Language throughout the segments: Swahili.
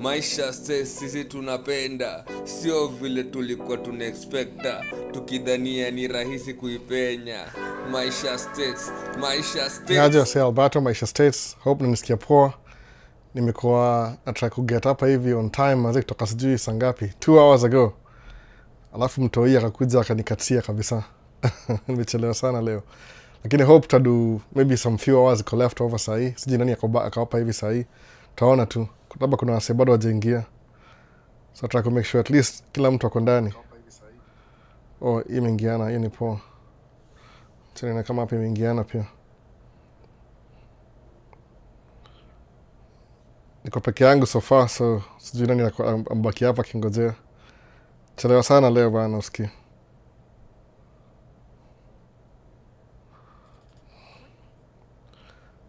Maisha sisi tunapenda, sio vile tulikuwa tunaexpecta, tukidhania ni rahisi kuipenya. Maisha States. Niaje wase Alberto, Maisha States. Hope nanisikia poa. Nimekuwa natry kuget hapa hivi on time maze kutoka sijui saa ngapi 2 hours ago. Alafu mtoi akakuja akanikatia kabisa. Nimechelewa sana leo. Lakini hope tadu maybe some few hours iko left over sahi. Sijui nani akawapa hivi sahi. Taona tu. Labda kuna wase bado hawajaingia. So try to make sure at least kila mtu ako ndani. Oh, imeingiana, hiyo ni poa. Tena kama hapa imeingiana pia. Niko peke yangu so far, so sijui nani ambaki hapa kingojea. Chelewa sana leo bana usikie.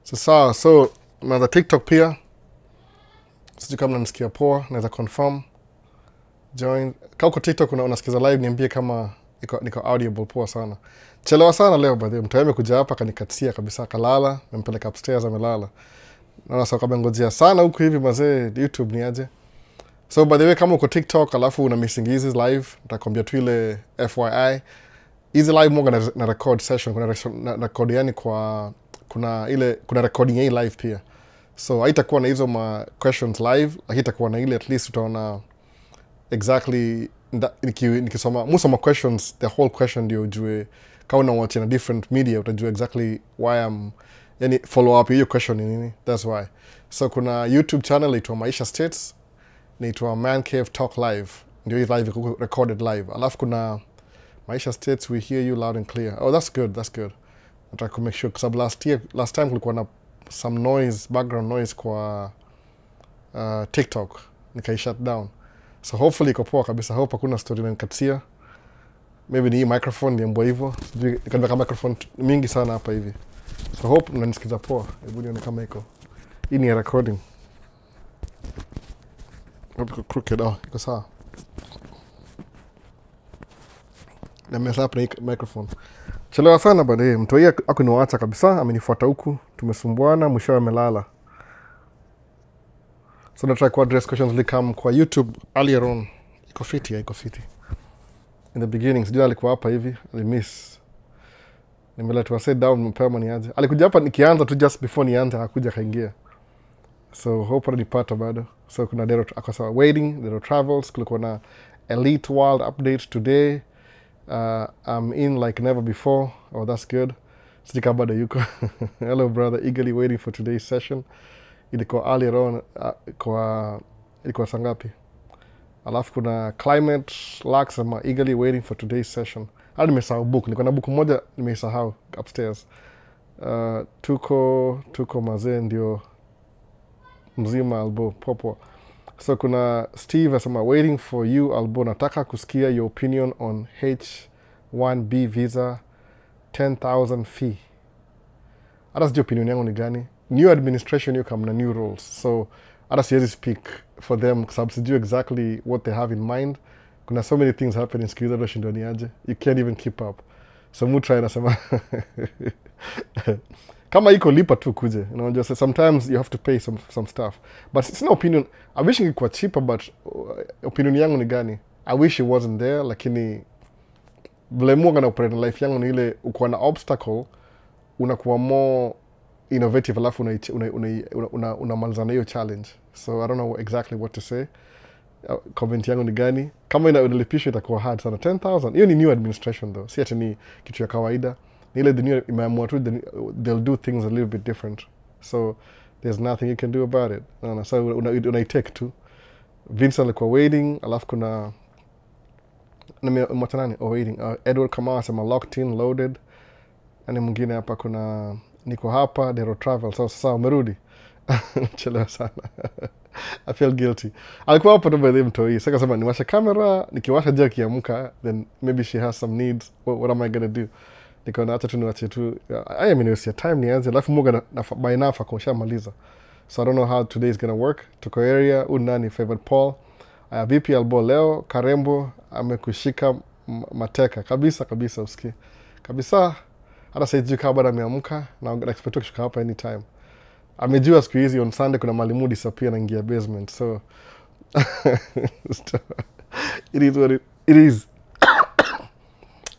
So na TikTok pia. Sijui kama nanisikia poa, naweza confirm. Join. Kama uko TikTok unasikiza live niambie kama niko audible poa sana. Chelewa sana leo by the way. Mtu amekuja hapa kanikatia kabisa kalala, nimpeleka upstairs amelala. Naona sasa kama ngojea sana huko hivi mazee YouTube ni aje. So by the way kama uko TikTok alafu una missing hizi live, nitakwambia tu ile FYI. Hizi live moga na record session, kuna record yani kuna recording hii live pia. So haitakuwa na hizo ma questions live, lakini itakuwa na ile at least utaona exactly nikisoma most of my questions, the whole question ndio ujue kama una watch in a different media utajua exactly why I'm yani follow up hiyo question ni nini. That's why. So kuna YouTube channel inaitwa Maisha States, inaitwa Man Cave Talk Live, ndio hii live recorded live. Alafu kuna Maisha States We Hear You Loud and Clear. Oh, that's good. Nataka ku make sure because last time kulikuwa na some noise, background noise kwa TikTok, nikai shut down. So hopefully iko poa kabisa. Hope hakuna story inanikatia. Maybe ni hii microphone niambo hivyo. Nikaweka microphone mingi sana hapa hivi. So hope mnanisikiza poa. Hebu nione kama iko. Hii ni recording. Hope iko crooked. Oh, iko sawa. Nimesa hapa microphone. Chelewa sana baadaye. Mtoi akuniacha kabisa, amenifuata huku. Tumesumbuana, mwisho amelala. So na try to address questions like come kwa YouTube earlier on. Iko fiti. In the beginning, sijui alikuwa hapa hivi, alimiss. Nimeletwa sit down mpema niaje. Alikuja hapa nikianza tu just before nianze akakuja kaingia. So hope alipata bado. So kuna Dero akasa waiting, Dero travels, kulikuwa na Elite World update today. I'm in like never before. Oh, that's good. Sijui kama bado yuko. Hello brother, eagerly waiting for today's session. Ilikuwa earlier on ilikuwa saa ngapi? Alafu kuna Climate Lux ama eagerly waiting for today's session. Hadi nimesahau book. Nilikuwa na book moja nimesahau upstairs. Tuko mazee ndio mzima albo popo. So kuna Steve asema waiting for you albo, nataka kusikia your opinion on H1B visa 10,000 fee. Hata sijui opinion yangu ni gani. New administration you come na new rules. So hata siwezi speak for them kwa sababu sijui exactly what they have in mind. Kuna so many things happening siku hizo ndio ni aje. You can't even keep up. So mutra inasema kama iko lipa tu kuje. You know, just sometimes you have to pay some stuff. But it's no opinion. I wish it was cheaper, but opinion yangu ni gani? I wish it wasn't there, lakini vile munga na operate life yangu ni ile uko na obstacle unakuwa more innovative alafu unamaliza na hiyo challenge. So I don't know exactly what to say. Comment yangu ni gani? Kama unalipishwa itakuwa hard sana. 10,000. Hiyo ni new administration though. Si ati ni kitu ya kawaida. Ni ile the new imeamua tu they'll do things a little bit different. So there's nothing you can do about it. No, so unaitake tu. Vince alikuwa waiting, alafu kuna mwatanani waiting. Edward Kamau asema locked in, loaded. Ani mwingine hapa kuna niko hapa, Dero travel. So sasa umerudi. Chelewa sana. I feel guilty. Alikuwa hapa tu by the mtoi. Sasa kasema niwashe kamera, nikiwasha je kiamka, then maybe she has some needs. What am I going to do? Nikaona acha tu niwache tu. I mean it's your time nianze. Alafu muga by now akamaliza. So I don't know how today is going to work. Tuko area unani favorite Paul. VP Albo leo Karembo amekushika mateka kabisa usikie. Kabisa hata sijui kama bado ameamka na expect kushuka hapa anytime. Amejua siku hizi on Sunday kuna Malimudi disappear na ingia basement. So It is what it is.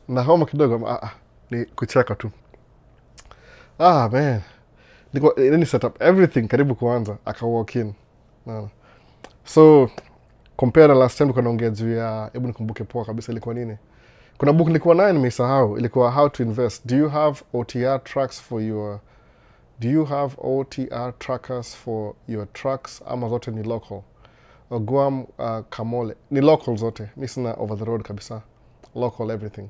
Na homa kidogo ni kucheka tu. Man. Ni set up everything karibu kuanza aka walk in. So compare the last time tulikuwa naongea juu ya, hebu nikumbuke poa kabisa ilikuwa nini. Kuna book nilikuwa nayo nimesahau, ilikuwa How to Invest. Do you have OTR trackers for your trucks ama zote ni local? Guam Kamole ni local zote. Mimi sina over the road kabisa. Local everything.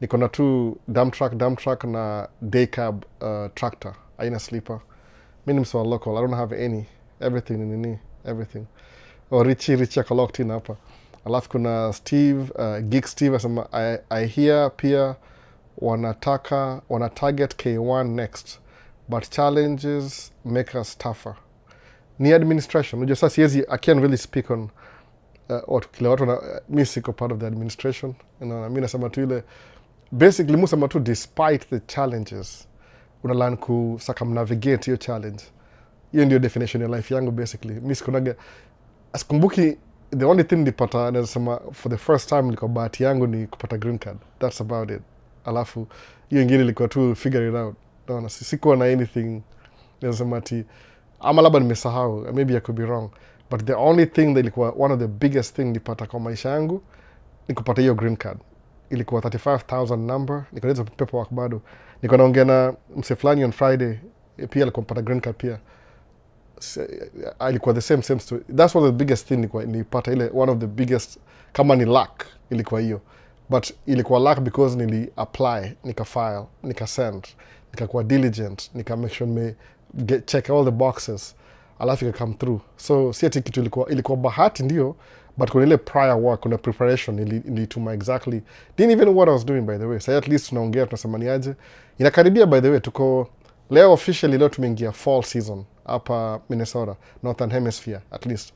Niko na tu dump truck na day cab tractor. Aina sleeper. Mimi ni mswa local. I don't have any. Everything ni everything. Richie akalocked in hapa. Alafu kuna Steve, Geek Steve asema I hear pia wana target K1 next but challenges make us tougher. Ni administration. Unajua sasa siwezi, I can't really speak on kile watu mimi siko part of the administration. Mimi nasema tu ile basically musema tu despite the challenges unalearn ku circumnavigate hiyo challenge. Hiyo ndio definition ya life yangu basically. Mimi sikunaga asikumbuki. The only thing nilipata nasema for the first time ilikuwa bahati yangu ni kupata green card. That's about it. Alafu hiyo ingine ilikuwa tu figure it out. Naona sikuwa na anything nasema ati ama labda nimesahau, maybe I could be wrong, but the only thing that ilikuwa one of the biggest thing nilipata kwa maisha yangu ni kupata hiyo green card. Ilikuwa 35,000 number. Nikaleta paperwork bado. Niko naongea na mse fulani on Friday pia alikuwa mpata green card pia. Ilikuwa the same story. That's one of the biggest thing nilipata ile one of the biggest kama ni luck ilikuwa hiyo. But ilikuwa luck because nili apply, nika file, nika send, nikakuwa diligent, nika make sure check all the boxes. Alafu ika come through. So si ati kitu ilikuwa bahati ndio, but kuna ile prior work, kuna preparation nilituma exactly. Didn't even know what I was doing by the way. So at least tunaongea tunasema ni aje. Inakaribia by the way tuko leo officially leo tumeingia fall season hapa Minnesota, Northern Hemisphere at least.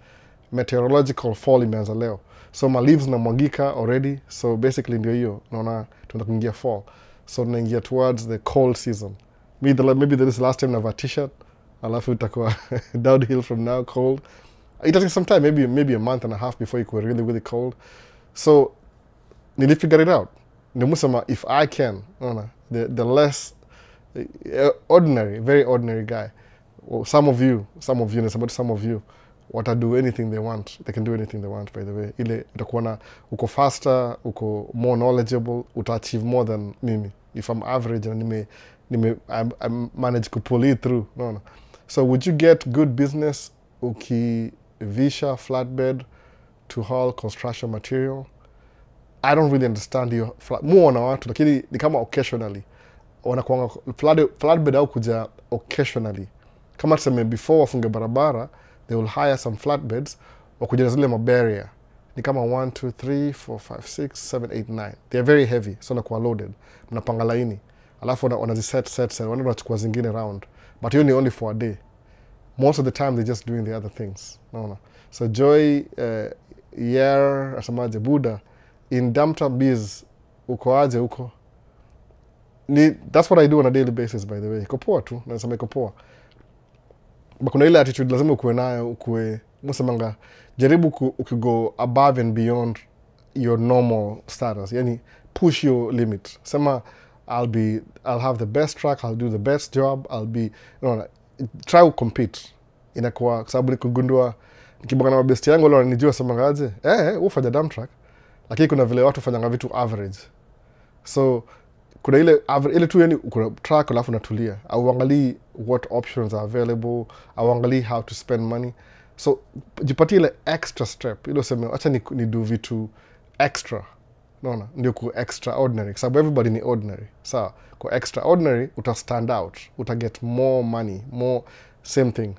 Meteorological fall imeanza leo. So my leaves na mwagika already. So basically ndio hiyo. Naona tunaenda kuingia fall. So tunaingia towards the cold season. Maybe this last time nava t-shirt. Alafu itakuwa downhill from now cold. It takes some time, maybe a month and a half before it was really, really cold. So nili figure it out. Nimusema if I can, the less ordinary, very ordinary guy. Well, some of you, what do anything they want. They can do anything they want, by the way. Ile itakuwa na uko faster, uko more knowledgeable, uta achieve more than mimi. If I'm average and I manage to pull it through. No. So would you get good business ukivisha flatbed to haul construction material? I don't really understand your more na watu lakini ni kama occasionally wanakuanga flatbed au kuja occasionally. Kama tuseme before wafunge barabara, they will hire some flatbeds wakuja zile mabarrier. Ni kama 1 2 3 4 5 6 7 8 9. They are very heavy, so nakuwa loaded. Mnapanga laini. Alafu wanaziset wanachukua zingine round. But hiyo ni only for a day. Most of the time they're just doing the other things. No. So Joy asemaje Buddha in dumped biz uko aje uko. That's what I do on a daily basis by the way. Iko poa tu, nasema iko poa. But kuna ile attitude lazima ukuwe nayo, ukuwe msemanga jaribu ukigo above and beyond your normal status. Yani push your limit. Sema I'll have the best track, I'll do the best job, try to compete. Inakuwa kwa sababu nikugundua nikibonga na mabesti yangu leo nijua sema aje ufanya dump track lakini kuna vile watu fanyanga vitu average. So kuna ile tu yani kuna track alafu natulia au angalia what options are available au angalia how to spend money. So jipatie ile extra step ile sema acha ni do vitu extra. Ndio ku extraordinary kwa sababu everybody ni ordinary. Sawa, kwa extraordinary uta stand out, uta get more money, more same thing.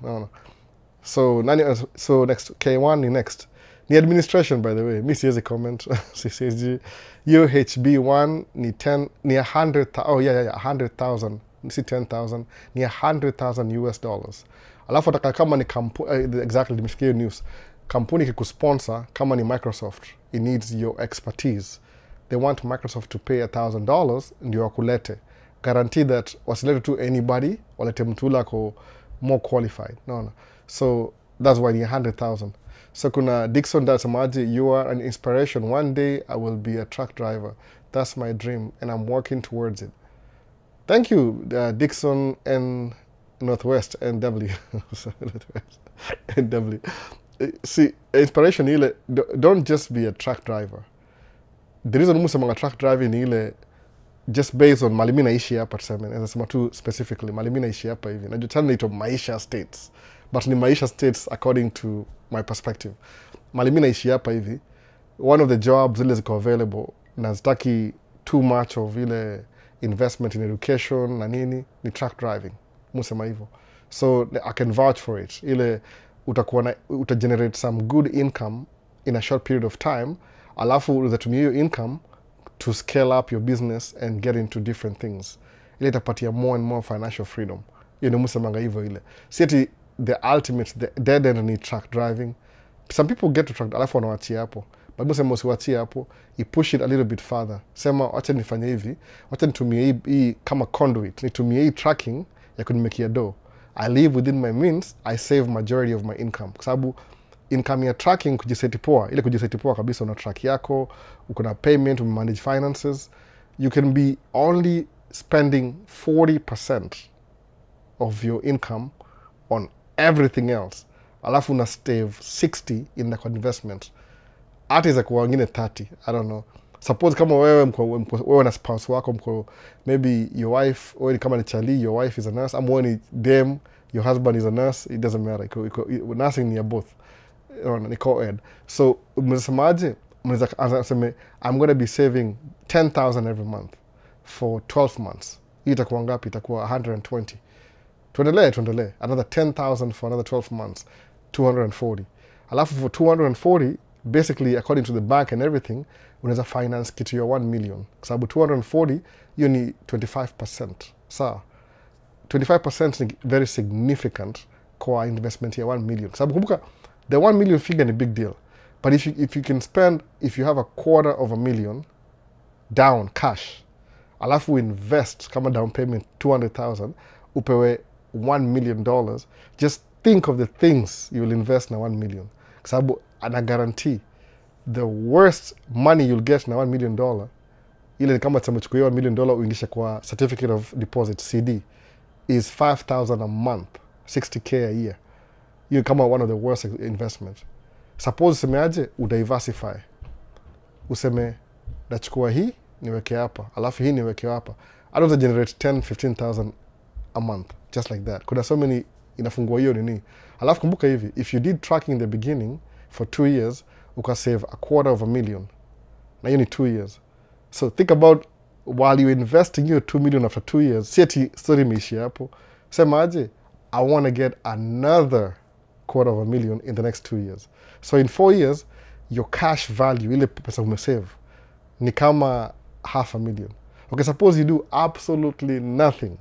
So next K1 ni next. Ni administration by the way. Mimi siwezi comment. CCG UHB1 ni 100,000. Oh yeah, 100,000. Si 10,000. Ni 100,000 US dollars. Alafu ataka kama ni kampuni exactly nimefikia news. Kampuni kikusponsor kama ni Microsoft, it needs your expertise. They want Microsoft to pay $1,000 ndio wakulete. Guarantee that wasilete to anybody, walete mtu lako more qualified. No. So that's why ni 100,000. So kuna Dixon dasemaji, you are an inspiration. One day I will be a truck driver. That's my dream and I'm working towards it. Thank you, Dixon and Northwest NW. Northwest NW. See, inspiration ile, don't just be a truck driver. The reason musemanga truck driving ile just based on malimi naishi hapa tuseme, nasema tu specifically malimi naishi hapa hivi. Najua tena ito Maisha states. But ni Maisha states according to my perspective. Malimi naishi hapa hivi. One of the jobs zile ziko available na zitaki too much of ile investment in education na nini ni truck driving. Musema hivyo. So I can vouch for it. Ile uta-generate some good income in a short period of time, alafu utatumia hiyo income to scale up your business and get into different things. Ile itapatia more and more financial freedom. Hiyo ndio musemanga hivyo ile. Si the ultimate, the dead end ni truck driving. Some people get to truck, alafu wanawachia hapo. But musema usiwachia hapo, you push it a little bit further. Sema, wacha nifanye hivi, wacha nitumie hii kama conduit, nitumie hii tracking ya kunimekia dough. I live within my means, I save majority of my income. Kwa sababu income ya tracking kujiseti poa, ile kujiseti poa kabisa, una track yako, uko na payment, manage finances, you can be only spending 40% of your income on everything else. Alafu una save 60 in the investment. Hata iza kwa wengine 30, I don't know. Suppose kama wewe na spouse wako mko, maybe your wife, wewe kama ni chali, your wife is a nurse, ama wewe ni dem, your husband is a nurse, it doesn't matter. Nursing ni both. Ni co-ed. So, mnasemaje? Mnasema, I'm going to be saving 10,000 every month for 12 months. Hii itakuwa ngapi? Itakuwa 120. Tuendelee. Another 10,000 for another 12 months. 240. Alafu for 240, basically, according to the bank and everything, unaweza finance kitu ya 1 million. Kwa sababu 240, hiyo ni 25%. Sawa. 25% ni very significant kwa investment ya 1 million. Kwa sababu kumbuka, the 1 million figure ni big deal. But if you can spend, if you have a $250,000 down cash, alafu invest kama down payment 200,000, upewe $1 million, just think of the things you will invest na 1 million. Kwa sababu ana guarantee the worst money you'll get na $1 million, ile ni kama tumechukua $1 million uingisha kwa certificate of deposit CD, is 5,000 a month, 60K a year. Hiyo kama one of the worst investments. Suppose useme aje, udiversify. Useme, nachukua hii, niweke hapa, alafu hii niweke hapa. I don't generate 10,000-15,000 a month, just like that. Kuna so many inafungua hiyo nini. Alafu kumbuka hivi, if you did tracking in the beginning for 2 years, ukasave $250,000. Na hiyo ni 2 years. So think about, while you investing your 2 million after 2 years, si ati story imeishia hapo. Sema aje, I want to get another $250,000 in the next 2 years. So in 4 years, your cash value, ile pesa umesave, ni kama $500,000. Okay, suppose you do absolutely nothing.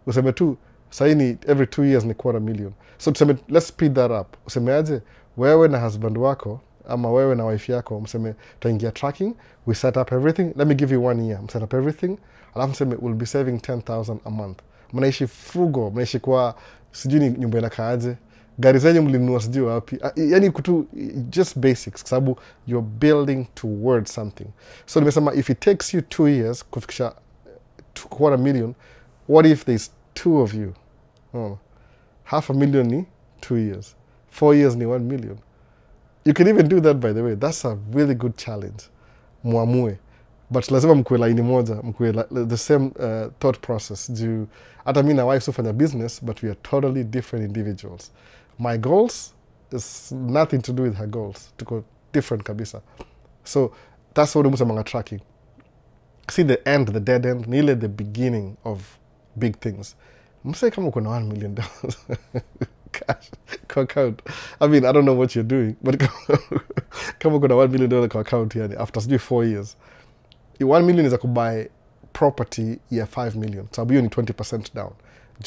Useme tu, sahi ni every 2 years ni $250,000. So tuseme, let's speed that up. Useme aje, wewe na husband wako, ama wewe na wife yako, mseme, tutaingia tracking, we set up everything, let me give you 1 year, set up everything, alafu mseme, we'll be saving 10,000 a month. Mnaishi frugal, mnaishi kwa, sijui ni nyumba inakaaje, gari zenye mlinunua sijui wapi, yani kutu, just basics, kwa sababu you're building towards something. So nimesema, if it takes you 2 years kufikisha $250,000, what if there's 2 of you? $500,000 ni 2 years. 4 years ni 1 million. You can even do that, by the way. That's a really good challenge. Muamue. But lazima mkue laini moja, mkue the same thought process. Hata mimi na wife sufanya business, but we are totally different individuals. My goals is nothing to do with her goals. Tuko different kabisa. So that's what musemanga tracking. See the end, the dead end, ni ile the beginning of big things. Mse kama uko na $1 million cash kwa account. I mean, I don't know what you're doing, but kama uko na $1 million kwa account yani, after 4 years, 1 million is a buy property ya 5 million. Sababu hiyo ni 20% down.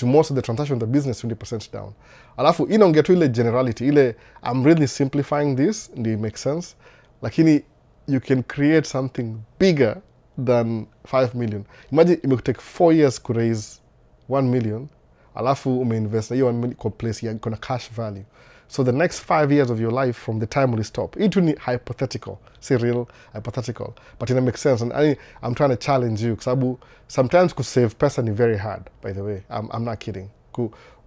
Most of the transaction the business 20% down. Alafu inaongea tu ile generality, ile I'm really simplifying this, and it makes sense. Lakini you can create something bigger than 5 million. Imagine it will take 4 years to raise 1 million. Alafu umeinvest na hiyo 1 million kwa place ya kuna cash value. So the next 5 years of your life from the time will stop. It will be hypothetical. Say real, hypothetical. But it makes sense. And I'm trying to challenge you. Because sometimes to save pesa is very hard, by the way. I'm not kidding.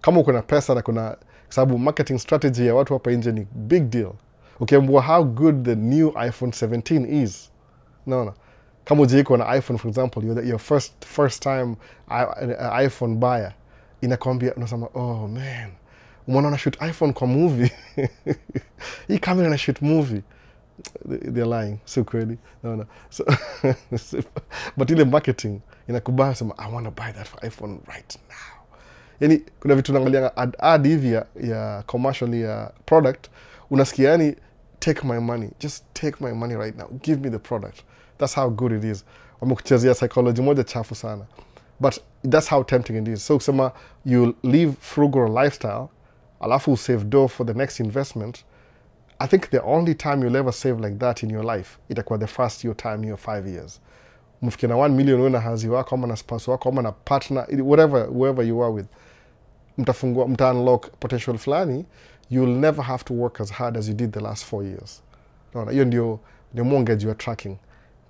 Kama kuna pesa na kuna... Sababu marketing strategy ya watu hapa nje ni big deal. Ukiambiwa how good the new iPhone 17 is. No. Kama ujiko na iPhone, for example, you're your first time iPhone buyer. Inakwambia, unasema, oh man, umeona na shoot iPhone kwa movie. Hii camera na shoot movie. They're lying. So kweli. No. So, but ile marketing, inakubaya sema, I want to buy that for iPhone right now. Yani, kuna vitu naangalia ad hivi ya commercially ya product, unasikia yani, take my money. Just take my money right now. Give me the product. That's how good it is. Wamekuchezea psychology moja chafu sana. But that's how tempting it is. So kusema, you live frugal lifestyle, alafu save dough for the next investment. I think the only time you'll ever save like that in your life, itakuwa the first your time, your 5 years. Mufike na 1 million uwe na hazi wako, ama na spouse wako, ama na partner, whoever you are with. Mta unlock potential flani, you'll never have to work as hard as you did the last 4 years. No, hiyo ndio mortgage you are tracking.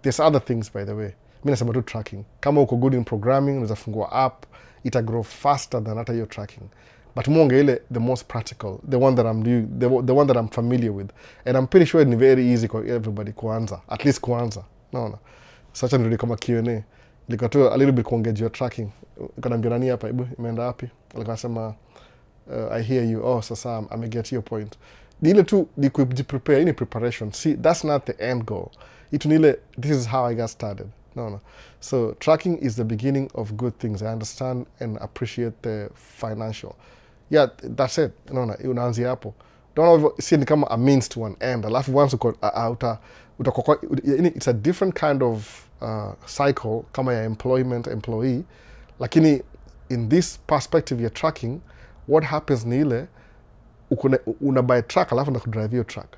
There's other things, by the way. Mimi nasema tu tracking. Kama uko good in programming, unaweza fungua app, ita grow faster than hata your tracking. But monge ile the most practical, the one that I'm doing, the one that I'm familiar with. And I'm pretty sure it's very easy for everybody kuanza, at least kuanza. No. Such a ndio kama Q&A. Liko tu a little bit kuongeza your tracking. Kanambia nani hapa ibu imeenda wapi? Alikuwa sema I hear you. Oh, sasa I get your point. Ile tu ni prepare, ini preparation. See, that's not the end goal. Itunile, this is how I got started. No. So tracking is the beginning of good things. I understand and appreciate the financial. Yeah, that's it. No, unaanzia hapo. Don't see it kama a means to an end. Alafu once uko it's a different kind of cycle kama ya employee. Lakini in this perspective you're tracking, what happens ni ile una buy truck alafu na kudrive your truck.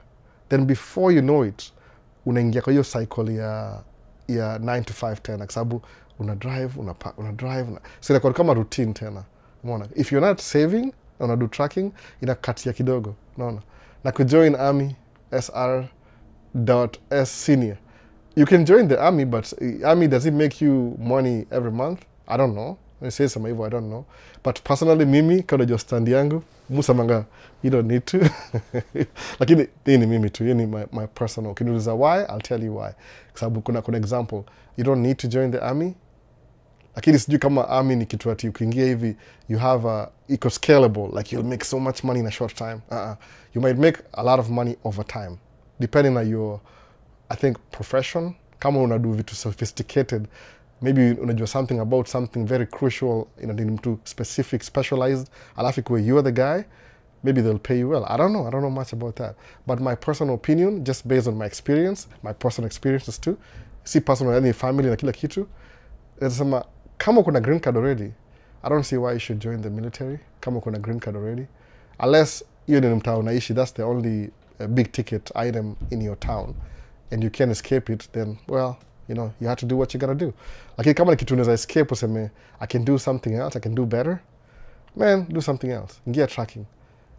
Then before you know it, unaingia kwa hiyo cycle ya 9 to 5 tena, kwa sababu una drive. So inakuwa kama routine tena. Umeona? If you're not saving, una do tracking, inakatia kidogo. Unaona? Na kujoin army SR.S senior. You can join the army, but army, does it make you money every month? I don't know. I say some hivyo, I don't know. But personally, mimi, kada jo stand yangu, musa manga, you don't need to. Lakini, hii ni mimi tu, hii ni my personal. Ukiniuliza why, I'll tell you why. Sababu kuna example, you don't need to join the army. Lakini sijui kama army ni kitu ati ukiingia hivi, you have iko scalable, like you'll make so much money in a short time. You might make a lot of money over time, depending on your, I think, profession. Kama unadu vitu sophisticated, maybe unajua something about something very crucial, into specific, specialized, alafu kuwe you are the guy, maybe they'll pay you well. I don't know much about that. But my personal opinion, just based on my experience, my personal experiences too, si personal, any family na kila kitu, nasema, kama kuna green card already, I don't see why you should join the military. Kama kuna green card already, unless you're in mtaa unaishi, that's the only big ticket item in your town, and you can't escape it, then, well, you have to do what you gotta do. Lakini kama ni kitu unaweza escape, useme, I can do something else, I can do better, man, do something else. Ingia tracking.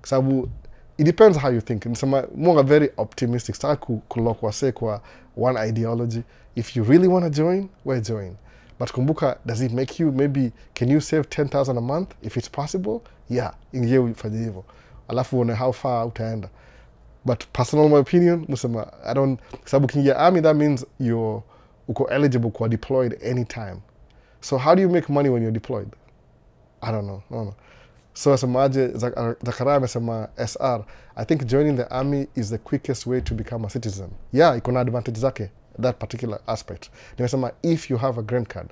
Sababu, it depends how you think. Nisema, mwanga very optimistic. Saka kulokwa se kwa one ideology. If you really want to join, well, join. But kumbuka, does it make you, maybe, can you save 10,000 a month? If it's possible, yeah, ingie ufanye hivyo. Alafu uone how far utaenda. But personal my opinion, musema, I don't, sababu kingia army, that means you're uko eligible kwa deployed anytime. So how do you make money when you're deployed? I don't know. No. So asemaje, Zakaria amesema SR, I think joining the army is the quickest way to become a citizen. Yeah, iko na advantage zake, that particular aspect. Nimesema, if you have a green card,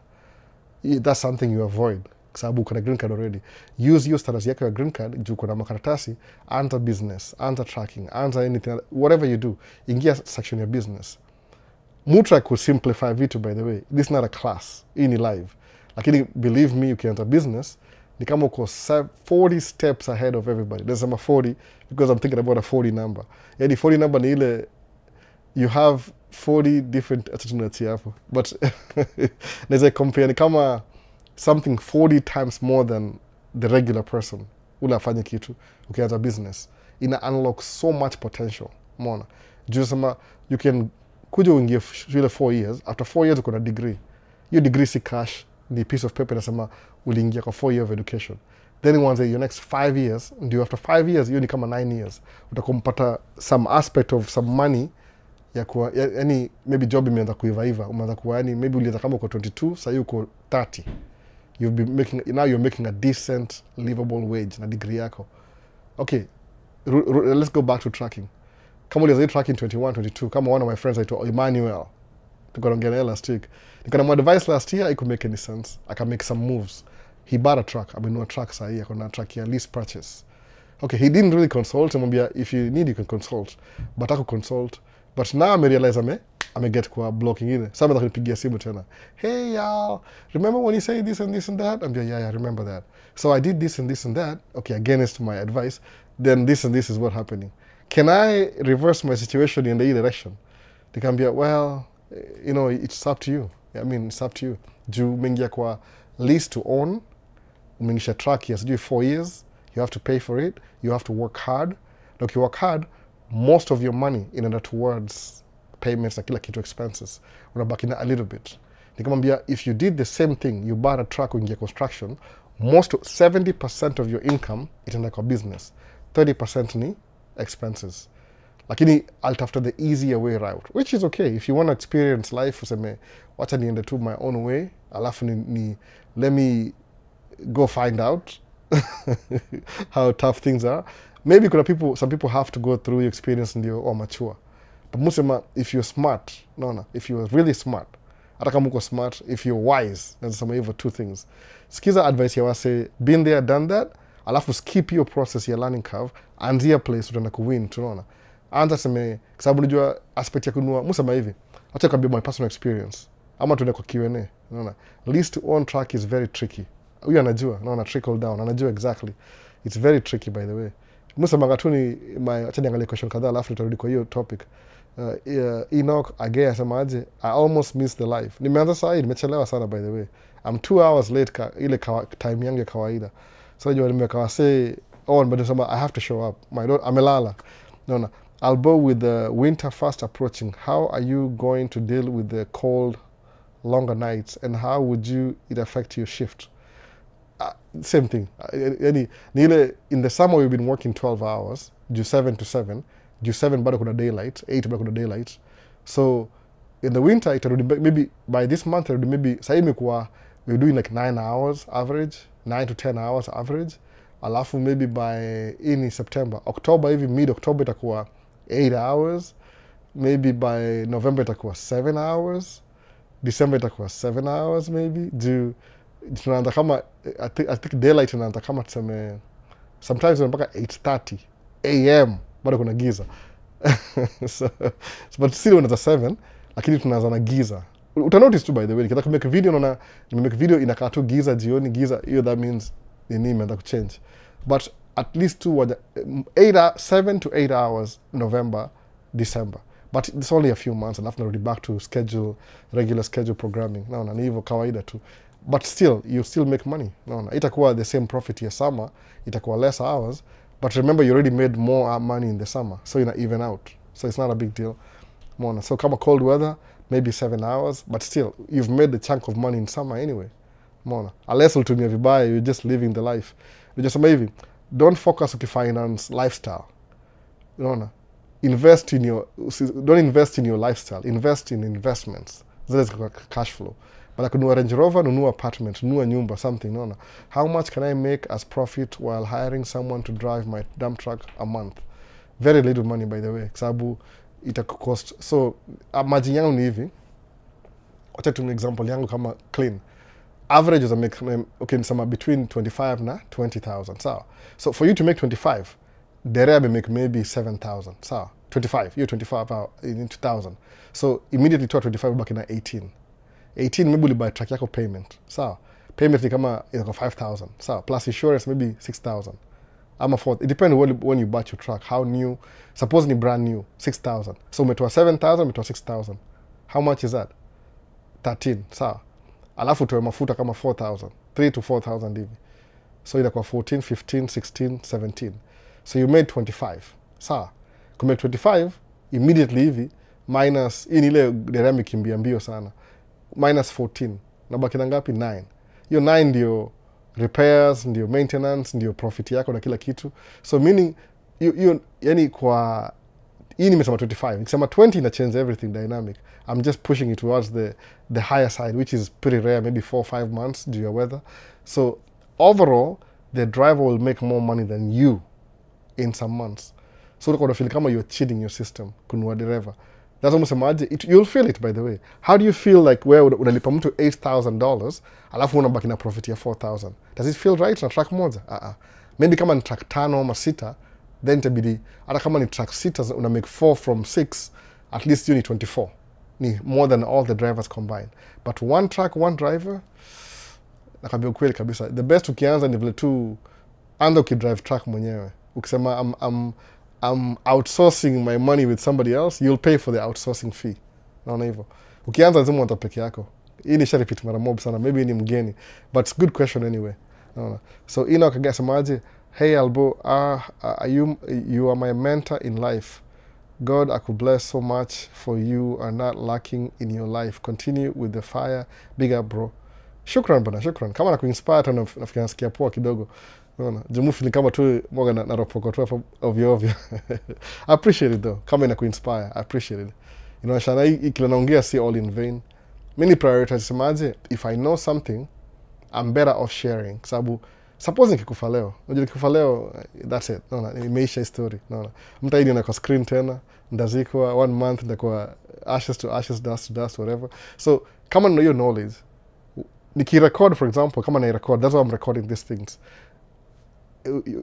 that's something you avoid. Sababu uko na green card already. Use your status yako ya green card, juu uko na makaratasi, anza business, anza tracking, anza anything, whatever you do, ingia section ya business. Mutra could simplify vitu, by the way. This is not a class. Hii ni live. Lakini, believe me, ukianza business, ni kama uko 40 steps ahead of everybody. There's a 40, because I'm thinking about a 40 number. Yani 40 number ni ile, you have 40 different attitudes hapo. But, there's a compare, ni kama something 40 times more than the regular person. Ule afanye kitu, ukianza business. ina unlock so much potential. Umeona? Juu sema you can kuja uingie shule 4 years, after 4 years uko na degree. Your degree si cash, ni piece of paper nasema uliingia kwa 4 year of education. Then once your next 5 years, ndio after 5 years hiyo ni kama 9 years. Utakumpata some aspect of some money ya kuwa yani maybe job imeanza kuiva, umeanza kuwa yani maybe ulianza kama uko 22, sasa uko 30. Now you're making a decent livable wage na degree yako. Okay, let's go back to tracking. Kama ulianza tracking 21, 22, kama one of my friends aitwa Emmanuel, tukaongea last week. Nikana my device last year, I could make any sense. I can make some moves. He bought a truck. I've been no truck sahi, akona truck ya lease purchase. Okay, he didn't really consult. Mwambia if you need you can consult. But I could consult. But now I realize I get kwa blocking in. Some of kunipigia simu tena. Hey y'all, remember when you say this and this and that? I'm like, yeah, I remember that. So I did this and this and that. Okay, against my advice. Then this and this is what happening. Can I reverse my situation in the direction? They can be, well, you know, it's up to you. I mean, it's up to you. Juu mengia kwa lease to own. Umengisha truck yes, do 4 years. You have to pay for it. You have to work hard. Look, you work hard. Most of your money inaenda towards payments na kila kitu expenses. Unabaki na a little bit. Nikamwambia, if you did the same thing, you bought a truck uingia construction, 70% of your income itaenda kwa business. 30% ni expenses. Lakini I'll after the easier way route, which is okay. If you want to experience life, useme, wacha niende to my own way, alafu let me go find out how tough things are. Maybe some people have to go through your experience ndio or mature. But musema, if you're smart, if you're really smart, hata kama uko smart, if you're wise, nasema hivyo 2 things. Sikiza advice ya wase, been there, done that, alafu skip your process ya learning curve, anzia place utaenda kuwin, tunaona. Anza seme, kwa sababu unajua aspect ya kununua, musema hivi, acha kwambia my personal experience. Ama tuende kwa Q&A, unaona. Lease to own track is very tricky. Huyu anajua, naona trickle down, anajua exactly. It's very tricky by the way. Musema ngatuni acha niangalie question kadhaa alafu tutarudi kwa hiyo topic. Enoch Agea asemaje, I almost missed the life. Nimeanza saa hii, nimechelewa sana by the way. I'm 2 hours late ile time yangu ya kawaida. So nimekawa say but I have to show up. Amelala. No. I'll go with the winter fast approaching. How are you going to deal with the cold, longer nights, and how would it affect your shift? Same thing. In the summer we've been working 12 hours, do 7 to 7. Do 7 bado kuna daylight, 8 bado kuna daylight. So in the winter maybe by this month maybe we're doing like 9 hours average, 9 to 10 hours average. Alafu maybe by in September, October, even mid-October itakuwa 8 hours. Maybe by November itakuwa 7 hours. December itakuwa 7 hours maybe. Tunaanza kama, I think daylight inaanza kama tuseme, sometimes mpaka 8:30 a.m. bado kuna giza. But still unaanza 7, lakini tunaanza na giza. Utanotice too by the way, nikitaka kumake video naona nimemake video inakaa tu giza jioni, giza, hiyo that means nini imeanza kuchange. But at least 7 to 8 hours November, December. But it's only a few months and after narudi back to regular schedule programming. Naona ni hivyo kawaida tu. But still, you still make money. Naona itakuwa the same profit ya summer, itakuwa less hours, but remember you already made more money in the summer, so ina even out. So it's not a big deal. Mona. So kama cold weather, maybe 7 hours, but still, you've made the chunk of money in summer anyway. Mona. Unless ulitumia vibaya, you're just living the life. Nijasema hivi, don't focus ukifinance lifestyle. Unaona? Don't invest in your lifestyle. Invest in investments. That's cash flow. But kununua Range Rover, nunua apartment, nunua nyumba, something. Unaona? How much can I make as profit while hiring someone to drive my dump truck a month? Very little money by the way. Sababu itakucost. So, margin yangu ni hivi. Wacha tu example yangu kama clean. Average is nisema between 25 na 20,000. So for you to make 25, Derebe make maybe 7,000. 25, you're 25 in 2,000. So immediately to 25 back in 18. 18 maybe buy track yako payment. Payment ni kama 5,000. Plus insurance maybe 6,000. It depends when you bought your truck, how new. Suppose ni brand new, 6,000. So umetoa 7,000, umetoa 6,000. How much is that? 13. Alafu tuwe mafuta kama 4,000, 3 to 4,000 hivi. So inakuwa 14, 15, 16, 17. so you made 25. Sawa, kumake 25 immediately hivi minus hii ni ile derami kimbia mbio sana, minus 14 nabaki na ngapi? 9. Hiyo 9 ndio repairs, ndio maintenance, ndio profit yako na kila kitu. So meaning you yani kwa hii nimesema 25, nikisema 20 ina change everything dynamic. I'm just pushing it towards the higher side, which is pretty rare, maybe 4 or 5 months due to weather. So overall the driver will make more money than you in some months. So unakuwa feel kama you're cheating your system kununua dereva. That's almost imagine you'll feel it, by the way. How do you feel like where unalipa mtu $8,000 alafu unabaki na profit ya 4,000? Does it feel right na track moja? Maybe kama ni track 5 ama 6, then itabidi hata kama ni track 6 una make 4 from 6, at least you need 24. Ni more than all the drivers combined. But one track, one driver, nakambia ukweli kabisa, the best ukianza ni vile tu anza ukidrive track mwenyewe. Ukisema I'm outsourcing my money with somebody else, you'll pay for the outsourcing fee. Naona hivyo. Ukianza lazima uta peke yako. Hii nisha repeat mara mob sana, maybe ni mgeni, but it's good question anyway. Naona. So ina kagasemaje, hey Albo, you are my mentor in life. God akubless so much for you are not lacking in your life. Continue with the fire. Big up bro. Shukran bana, shukran. Kama na kuinspire tena nafikiri nasikia poa kidogo. Unaona, jumu feeling kama tu moga na ropoko tu ovyo. I appreciate it though. Kama ina kuinspire, I appreciate it. Inaonyesha hii kila naongea si all in vain. Mimi prioritize semaje, if I know something, I'm better off sharing. Sababu suppose nikikufa leo, unajua nikikufa leo, that's it. Unaona, imeisha story. Unaona. Mtaidi na kwa screen tena, ndazikwa 1 month ndakuwa ashes to ashes, dust to dust, whatever. So kama know your knowledge, nikirecord for example, kama na record, that's why I'm recording these things.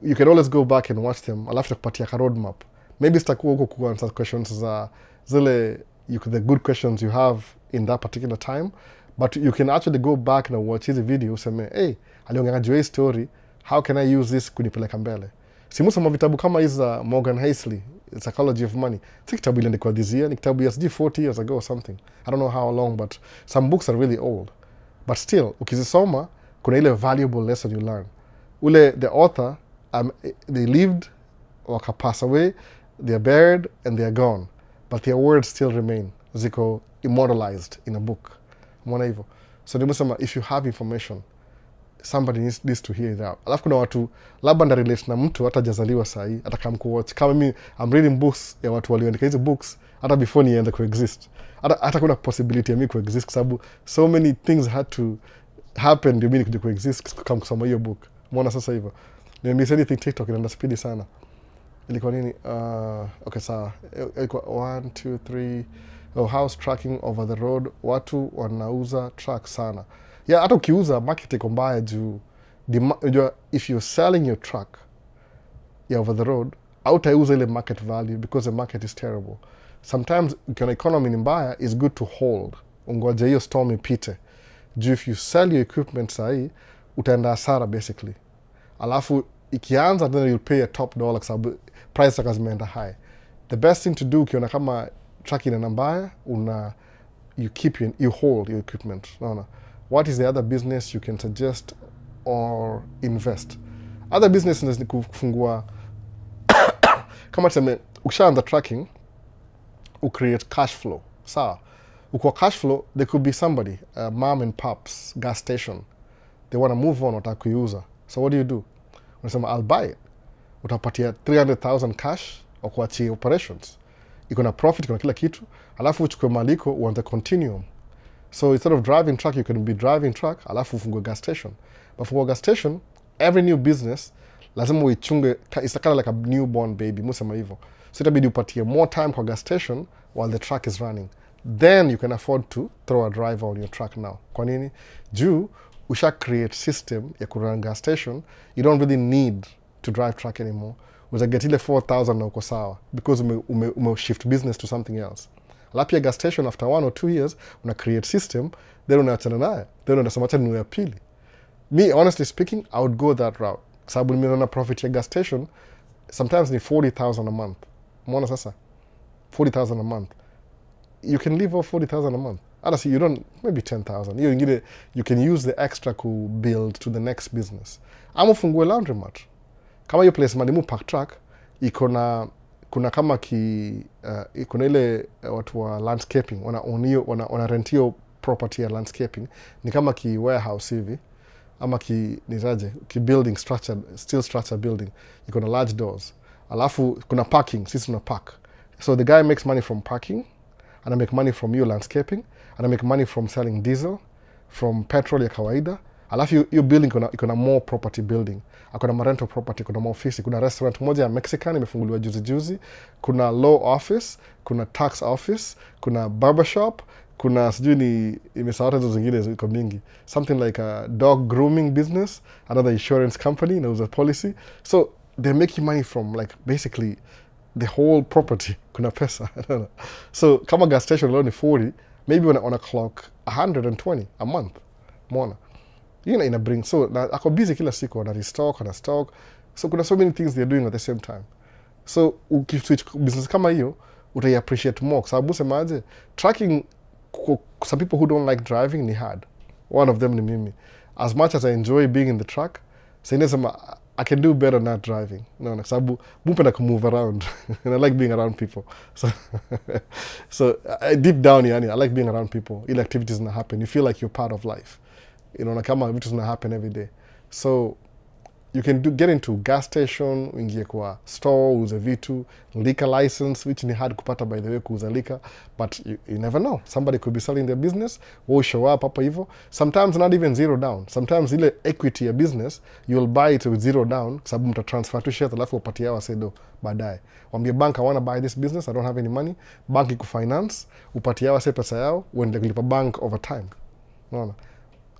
You can always go back and watch them. I'll have to kupatia ka roadmap. Maybe sitakuwa huko kuanswer questions za zile the good questions you have in that particular time, but you can actually go back and watch hizi video useme, hey, aliongea juu hii story, how can I use this kunipeleka mbele? Simusoma vitabu kama hizi za Morgan Heisley, Psychology of Money. Si kitabu ile ndikuwa this year, ni kitabu ya 40 years ago or something. I don't know how long, but some books are really old. But still, ukizisoma, kuna ile valuable lesson you learn. The author, they lived, waka pass away, they are buried, and they are gone. But their words still remain. Ziko immortalized in a book. Mwana hivyo. So nimusema, if you have information, somebody needs to hear it out. Alafu kuna watu, labda nda relate na mtu hata jazaliwa sahi, hata kama kuwatch. Kama mimi, I'm reading books ya watu walioandika hizi books, hata before niende kuexist. Hata kuna possibility ya mimi kuexist, kwa sababu so many things had to happen ndio mimi nikuje kuexist kama kusoma hiyo book. Mwana sasa hivyo. Miss anything TikTok inaenda speedy sana. Ilikuwa nini? Okay, sawa. Ilikuwa 1, 2, 3. House tracking over the road. Watu wanauza truck sana. Yeah, hata ukiuza market iko mbaya juu. If you're selling your truck over the road, hautauza ile market value because the market is terrible. Sometimes ukiona economy ni mbaya, it's good to hold. Ungoje hiyo storm ipite. Juu if you sell your equipment sahi, utaenda hasara basically. Alafu ikianza then you'll pay a top dollar kwa sababu price zake zimeenda high. The best thing to do ukiona kama truck ina mbaya, you hold your equipment. Unaona. What is the other business you can suggest or invest? Other businesses ni kufungua kama tuseme ukishaanza tracking, create cash flow. Sawa. Ukwa cash flow, there could be somebody, mom and pops, gas station. They want to move on, wataka kuiuza. So what do? Unasema, I'll buy it. Utapatia 300,000 cash au kuachia operations. Iko na profit, iko na kila kitu. Alafu uchukue maliko uanze continuum. So instead of driving truck, you can be driving truck, alafu ufungue gas station. But for gas station, every new business, lazima uichunge, it's kind of like a newborn baby, musema hivyo. So itabidi upatie more time kwa gas station while the truck is running. Then you can afford to throw a driver on your truck now. Kwa nini? Juu, usha create system ya kurun gas station, you don't really need to drive truck anymore. Uzaget ile 4,000 na uko sawa because ume shift business to something else. Alafu ya gas station after 1 or 2 years, una create system, then unaachana naye, then unasema acha ninunue ya pili. Me, honestly speaking, I would go that route. Sababu nimeona profit ya gas station, sometimes ni 40,000 a month. Umeona sasa? 40,000 a month. You can live off 40,000 a month. Honestly, you don't, maybe 10,000. Hiyo ingine, you can use the extra to build to the next business. Ama ufungue laundromat. Kama hiyo place madimu park truck, kuna kama kuna ile watu wa landscaping wana rent hiyo property ya landscaping, ni kama warehouse hivi ama building structure, steel structure building, iko na large doors, alafu kuna parking, sisi tuna park. So the guy makes money from parking, ana make money from your landscaping, ana make money from selling diesel, from petrol ya kawaida. Alafu hiyo building iko na more property building, akona rental property, kuna office, kuna restaurant moja ya Mexican imefunguliwa juzi, kuna law office, kuna tax office, kuna barbershop, kuna sijui ni imesahau hizo zingine ziko mingi, something like a dog grooming business, another insurance company inauza policy. So they're making money from like basically the whole property. Kuna pesa. So kama gas station alone ni 40, maybe wana clock 120 a month. Mona. Ina bring, so ako busy kila siku, ana restock, ana stock. So kuna so many things they're doing at the same time. So ukiswitch business kama hiyo utai appreciate more, kwa sababu semaje, tracking, some people who don't like driving ni hard. One of them ni mimi. As much as I enjoy being in the truck, I can do better not driving. No, sababu mupenda kumove around and I like being around people. So deep down I like being around people. Ile activities na happen, you feel like you're part of life. Kama vitu zina happen every day. So you can get into gas station, uingie kwa store, uuze vitu, liquor license, which ni hard kupata by the way, kuuza liquor, but you never know. Somebody could be selling their business, we'll show up hapo hivyo. Sometimes not even zero down. Sometimes ile equity ya business, you'll buy it with zero down, sababu mta transfer to shares, alafu upatia wasedo baadaye. Wambie bank, I want to buy this business, I don't have any money. Bank ikufinance, upatia wase pesa yao, uende kulipa bank over time. Unaona?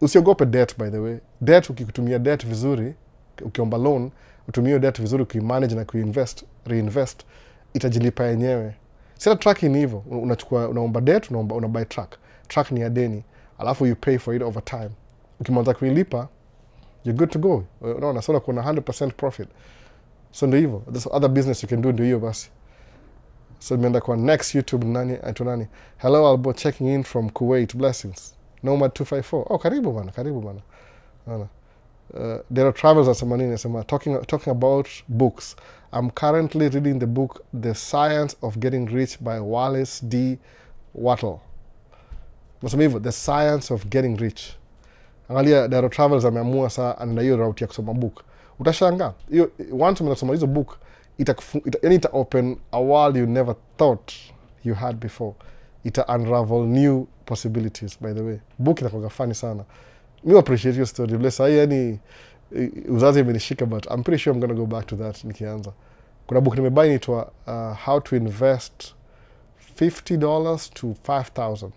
Usiogope debt by the way. Debt, ukikutumia debt vizuri, ukiomba loan, utumie debt vizuri, ukimanage na reinvest, itajilipa yenyewe. Sasa tracking ni hivyo, unaomba debt, una buy truck. Truck ni ya deni, alafu you pay for it over time. Ukimaliza kuilipa, you're good to go. Unaona, sasa kuna 100% profit. So ndio hivyo. There's other business you can do, ndio hiyo basi. So nimeenda kwa next YouTube nani? Hello Albo, checking in from Kuwait. Blessings. Nomad 254. Oh, karibu bana. There are travels at Samanini, talking about books. I'm currently reading the book The Science of Getting Rich by Wallace D. Wattle. The Science of Getting Rich. Angalia, there are travels ameamua saa anaenda hiyo route ya kusoma book. Utashangaa. Once unasoma hizo book, ita open a world you never thought you had before. Ita unravel new possibilities, by the way. Book inakuwa funny sana. Me appreciate your story. Bless uzazi imenishika, but I'm pretty sure I'm going to go back to that nikianza. Kuna book nimebuy inaitwa How to Invest $50 to $5,000.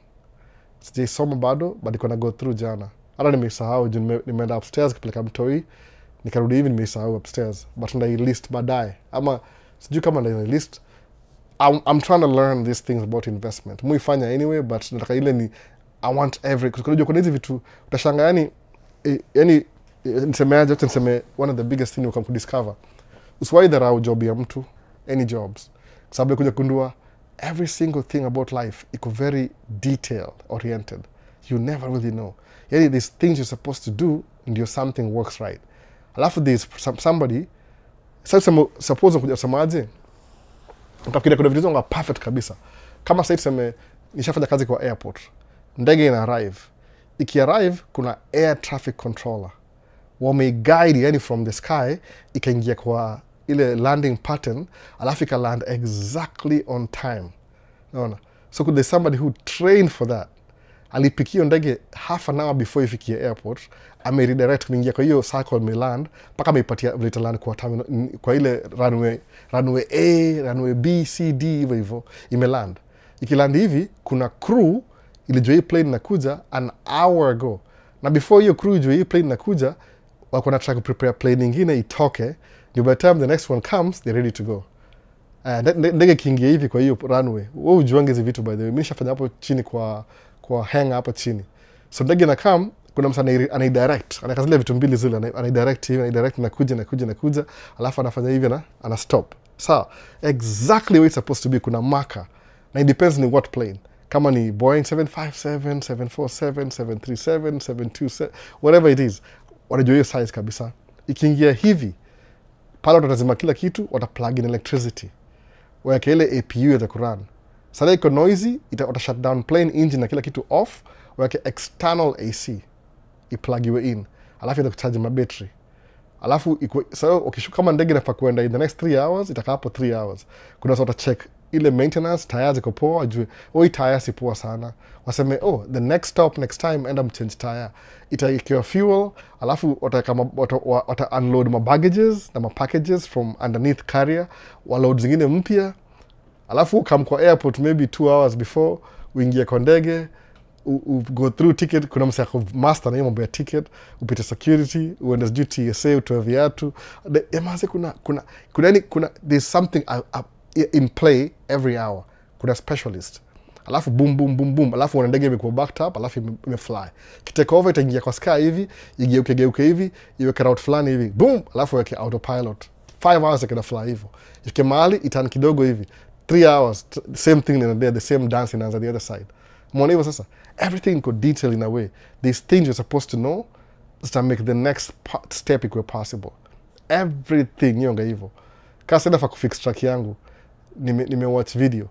Sijaisoma bado, but iko na go through jana. Hata nimesahau, nimeenda upstairs kupeleka mtoi, nikarudi hivi nimesahau upstairs, but ndio list baadaye. Ama sijui kama ndio list. I'm trying to learn these things about investment. Muifanya anyway, but nataka ile ni I want kuna hizi vitu utashanga, yani niseme one of the biggest thing you can discover. Usiwahi dharau job ya mtu, any jobs. Sababu kuja kundua every single thing about life iko very detail oriented. You never really know. Yani these things you're supposed to do ndio something works right. Alafu there's somebody, suppose kuja samaje, utafikiria kuna vitu zonga perfect kabisa. Kama sasa tuseme nishafanya kazi kwa airport. Ndege ina arrive. Iki arrive kuna air traffic controller. Guide yani from the sky, ikaingia kwa ile landing pattern, alafu ika land exactly on time. Unaona? So there's somebody who trained for that. Alipikia ndege half an hour before ifikie airport, redirect kuingia kwa hiyo circle land, paka ameipatia vile land kwa terminal, kwa ile runway A, runway B, C, D hivyo imeland. Ikiland hivi kuna crew ilijua hii plane inakuja an hour ago. Na before hiyo crew ilijua hii plane inakuja, wako na try to prepare plane nyingine itoke. By the time the next one comes, they're ready to go. Ndege kiingia hivi kwa hiyo runway. Wewe ujuange hizi vitu by the way. Mimi nishafanya hapo chini kwa hang hapo chini. So ndege na come, kuna msa anaidirect. Anakazile vitu mbili zile, anaidirect hivi, anaidirect nakuja, alafu anafanya hivi na ana stop. So, exactly where it's supposed to be, kuna marker. Na it depends ni what plane. Kama ni Boeing 757, 747, 737, 727, whatever it is, wanajua hiyo size kabisa. Ikiingia hivi, Pale watazima kila kitu, wataplug in electricity. Waweke ile APU ya kurun. Sasa iko noisy, wata shut down plane engine na kila kitu off, waweke external AC. Iplugiwe in. Alafu ita kucharge mabattery. Alafu so ukishuka kama ndege inafaa kuenda in the next 3 hours, itakaa hapo 3 hours. Kuna sort of check ile maintenance, tires ziko poa, ajue oi tires si poa sana. Waseme the next stop next time enda mchange tire. Itaikiwa fuel, alafu wata unload ma baggages na ma packages from underneath carrier, load zingine mpya. Alafu come kwa airport maybe 2 hours before uingie kwa ndege. Go through ticket, kuna msako master na hiyo mambo ya ticket, upite security, uende sijui TSA, utoe viatu. Kuna there's something in play every hour. Kuna specialist. Alafu boom boom boom boom, alafu ndege imekuwa backed up, alafu imefly. Kitake over itaingia kwa sky hivi, igeuke hivi, iweke route fulani hivi, boom, alafu weke autopilot. 5 hours ikenda fly hivyo. Ifike mahali itan kidogo hivi, 3 hours, same thing in a day, the same dance inaanza the other side. Mwona hivyo sasa, everything could detail in a way. These things you're supposed to know to make the next step equal possible. Everything yonga hivyo. Kasi nafa kufix track yangu, watch video.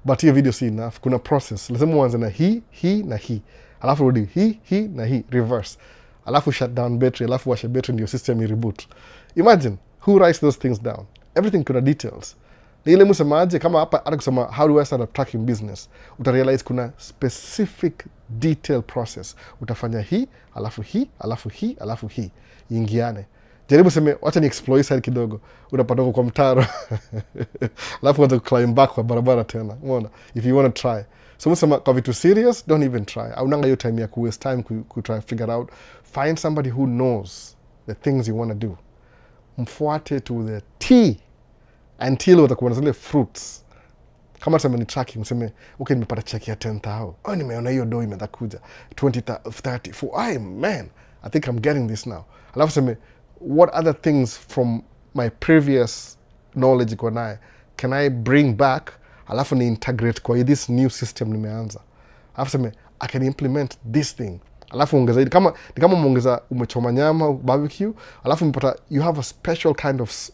But hiyo video si enough. Kuna process. Lazima uanze na hii na hii. Alafu rudi hii na hii. Reverse. Alafu shut down battery. Alafu washe battery ndio system reboot. Imagine, who writes those things down? Everything kuna details. Ni ile musemaje kama hapa hata kusema how do I start a tracking business, utarealize kuna specific detail process. Utafanya hii, alafu hii, alafu hii, alafu hii. Ingiane. Jaribu seme wacha ni explore side kidogo. Unapata kwa mtaro. Alafu uanze climb back kwa barabara tena. Unaona? If you want to try. So musema kwa vitu serious, don't even try. Haunanga hiyo time ya waste time ku try figure out. Find somebody who knows the things you want to do. Mfuate to the T until utakuwa na zile fruits. Kama tuseme ni tracking, useme okay, nimepata check ya 10,000. Nimeona hiyo do imeanza kuja 20, 30, man, I think I'm getting this now. Alafu seme what other things from my previous knowledge iko naye can I bring back, alafu ni integrate kwa this new system nimeanza. Alafu seme I can implement this thing. Alafu ongeza ni kama muongeza umechoma nyama barbecue, alafu mpata you have a special kind of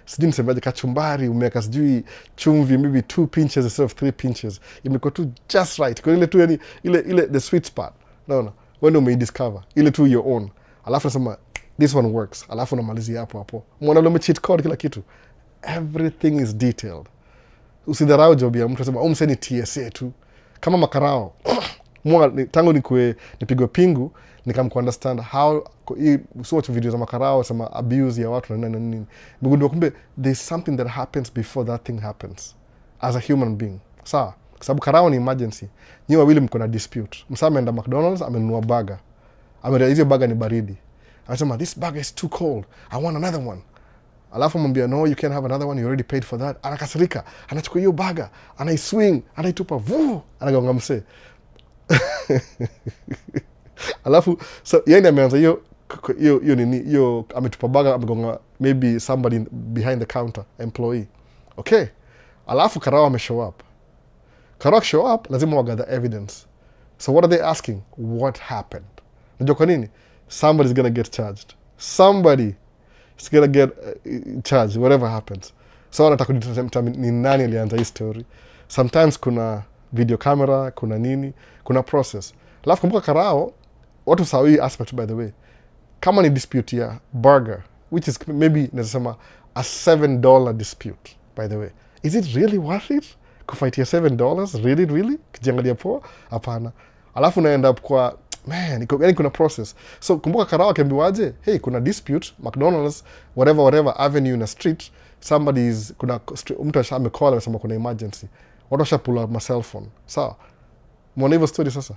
sijui nisemaje kachumbari, umeweka sijui chumvi maybe 2 pinches instead of 3 pinches. Imekuwa tu just right. Kwa ile tu yani ile the sweet spot. Naona when you may discover ile tu your own. Alafu nasema this one works. Alafu namalizia hapo. Muona ule cheat code kila kitu. Everything is detailed. Usidharau job ya mtu sema mseni TSA tu. Kama makarao. Tangu nipigwe pingu understand how so video za makarao sama abuse ya watu na nini. Mgundua kumbe there's something that happens before that thing happens as a human being. Sawa? Kwa sababu karao ni emergency. Nyiwa wawili mko na dispute. Msama ameenda McDonald's amenunua burger. Amerealize burger ni baridi. Anasema this burger is too cold. I want another one. Alafu mwambia no, you can't have another one, you already paid for that. Anakasirika. Anachukua hiyo burger, anaiswing, anaitupa vuu, anagonga msee. Alafu so yeye ameanza hiyo ametupa burger, amegonga maybe somebody behind the counter, employee. Okay. Alafu karao ameshow up. Karao show up, lazima wagather evidence. So what are they asking? What happened? Unajua kwa nini? Somebody's gonna get charged. Somebody is gonna get charged, whatever happens. So wanataka kudetermine ni nani alianza hii story. Sometimes kuna video camera, kuna nini, kuna process. Alafu kumbuka karao, watu sawa hii aspect by the way. Kama ni dispute ya burger, which is maybe nasema a $7 dispute by the way. Is it really worth it? Kufight ya $7? Really? Kijiangalia poa? Hapana. Alafu naenda up kwa man, yani kuna process. So kumbuka karao akiambiwaje, hey, kuna dispute, McDonald's, whatever avenue na street, kuna mtu amecall amesema kuna emergency. Watu washa pull out my cell phone. Sawa. Mwona hivyo story sasa.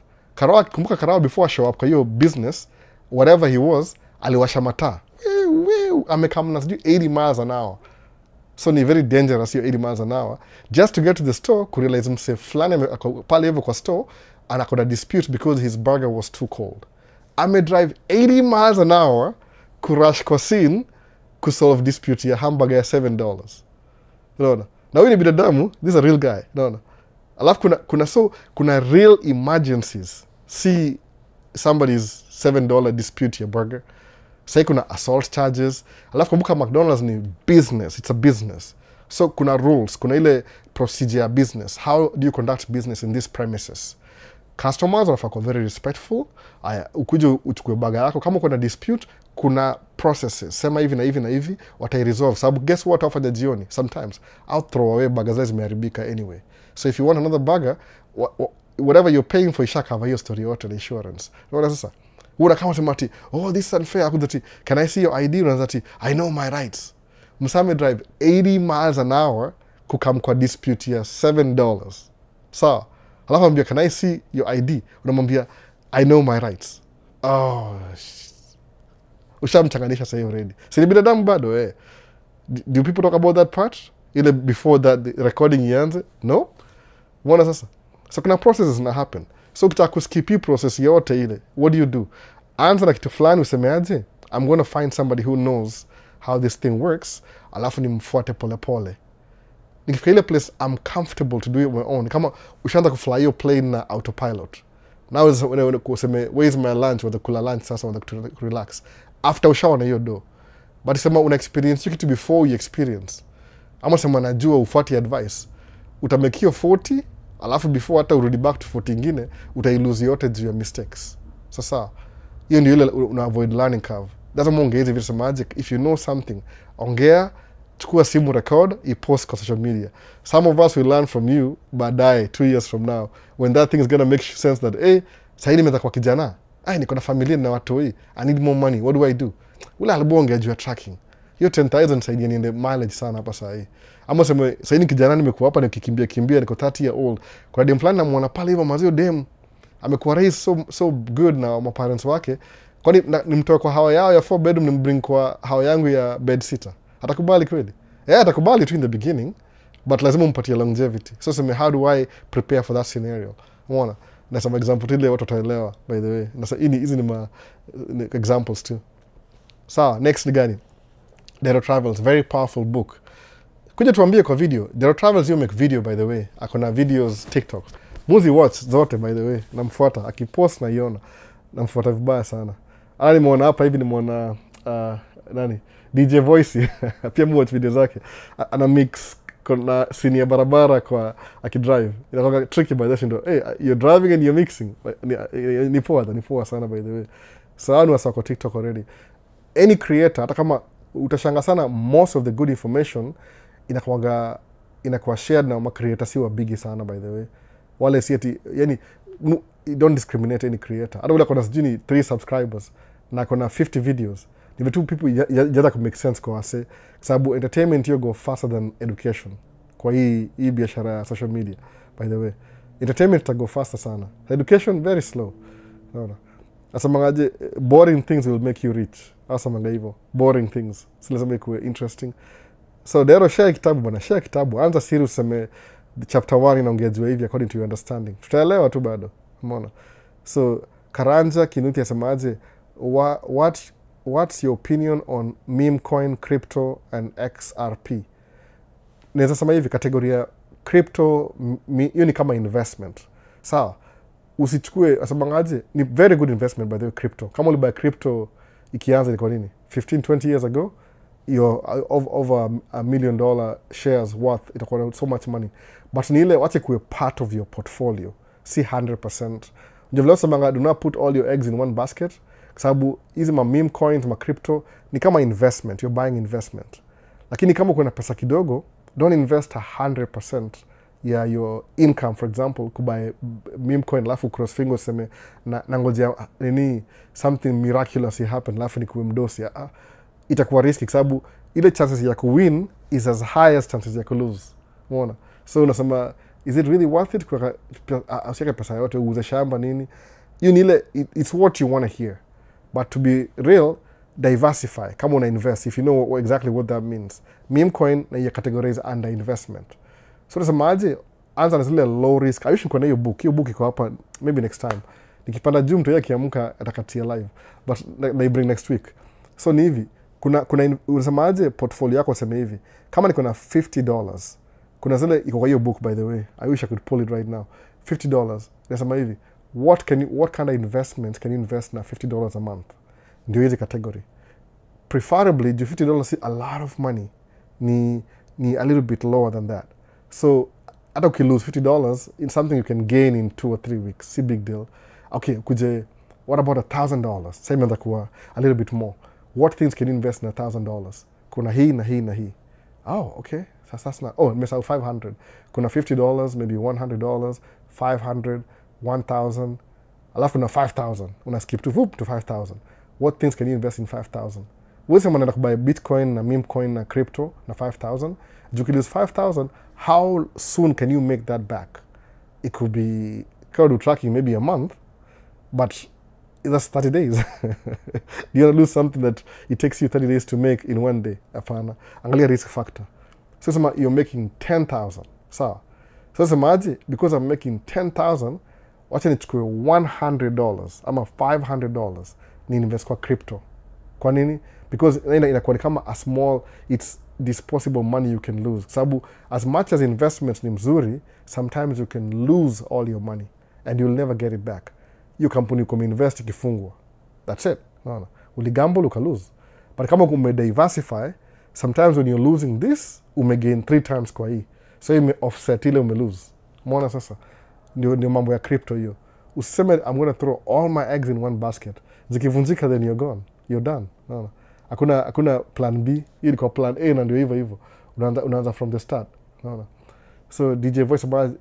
Kumbuka karao before show up kwa hiyo business, whatever he was, aliwasha mataa. Amekam na sijui 80 miles an hour. So ni very dangerous hiyo 80 miles an hour. Just to get to the store, kurealize mse fulani pale hivyo kwa store, anakoda dispute because his burger was too cold. Drive 80 miles an hour kurush kwa scene kusolve dispute ya hamburger ya $7. Unaona? Na huyu ni binadamu, this is a real guy. Unaona? Alafu kuna real emergencies. See somebody's $7 dispute ya burger. Sasa kuna assault charges. Alafu kumbuka McDonald's ni business, it's a business. So kuna rules, kuna ile procedure ya business. How do you conduct business in these premises? Customers wanafaa kuwa very respectful. Aya, ukuje uchukue baga yako, kama kuna dispute, kuna processes. Sema hivi na hivi na hivi, watairesolve. Sababu guess what wafanya jioni? Sometimes I'll throw away baga zao zimeharibika anyway. So if you want another burger, whatever you're paying for ishakava hiyo story yote na insurance. Unaona sasa? Una kama sema ati, oh this is unfair, akudati, can I see your ID? Unaanza ati, I know my rights. Msame drive 80 miles an hour kukam kwa dispute ya $7. Sawa? Alafu ambia, can I see your ID? Unamwambia, I know my rights. Oh, ushamchanganisha sahi already. Si ni binadamu bado eh. Do people talk about that part? Ile before that the recording ianze? No? Mbona sasa? So kuna processes na happen. So ukitaka kuskip hii process yote ile, what do? Anza na kitu fulani usemeaje? I'm going to find somebody who knows how this thing works, alafu nimfuate pole pole. Nikifika ile place I'm comfortable to do it on my own. Kama ushaanza kufly hiyo plane na autopilot. Now useme where is my lunch, whether kula lunch sasa whether to relax. After ushaona hiyo do. But sema una experience you kitu before you experience. Ama sema najua ufuati advice. Utamake hiyo 40, alafu before hata urudi back to 40 ingine, utailose yote juu ya mistakes. Sasa hiyo ndio ile una avoid learning curve. That's why ongeza vitu magic. If you know something, ongea, chukua simu record, ipost kwa social media. Some of us will learn from you baadaye 2 years from now when that thing is gonna make sense that hey, sasa nimeza kwa kijana. Niko na familia na watu hii. I need more money. What do I do? Ule albonge juu ya tracking. Hiyo 10,000 saidia niende mileage sana hapa sasa hii. Ama sema sasa ni kijana nimekuwa hapa nikikimbia niko 30 year old. Kuna dem fulani namuona pale hivyo mazio dem amekuwa raised so good na my parents wake. Kwani nimtoa kwa hawa yao ya 4 bedroom nimbring kwa hawa yangu ya bed sitter. Atakubali kweli? Atakubali tu in the beginning, but lazima umpatie longevity. So sema how do I prepare for that scenario? Umeona? Na some example ile watu wataelewa by the way. Na sasa hizi ni examples too. Sawa, next ni gani? Dero Travels, very powerful book. Kuja tuambie kwa video. Dero Travels you make video by the way. Akona videos TikTok. Muzi watch zote by the way. Namfuata akipost na iona. Namfuata vibaya sana. Nimeona hapa hivi nimeona DJ Voice pia watch video zake. Ana mix kuna scene ya barabara kwa akidrive. Inakuwa tricky by the way. Hey, you're driving and you're mixing. Ni poa sana by the way. So anu wasa kwa TikTok already. Any creator hata kama utashanga sana, most of the good information inakuwa shared na ma-creator si wa bigi sana by the way. Wale si ati, yani, don't discriminate any creator. Hata ule kona sijui 3 subscribers na kona 50 videos. Ni vitu people jaza make sense kwa wase. Sababu entertainment hiyo go faster than education. Kwa hii biashara ya social media by the way. Entertainment ita go faster sana. Education very slow. Naona. Asamangaje, boring things will make you rich. Asamanga hivyo. Boring things. Si lazima ikuwe interesting. So Dero, share kitabu bana, share kitabu. Anza series useme chapter 1 inaongezwa hivi according to your understanding. Tutaelewa tu bado. Umeona? So Karanja Kinuti asemaje, what's your opinion on meme coin, crypto and XRP? Naweza sema hivi kategoria crypto hiyo ni kama investment. Sawa? Usichukue asabangaje, ni very good investment by the way crypto. Kama ulibuy crypto ikianza ilikuwa nini? 15-20 years ago, you're over $1 million shares worth, itakuwa so much money. But ni ile wache kuwe part of your portfolio, si 100%. Ndio vile samanga, do not put all your eggs in one basket. Sababu hizi ma meme coins, ma crypto ni kama investment, you're buying investment. Lakini kama kuna pesa kidogo, don't invest 100% ya your income, for example, kubuy meme coin alafu cross fingers seme nangojea nini something miraculous happen alafu ni kuwe mdosi. Itakuwa risky sababu ile chances ya kuwin is as high as chances ya kulose. Umeona? So unasema is it really worth it kwa usiweke pesa yote uuze shamba nini? You need it's what you want to hear. But to be real, diversify. Kama una invest, if you know exactly what that means. Meme coin na ya categorize under investment. So nasema aje, anza na zile low risk. I wish nikuwa na hiyo book. Hiyo book iko hapa, maybe next time. Nikipanda juu mtu yake kiamka atakatia live. But na bring next week. So ni hivi, kuna unasema aje portfolio yako sema hivi. Kama niko na $50, kuna zile iko kwa hiyo book by the way. I wish I could pull it right now. $50. Nasema hivi, what kind of investments can you invest na $50 a month? Ndio hizi category. preferably $50 si a lot of money, ni a little bit lower than that. So hata ukilose $50 in something you can gain in 2 or 3 weeks, si big deal. Okay, kuje, what about $1,000? Sasa imeanza kuwa a little bit more. What things can you invest in $1,000? Kuna hii na hii na hii. Oh, okay. Sasa nimesahau 500. Kuna $50, maybe $100, 500, 1,000. Alafu kuna 5,000. Una skip to 5,000. What things can you invest in 5,000? Wewe sema unaenda kubuy Bitcoin na meme coin na crypto na 5,000. You can use 5,000. How soon can you make that back? It could be crowd tracking maybe a month, but that's 30 days. You're gonna lose something that it takes you 30 days to make in 1 day. Apana. Angalia risk factor. So you're making 10,000. So imagine, because I'm making 10,000, wacha nichukue $100 ama $500 ni invest kwa crypto. Kwa nini? Because inakuwa kama a small, it's disposable money you can lose. Sababu as much as investments ni mzuri, sometimes you can lose all your money and you'll never get it back. Hiyo kampuni uko invest ikifungwa. That's it. No. Uligamble uka lose. But kama umediversify, sometimes when you're losing this, umegain 3 times kwa hii. So you offset ile umelose. Umeona sasa? Ndio mambo ya crypto hiyo. Usiseme I'm going to throw all my eggs in one basket. Zikivunjika then you're gone. You're done. No. Hakuna plan B. Hii ilikuwa plan A na ndio hivyo. Unaanza from the start. No. So DJ Voice about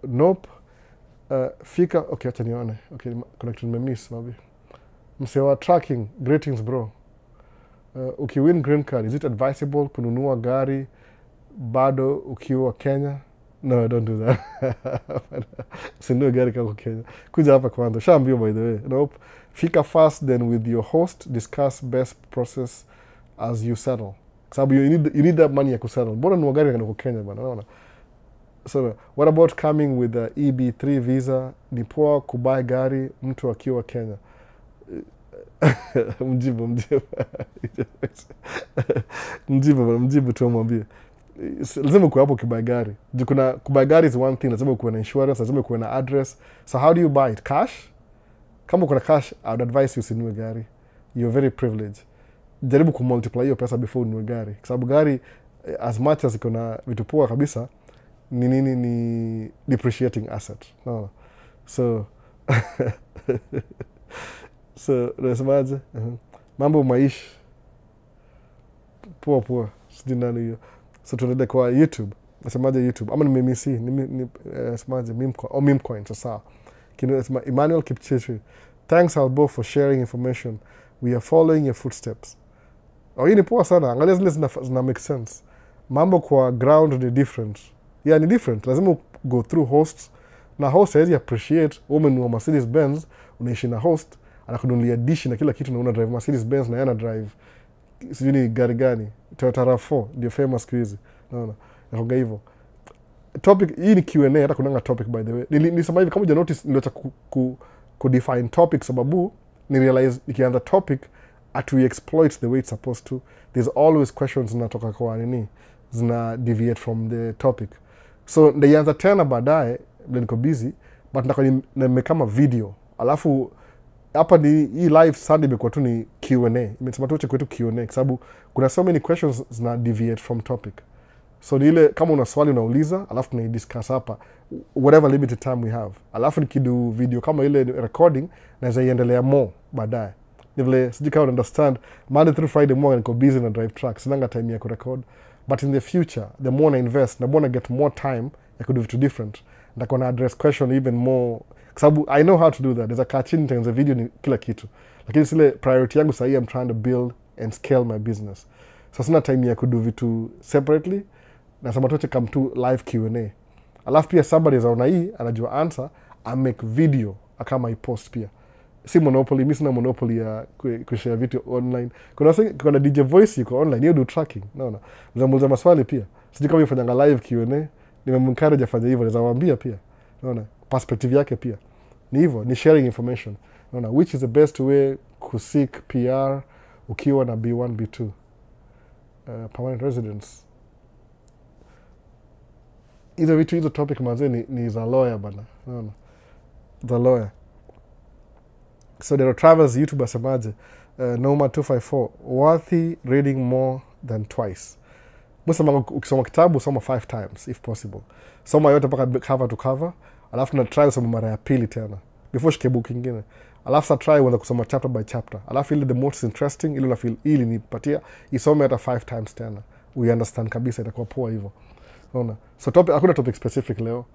nope. Fika okay, acha nione. Okay, connection nimemiss maybe. Msewa tracking, greetings bro. Ukiwin green card, is it advisable kununua gari bado ukiwa Kenya? No, don't do that. Usinunue gari kama Kenya. Kuja hapa kwanza. Shaambio by the way. Nope. Fika fast then with your host, discuss best process as you settle. Sababu you need that money ya kusettle. Bora nunua gari kama Kenya bana, unaona. So, what about coming with the EB3 visa? Ni poa kubai gari mtu akiwa Kenya. Mjibu tu mwambie. Lazima uko hapo kubai gari. Kuna kubai gari is one thing, lazima uko na insurance, lazima uko na address. So how do you buy it? Cash? Kama uko na cash, I would advise you usinunue gari. You're very privileged. Jaribu kumultiply hiyo pesa before ununue gari. Kwa sababu gari as much as iko na vitu poa kabisa, ni depreciating asset. No. So nasemaje? Mambo Maisha. Poa. Sijui nani hiyo. So tunaenda kwa YouTube. Nasemaje YouTube? Ama nimemisi, nasemaje meme coin sasa. Nasema Emmanuel Kipchirchir. Thanks Albo for sharing information. We are following your footsteps. Hii ni poa sana. Angalia zile zina make sense. Mambo kwa ground ni different. Yeah, ni different. Lazima go through hosts. Na host haizi appreciate umenunua Mercedes Benz, unaishi na host, anakununulia dish na kila kitu na una drive Mercedes Benz na yana drive sijui ni gari gani, Toyota RAV4 ndio famous siku hizi. Unaona? Nahoga hivyo. Topic hii ni Q&A, hata kunanga topic by the way. Nilisema hivi kama uja notice niliacha ku define topic sababu ni realize ikianza topic we exploit the way it's supposed to. There's always questions zinatoka kwa nini zina deviate from the topic. So nilianza tena baadaye niko busy but nimekama video. Alafu hapa ni hii live Sunday imekuwa tu ni Q&A. Imesema tu kwetu Q&A kwa sababu kuna so many questions zina deviate from topic. So ile kama una swali unauliza, alafu tunai-discuss hapa whatever limited time we have. Alafu nikidu video kama ile recording naweza iendelea more baadaye. Nivile sijui kama understand, Monday through Friday more niko busy na drive truck, sinanga time ya kurecord. But in the future, the more I invest, the more I get more time, I could do it different. Nitakuwa na address question even more. Kwa sababu I know how to do that. There's a kachini tengeneza video ni kila kitu. Lakini sile priority yangu sahi I'm trying to build and scale my business. So sina time ya kudu vitu separately. Na sema tuache come to live Q&A. Alafu pia somebody zaona hii anajua answer, I make video akama I post pia. Si monopoly, mimi sina monopoly ya kushare video online. Kuna DJ Voice yuko online, you do tracking. Naona. Mzamuliza maswali pia. Sijui kama yifanyanga live Q&A, nimemwencourage afanye hivyo, naweza waambia pia. Naona. Perspective yake pia. Ni hivyo, ni sharing information. Naona, which is the best way to seek PR ukiwa na B1, B2? Permanent residence. Hizo topic manze ni za lawyer bana. Naona. The lawyer. So there are travels YouTuber semaje. Noma 254, worthy reading more than twice. Musema ukisoma kitabu soma 5 times if possible. Soma yote mpaka cover to cover, alafu na try kusoma mara ya pili tena before shike book nyingine. Alafu sa try uanze kusoma chapter by chapter. Alafu ile the most interesting ile una feel ili nipatia isome hata 5 times tena. We understand kabisa itakuwa poa hivyo. Unaona? So topic hakuna topic specific leo.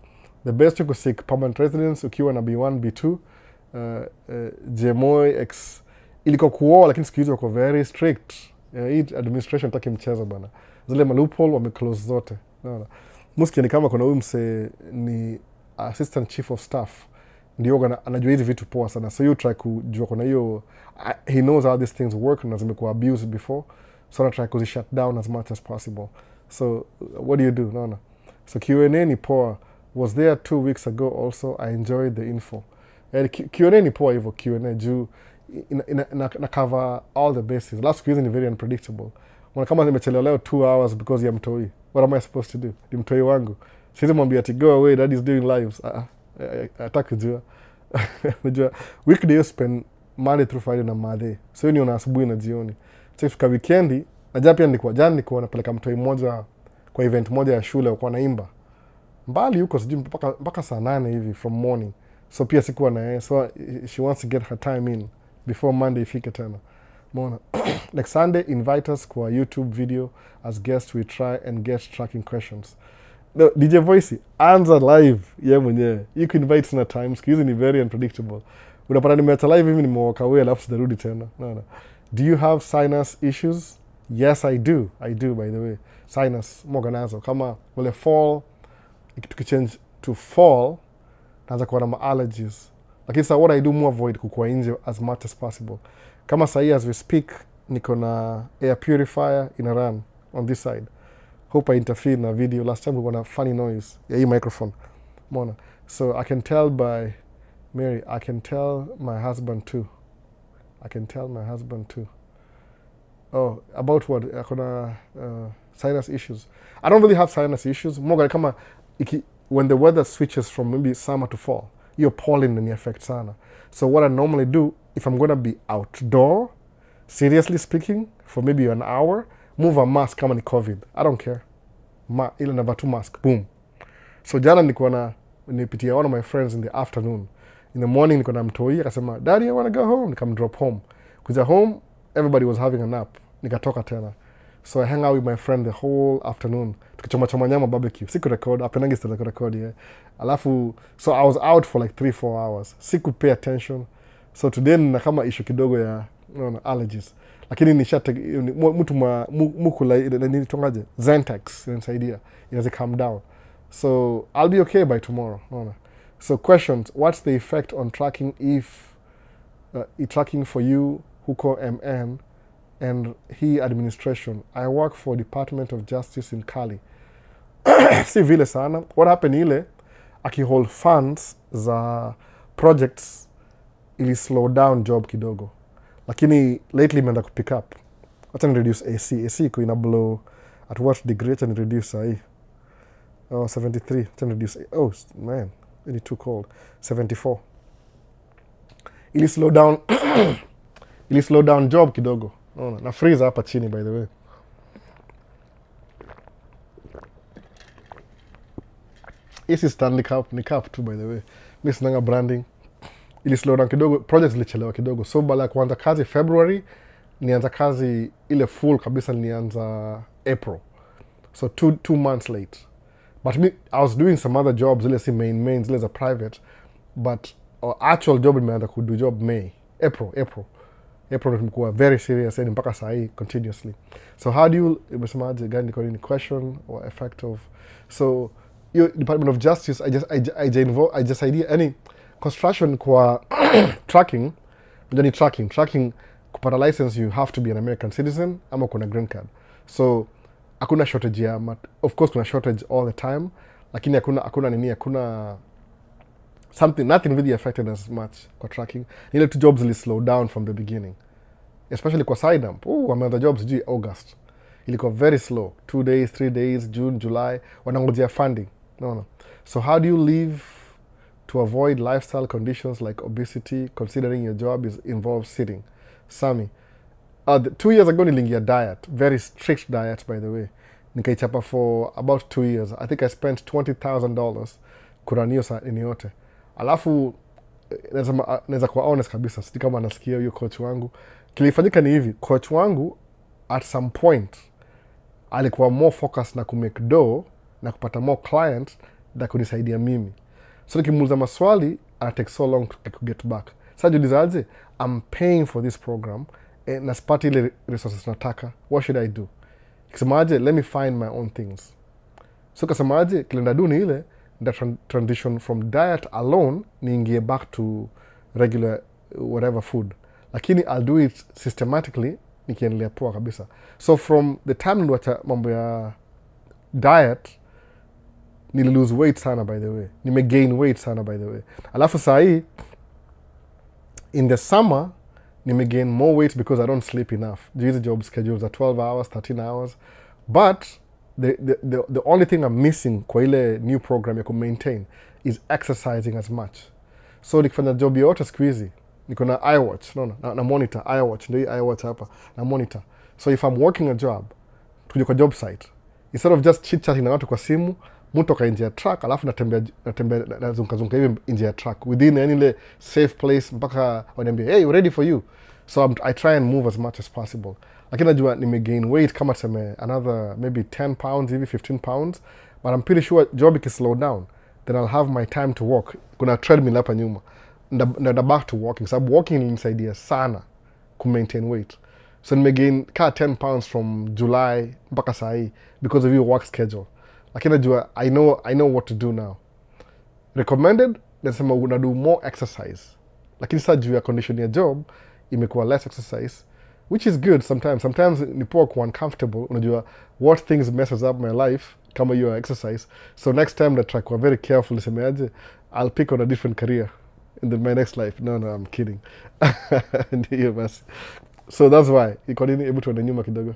The best you could seek permanent residence ukiwa na B1 B2 JMOI X ilikuwa kuoa lakini siku hizi wako very strict. Hii administration taki mchezo bana. Zile loophole wameclose zote. Unaona? Musiki ni kama kuna huyu mse ni assistant chief of staff. Ndio anajua hizi vitu poa sana. So you try kujua kuna hiyo he knows how these things work na zimekuwa abused before. So I try to shut down as much as possible. So what do you do? Unaona? So Q&A ni poa. Was there 2 weeks ago also. I enjoyed the info. Q&A ni poa hivyo Q&A juu na cover all the bases. Last week is very unpredictable. Mwana kama nimechelewa leo 2 hours because ya mtoi. What am I supposed to do? Ni mtoi wangu. Siwezi mwambia ati go away, dad is doing lives. Ataka kujua. Unajua weekday you spend Monday through Friday na Monday. So ni una asubuhi na jioni. So ifika weekendi, najua pia nilikuwa napeleka mtoi mmoja kwa event moja ya shule kwa naimba. Mbali huko sijui mpaka saa 8 hivi from morning. So pia sikuwa na yeye. So she wants to get her time in before Monday ifike tena. Mona. Next Sunday, invite us kwa YouTube video as guests. We try and get tracking questions. No, DJ Voice, answer live. Yeah, mwenyewe. You can invite na times. Hizi ni very unpredictable. Unapata nimeacha live hivi nimewalk away alafu sitarudi tena. No. Do you have sinus issues? Yes, I do. I do, by the way. Sinus, moga nazo. Kama wale fall, tukichange to fall, naanza kuwa na allergies. Lakini sa what I do more avoid kukua nje as much as possible. Kama sahi as we speak, niko na air purifier in a run on this side. Hope I interfere na video. Last time we got a funny noise. Yeah, hii microphone. Mona. So I can tell by Mary, I can tell my husband too. I can tell my husband too. Oh, about what? Akona sinus issues. I don't really have sinus issues. Moga kama when the weather switches from maybe summer to fall, your pollen in affect sana. So what I normally do, if I'm gonna be outdoor, seriously speaking, for maybe an hour, move a mask kama ni COVID. I don't care. Ile navaa tu mask. Boom. So jana nipitia one of my friends in the afternoon. In the morning niko na mtoi akasema, "Daddy, I want to go home." Nikam drop home. Kuja home, everybody was having a nap. Nikatoka tena. So I hang out with my friend the whole afternoon. Tukichoma nyama barbecue. Siku record, apendangi sita record yeah. Alafu, so I was out for like 3-4 hours. Siku pay attention. So today nina kama issue kidogo ya allergies. Lakini nishate mtu mukula nini tongaje? Zentex inanisaidia. Inaweza calm down. So I'll be okay by tomorrow. So questions, what's the effect on tracking if tracking for you huko MN and he administration? I work for Department of Justice in Cali. Si vile sana. What happened ile akihold funds za projects ili slow down job kidogo. Lakini lately imeenda kupick up. Wacha ni reduce AC. AC iko ina blow at what degree? Wacha ni reduce sahi. Oh, 73. Wacha ni reduce. Oh, man. Really too cold. 74. Ili slow down job kidogo. Na freezer hapa chini by the way. AC Stanley Cup, ni cup too by the way. Mimi sinanga branding. Ili slow down kidogo, project zilichelewa kidogo. So bala kuanza kazi February, nianza kazi ile full kabisa nianza April. So two months late. But me, I was doing some other jobs, zile si main, zile za private. But actual job nimeanza kudu job April tumekuwa very serious and mpaka sahi continuously. So how do you, imesemaje gani kwa any question or effect of, so your Department of Justice, I just idea any construction kwa tracking kupata license you have to be an American citizen ama kuna green card. So hakuna shortage ya of course kuna shortage all the time, lakini hakuna something, nothing really affected as much kwa tracking. Ile two jobs really slow down from the beginning, especially kwa side dump. Wameanza jobs juu August, ilikuwa very slow, 2 days 3 days, June July wanangojea funding. No. So how do you live to avoid lifestyle conditions like obesity, considering your job involves sitting? Sami, 2 years ago nilingia diet, very strict diet by the way. Nikaichapa for about 2 years. I think I spent $20,000 kuranio saa ini yote. Alafu naweza kuwa honest kabisa, sisi kama nasikia huyo coach wangu. Kilifanyika ni hivi, coach wangu at some point alikuwa more focused na kumake dough na kupata more clients na kunisaidia mimi. So nikimuuliza maswali, take so long to get back. Sasa jiuliza aje, I'm paying for this program na sipati ile resources nataka. What should I do? Kisema aje, let me find my own things. So kasema aje, kile ndadu ni ile transition from diet alone niingie back to regular whatever food. Lakini I'll do it systematically nikiendelea poa kabisa. So from the time niliwacha mambo ya diet, nili lose weight sana by the way. Nime gain weight sana by the way. Alafu saa hii, in the summer, nime gain more weight because I don't sleep enough. These job schedules are 12 hours, 13 hours. But the only thing I'm missing kwa ile new program ya maintain is exercising as much. So nikifanya job yote siku hizi, niko na iWatch, na monitor, iWatch, ndio hii iWatch hapa, na monitor. So if I'm working a job, tukuja kwa job site, instead of just chit-chatting na watu kwa simu, mutoka nje ya truck, alafu natembea nazunguka hivi nje ya truck, within any safe place, mpaka waniambia, hey, ready for you. So I try and move as much as possible. Lakini najua nimegain weight kama tuseme another maybe 10 pounds, maybe 15 pounds, but I'm pretty sure job can slow down. Then I'll have my time to walk. Kuna treadmill hapa nyuma. Nda back to walking. Sababu walking ilinisaidia sana ku maintain weight. So nimegain ka 10 pounds from July mpaka saa hii because of your work schedule. Lakini najua I know what to do now. Recommended, nasema una do more exercise. Lakini sasa juu ya condition ya job imekuwa less exercise, which is good sometimes. Sometimes ni poa kuwa uncomfortable. Unajua what things messes up my life kama your exercise. So next time that try kuwa very careful, nisemeaje, I'll pick on a different career in my next life. No, I'm kidding. Ndiyo basi. So that's why iko nini able to enda nyuma kidogo.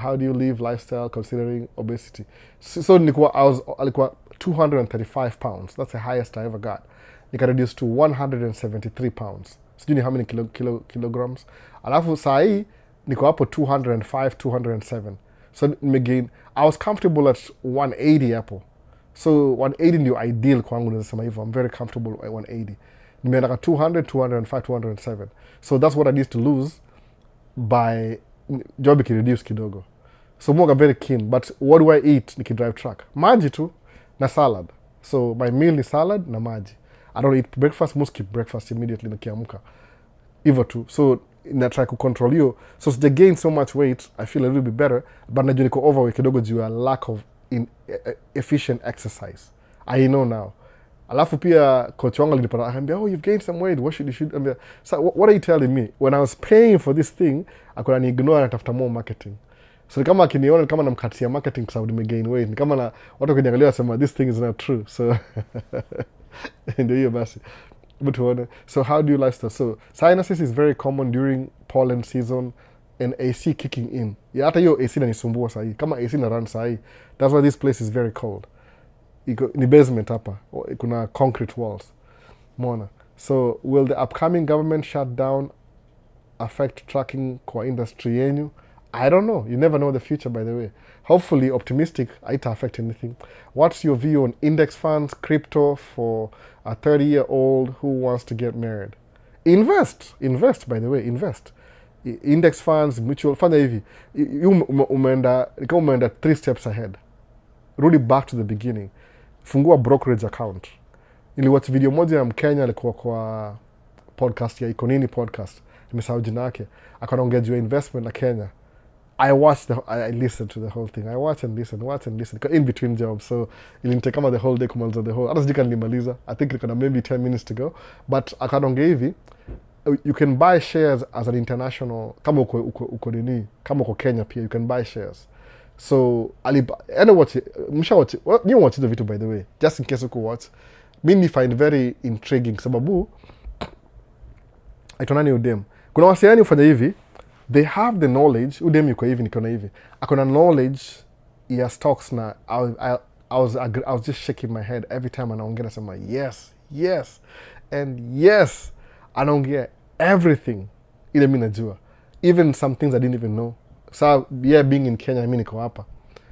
How do you live lifestyle considering obesity? So alikuwa 235 pounds. That's the highest I ever got. Nika reduce to 173 pounds. Sijui ni how many kilograms. Alafu saa hii niko hapo 205, 207. So nimegain. I was comfortable at 180 hapo. So 180 ndio ideal kwangu, nasema hivyo. I'm very comfortable at 180. Nimeenda 200, 205, 207. So that's what I need to lose by job ikireduce kidogo. So more very keen. But what do I eat nikidrive truck? Maji tu na salad. So my meal is salad na maji. I don't eat breakfast. Most skip breakfast immediately nikiamka. Hivyo tu. So na try to control you. So they gain so much weight, I feel a little bit better. But najua niko overweight kidogo juu ya lack of efficient exercise. I know now. Alafu pia coach wangu alinipata akaniambia, oh, you've gained some weight, what should you should. So what are you telling me? When I was paying for this thing, akona ni ignore na tafuta more marketing. So ni kama akiniona kama namkatia marketing kwa sababu nimegain weight. Ni kama na watu kuniangalia wasema this thing is not true. So ndio hiyo basi. But so how do you lifestyle? So sinuses is very common during pollen season and AC kicking in. Ya hata hiyo AC inanisumbua saa hii. Kama AC na run saa hii. That's why this place is very cold. Ni basement hapa. Kuna concrete walls. Mona. So will the upcoming government shutdown affect trucking kwa industry yenyu? I don't know. You never know the future, by the way. Hopefully, optimistic, it affect anything. What's your view on index funds, crypto for a 30-year-old who wants to get married? Invest, by the way, invest. Index funds, mutual fund hivi. Umeenda 3 steps ahead. Rudi back to the beginning. Fungua brokerage account. Niliwatch video moja ya Mkenya alikuwa kwa podcast ya Ikonini podcast. Nimesahau jina yake. Akaongea juu ya investment na Kenya. I listened to the whole thing. I watch and listen. In between jobs. So, ilinitake kama the whole day kumaliza the whole. Hata sijui kama nilimaliza. I think niko na maybe 10 minutes to go. But akaongea hivi, you can buy shares as an international, kama uko nini, kama uko Kenya pia, you can buy shares. So, you watch the video by the way, just in case you could watch. Mimi find very intriguing sababu, aitonani udem. Kuna wasiani ufanya hivi, they have the knowledge, udem yuko hivi, niko na hivi. Akona knowledge ya stocks na, I was just shaking my head every time anaongea nasema yes, and yes, anaongea everything ile mimi najua. even some things I didn't even know. So yeah, being in Kenya, mimi niko hapa.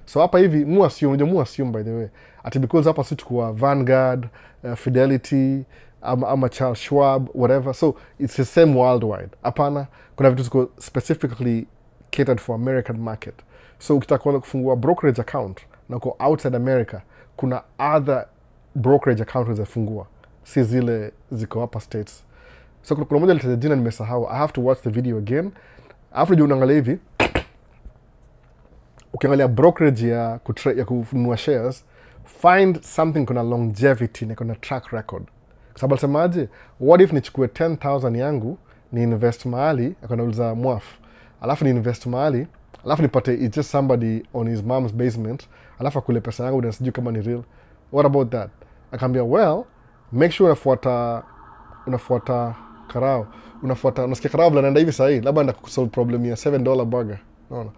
So hapa hivi mu assume by the way. Ati because hapa si tukua Vanguard, Fidelity, ama Charles Schwab, whatever. So it's the same worldwide. Hapana, kuna vitu ziko specifically catered for American market. So ukitaka kufungua brokerage account na uko outside America, kuna other brokerage account za fungua. Si zile ziko hapa States. So kuna moja litaja jina nimesahau. I have to watch the video again. After you unaangalia hivi, ukiangalia brokerage ya kununua shares, find something kuna longevity na kuna track record. Kwa sababu semaje, what if nichukue 10,000 yangu ni invest mahali, akanauliza mwaf. Alafu ni invest mahali, alafu nipate it's just somebody on his mom's basement, alafu akule pesa yangu na sijui kama ni real. What about that? Akaambia, well, make sure unafuata karao. Unasikia karao vile naenda hivi sahi, labda enda kusolve problem ya $7 burger. No.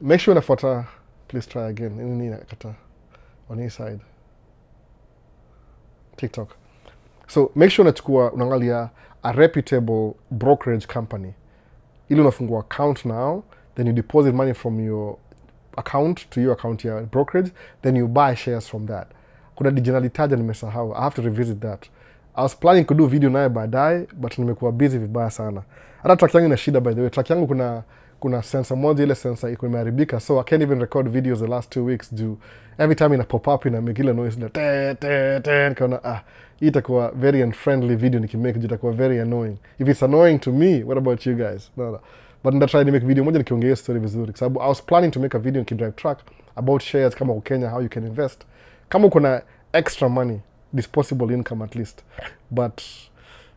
Make sure unafuata, please try again. Nini nakata on his side. TikTok. So make sure unaangalia a reputable brokerage company. Ili unafungua account now, then you deposit money from your account to your account ya brokerage, then you buy shares from that. Kuna digital itaja nimesahau. I have to revisit that. I was planning to do video naye baadaye, but nimekuwa busy vibaya sana. Hata track yangu ina shida by the way. Track yangu kuna sensor moja, ile sensor iko imeharibika, so I can't even record videos the last 2 weeks due every time ina pop up ina make ile noise na kana hii itakuwa very unfriendly video nikimake, itakuwa very annoying. If it's annoying to me, what about you guys? No. But nda try to make video moja nikiongea story vizuri, sababu I was planning to make a video nikidrive truck about shares kama Kenya, how you can invest kama uko na extra money, disposable income at least, but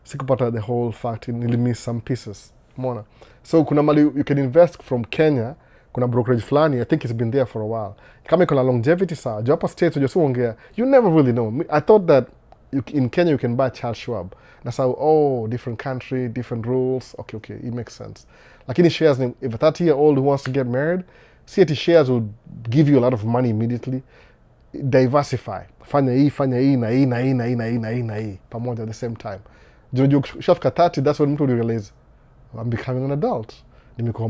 sikupata the whole fact, nilimiss some pieces. Mona. So kuna mali you can invest from Kenya, kuna brokerage flani, I think it's been there for a while. Kama iko na longevity saa, jo hapa States jo ongea, you never really know. I thought that in Kenya you can buy Charles Schwab. That's how, different country, different rules. Okay, it makes sense. Lakini shares, if a 30-year-old who wants to get married, CAT shares will give you a lot of money immediately. Diversify. Fanya hii na hii pamoja at the same time. Jojo shafika 30, that's when mtu realize I'm becoming an adult. Nimekuwa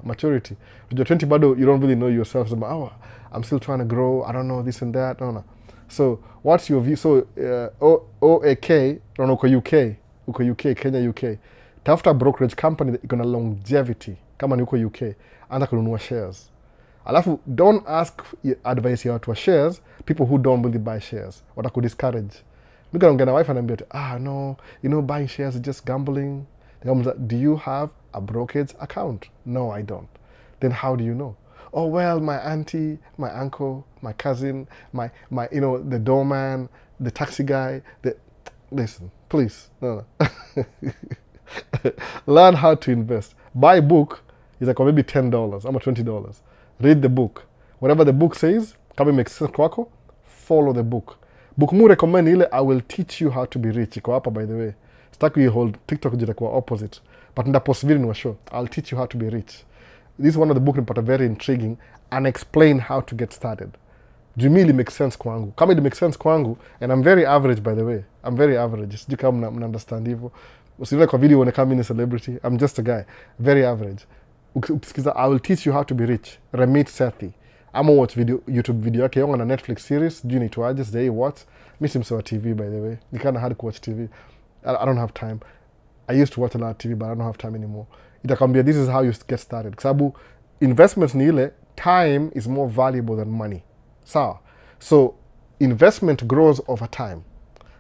maturity. You're 20 bado, you don't really know yourself. So, I'm still trying to grow. I don't know this and that. No. So, what's your view? So, OAK, uko UK, Kenya, UK. Tafuta brokerage company that iko na longevity. Kama ni uko UK, anza kununua shares. Alafu, don't ask advice ya watu wa shares, people who don't really buy shares. Wataku discourage. Mika naongea na wife anambia, no, buying shares is just gambling. Do you have a brokerage account? No, I don't. Then how do you know? Oh, well, my auntie, my uncle, my cousin, my the doorman, the taxi guy. Listen, please. No. Learn how to invest. Buy a book is like maybe $10 or $20. Read the book. Whatever the book says, kama makes sense kwako, follow the book. Book mu recommend ile, I will teach you how to be rich. Iko hapa by the way. Sitaki you hold TikTok jitakuwa opposite. But nda post video ni show. I'll teach you how to be rich. This is one of the book nipata very intriguing and explain how to get started. Jumili makes sense kwangu. Kama it makes sense kwangu, and I'm very average by the way. I'm very average. Sijui kama mna understand hivyo. Usione kwa video uone kama mimi ni celebrity. I'm just a guy. Very average. Ukisikiza, I will teach you how to be rich. Remit Sethi. Ama watch YouTube video yake yonga na Netflix series. Sijui inaitwaje, sijai watch. Mimi si msewa TV by the way. Ni kinda hard to watch TV. I don't have time. I used to watch a lot of TV, but I don't have time anymore. Itakwambia, this is how you get started. Kwa sababu investments ni ile, time is more valuable than money. Sawa? So investment grows over time.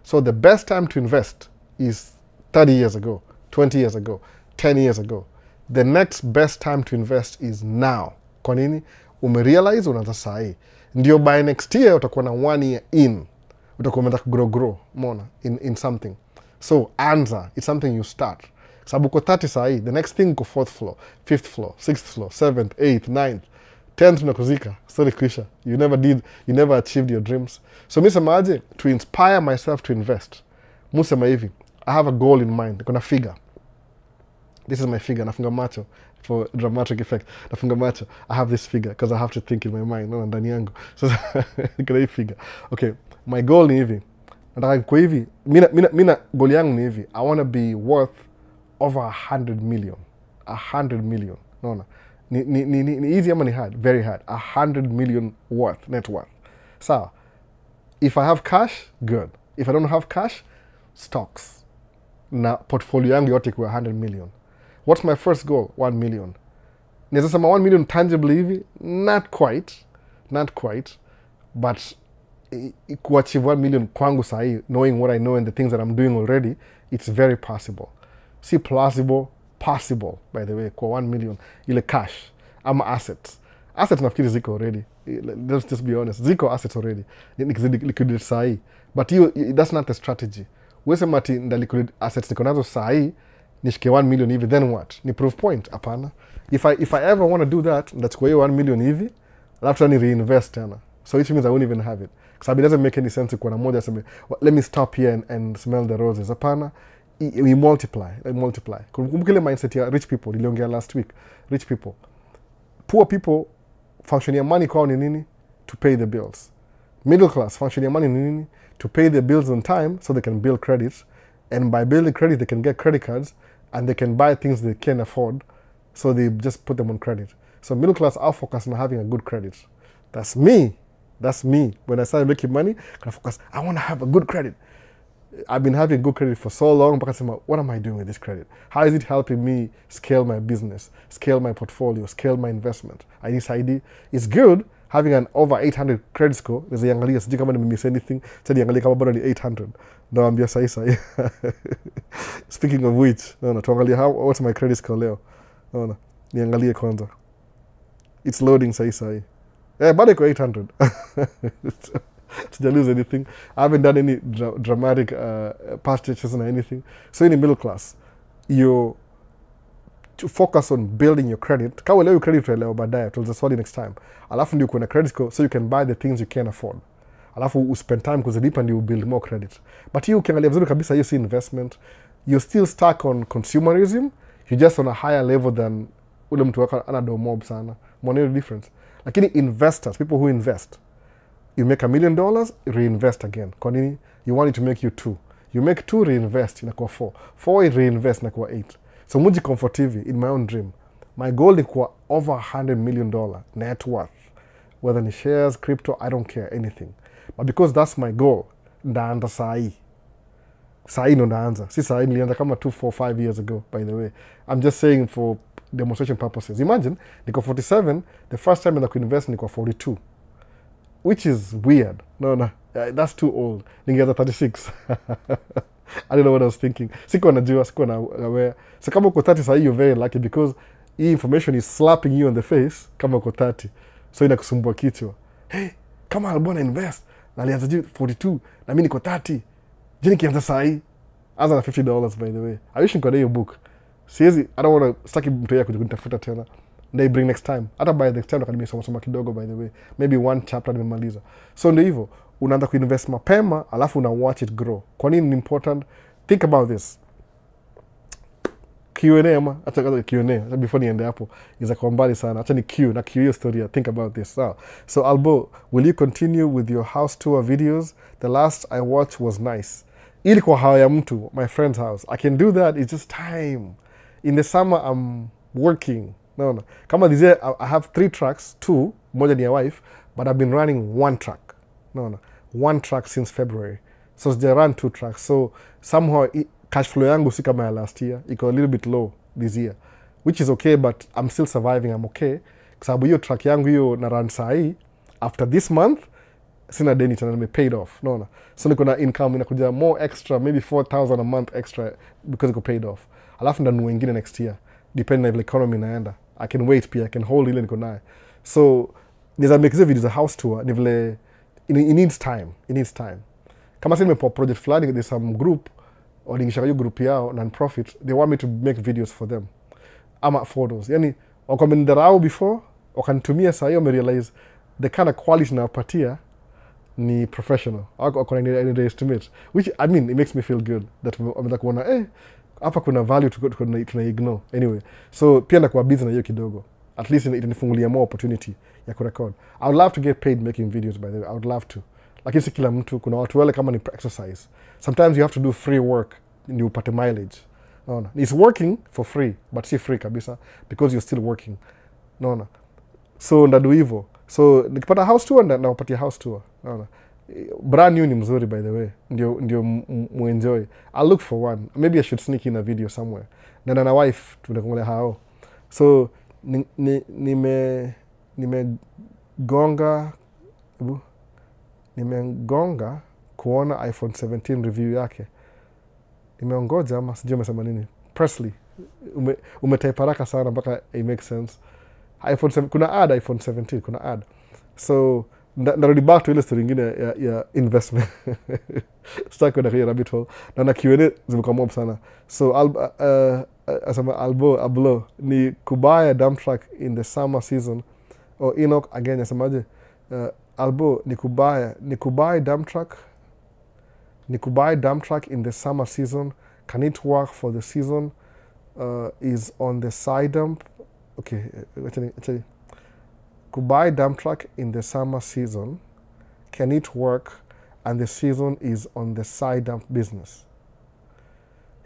So the best time to invest is 30 years ago, 20 years ago, 10 years ago. The next best time to invest is now. Kwa nini? Umerealize unaanza sahi. Ndio by next year utakuwa na 1 year in. Utakuwa umetaka grow, mona, in something. So anza, it's something you start. Sababu uko 30 sahi, the next thing uko 4th floor, 5th floor, 6th floor, 7th, 8th, 9th, 10th unakuzika. Sorry Krisha, you never achieved your dreams. So mi semaje, to inspire myself to invest. Musema hivi, I have a goal in mind. Kuna figure. This is my figure. Nafunga macho for dramatic effect. Nafunga macho. I have this figure because I have to think in my mind. No, ndani yangu. So kuna hii figure. Okay, my goal ni hivi. Nataka kwa hivi. Mina goal yangu ni hivi. I want to be worth over 100 million. 100 million. No. Ni easy ama ni hard? Very hard. 100 million net worth. So, if I have cash, good. If I don't have cash, stocks. Na portfolio yangu yote kwa 100 million. What's my first goal? 1 million. Naweza sema 1 million tangibly hivi? Not quite. But kuachieve 1 million kwangu sahi, knowing what I know and the things that I'm doing already, it's very possible. See, plausible, possible, by the way, kwa 1 million, ile cash, ama assets. Assets nafikiri ziko already. Let's just be honest. Ziko assets already. Liquidate sahi. But that's not the strategy. Wese mati nda liquidate assets niko nazo sahi, nishike 1 million hivi, then what? Ni proof point, apana. If I ever want to do that, ndachukua hiyo 1 million hivi, alafu ni reinvest tena. So which means I won't even have it. Because it doesn't make any sense to moja sema, let me stop here and smell the roses. Apana, we multiply. Kumbuka ile mindset ya rich people, niliongea last week. Rich people. Poor people, function ya money kwao ni nini? To pay the bills. Middle class, function ya money ni nini? To pay their bills on time so they can build credits. And by building credit, they can get credit cards and they can buy things they can't afford. So they just put them on credit. So middle class, I'll focus on having a good credit. That's me. When I started making money, I focus, I want to have a good credit. I've been having good credit for so long, but what am I doing with this credit? How is it helping me scale my business, scale my portfolio, scale my investment? I decided it's good having an over 800 credit score. There's a yangalia, sijui kama nimemiss anything. Said yangalia kama bado ni 800. No, ambia sahi. Speaking of which, tuangalia what's my credit score leo? Niangalie kwanza. It's loading sahi. Bado iko 800. Did I lose anything? I haven't done any dramatic purchases or anything. So in the middle class, you to focus on building your credit. Kawa leo credit leo baadaye, tutaswali next time. Alafu ndio kuna credit score so you can buy the things you can afford. Alafu you spend time kuzilipa ndio build more credit. But you ukiangalia vizuri kabisa hiyo si investment. You're still stuck on consumerism. You're just on a higher level than ule mtu wako anado mob sana. Money difference. Lakini investors, people who invest, you make $1 million, reinvest again. Kwa nini? You want it to make you 2. You make 2, reinvest, inakuwa 4. 4, reinvest, inakuwa 8. So muji comfort TV, in my own dream, my goal is over $100 million net worth. Whether in shares, crypto, I don't care, anything. But because that's my goal, ndaanza sahi. Sahi no ndaanza. Si sahi nilianza kama 2, 4, 5 years ago, by the way. I'm just saying for demonstration purposes. Imagine, niko 47, the first time I could invest niko 42. Which is weird. No. That's too old. Ningeanza 36. I don't know what I was thinking. Siko na aware. So kama uko 30 sahi, you're very lucky because hii information is slapping you on the face kama uko 30. So inakusumbua kichwa. Hey, kama albona invest. Na alianza 42. Na mimi niko 30. Je, nikianza sahi? Anza na $50 by the way. I wish niko na hiyo book. Siwezi, I don't want to staki mtu yako kunitafuta tena. They bring next time. Hata by the next time nakadimi soma kidogo by the way. Maybe 1 chapter nimemaliza. So ndio hivyo, unaanza kuinvest mapema alafu una watch it grow. Kwa nini ni important? Think about this. Q&A ama acha Q&A before niende hapo iza kwa mbali sana. Acha ni Q na Q hiyo story. Think about this. So Albo, will you continue with your house tour videos? The last I watched was nice. Ili kwa hawa ya mtu, my friend's house. I can do that. It's just time. In the summer I'm working. No. Kama this year I have 3 tracks, 2, moja ni ya wife, but I've been running 1 track. No. 1 track since February. So they run 2 tracks. So somehow cash flow yangu si kama ya last year. Iko a little bit low this year. Which is okay, but I'm still surviving. I'm okay. Kwa sababu hiyo track yangu hiyo na run sahi, after this month, sina deni tena nime paid off. No. So niko na income inakuja more extra, maybe 4,000 a month extra because iko paid off. Alafu ndanunua ingine next year. Depending na vile economy inaenda. I can wait pia, I can hold ile niko naye. So, niza make hizo videos a house tour, ni vile, it needs time. Kama sasa nimepo project fulani, there's some group, walingisha hiyo group yao, non-profit, they want me to make videos for them. Ama photos. Yani, wamenidharau before, wakanitumia saa hiyo, realize the kind of quality nawapatia ni professional. Wako underestimate. Which, I mean, it makes me feel good. That wameza kuona, hapa kuna value tuna ignore. Anyway, so pia nakuwa busy na hiyo kidogo. At least itanifungulia more opportunity ya kurecord. I would love to get paid making videos, by the way. I would love to. Lakini si kila mtu, kuna watu wale kama ni exercise. Sometimes you have to do free work ndio upate mileage. Naona it's working for free but si free kabisa because you're still working. Naona so ndadu hivyo. So nikipata house tour na napatia house tour. Naona brand new ni mzuri by the way, ndio muenjoy. I'll look for one, maybe I should sneak in a video somewhere na wife tunakongelea hao. So nimegonga kuona iPhone 17 review yake. Nimeongoja ama sijui umesema nini Presley, umetype haraka sana mpaka it makes sense. iPhone 7, kuna ad iPhone 17, kuna ad. So narudi back to ile story nyingine ya investment. Sitaki kwenda kwenye rabbit hole na Q&A zimekuwa mob sana. So asema Albo ni kubaya dump truck in the summer season, or Enoch again asemaje, Albo ni kubaya dump truck in the summer season. Can it work for the season? Is on the side dump. Okay, actually, buy dump truck in the summer season. Can it work? And the season is on the side dump business.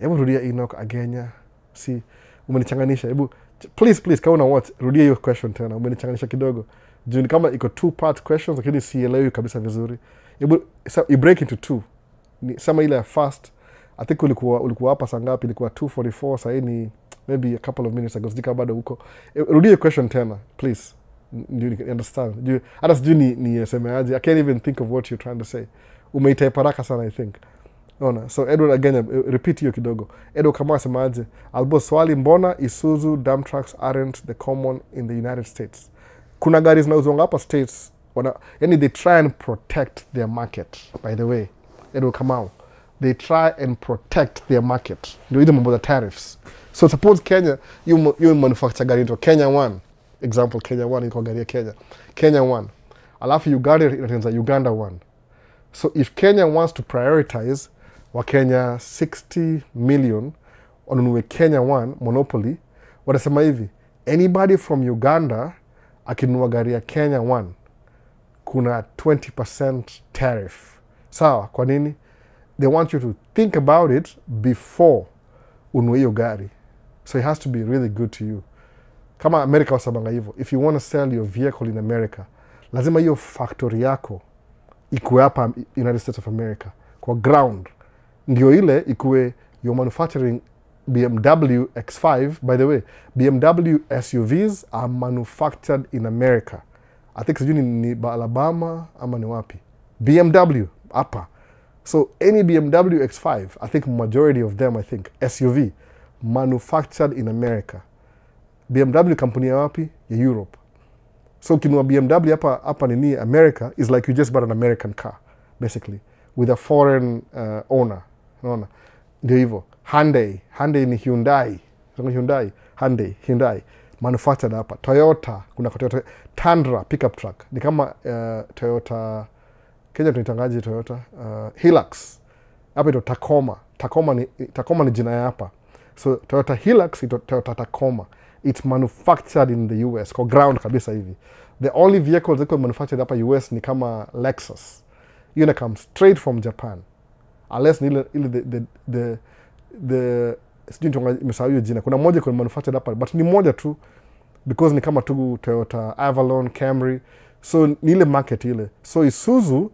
Hebu rudia Enoch agenya. See, umenichanganisha. Hebu please kama una watch, rudia hiyo question tena. Umenichanganisha kidogo. Juu ni kama iko 2-part questions lakini sielewi kabisa vizuri. Hebu you break into 2. Ni sema ile first, I think ulikuwa hapa saa ngapi? Ilikuwa 2:44, sasa ni maybe a couple of minutes ago. Sijika bado huko. Rudia question tena, please. Do you understand? Hata sijui ni semeaje. I can't even think of what you're trying to say. Umeitype haraka sana, I think. Ona. So Edward again, repeat hiyo kidogo. Edward kama asemaje, Albo swali, mbona Isuzu dump trucks aren't the common in the United States? Kuna gari zinauzwa hapa States, yani they try and protect their market, by the way. Edward Kamau, they try and protect their market. Ndio ile mambo za tariffs. So suppose Kenya, you manufacture gari into Kenya 1. Example, Kenya 1 iko gari ya Kenya 1. Alafu Uganda inatengeneza Uganda 1. So if Kenya wants to prioritize wa Kenya 60 million wanunue Kenya 1 monopoly, wanasema hivi, anybody from Uganda akinunua gari ya Kenya 1 kuna 20% tariff. Sawa, kwa nini? They want you to think about it before ununue hiyo gari. So it has to be really good to you. Kama America wasamanga hivyo, if you want to sell your vehicle in America, lazima hiyo factory yako ikuwe hapa United States of America, kwa ground. Ndio ile ikuwe you're manufacturing BMW X5. By the way, BMW SUVs are manufactured in America. I think sijui ni Alabama ama ni wapi. BMW hapa. So any BMW X5, I think majority of them, I think SUV, manufactured in America. BMW company ya wapi? Ya Europe. So ukinunua BMW hapa nini America is like you just bought an American car basically with a foreign owner. Unaona? Ndio hivyo. Hyundai ni Hyundai. Hyundai manufactured hapa. Toyota, kuna Toyota Tundra pickup truck. Ni kama Toyota Kenya tunaitangaje Toyota? Hilux. Hapa ito Tacoma. Tacoma ni jina ya hapa. So Toyota Hilux ito Toyota Tacoma. It's manufactured in the US, kwa ground kabisa hivi. The only vehicles that manufactured hapa US ni kama Lexus. Hiyo na come straight from Japan. Unless ni the sijui nimesahau hiyo jina. Kuna moja kwa manufactured hapa, but ni moja tu because ni kama tu Toyota Avalon, Camry. So ni ile market ile. So Isuzu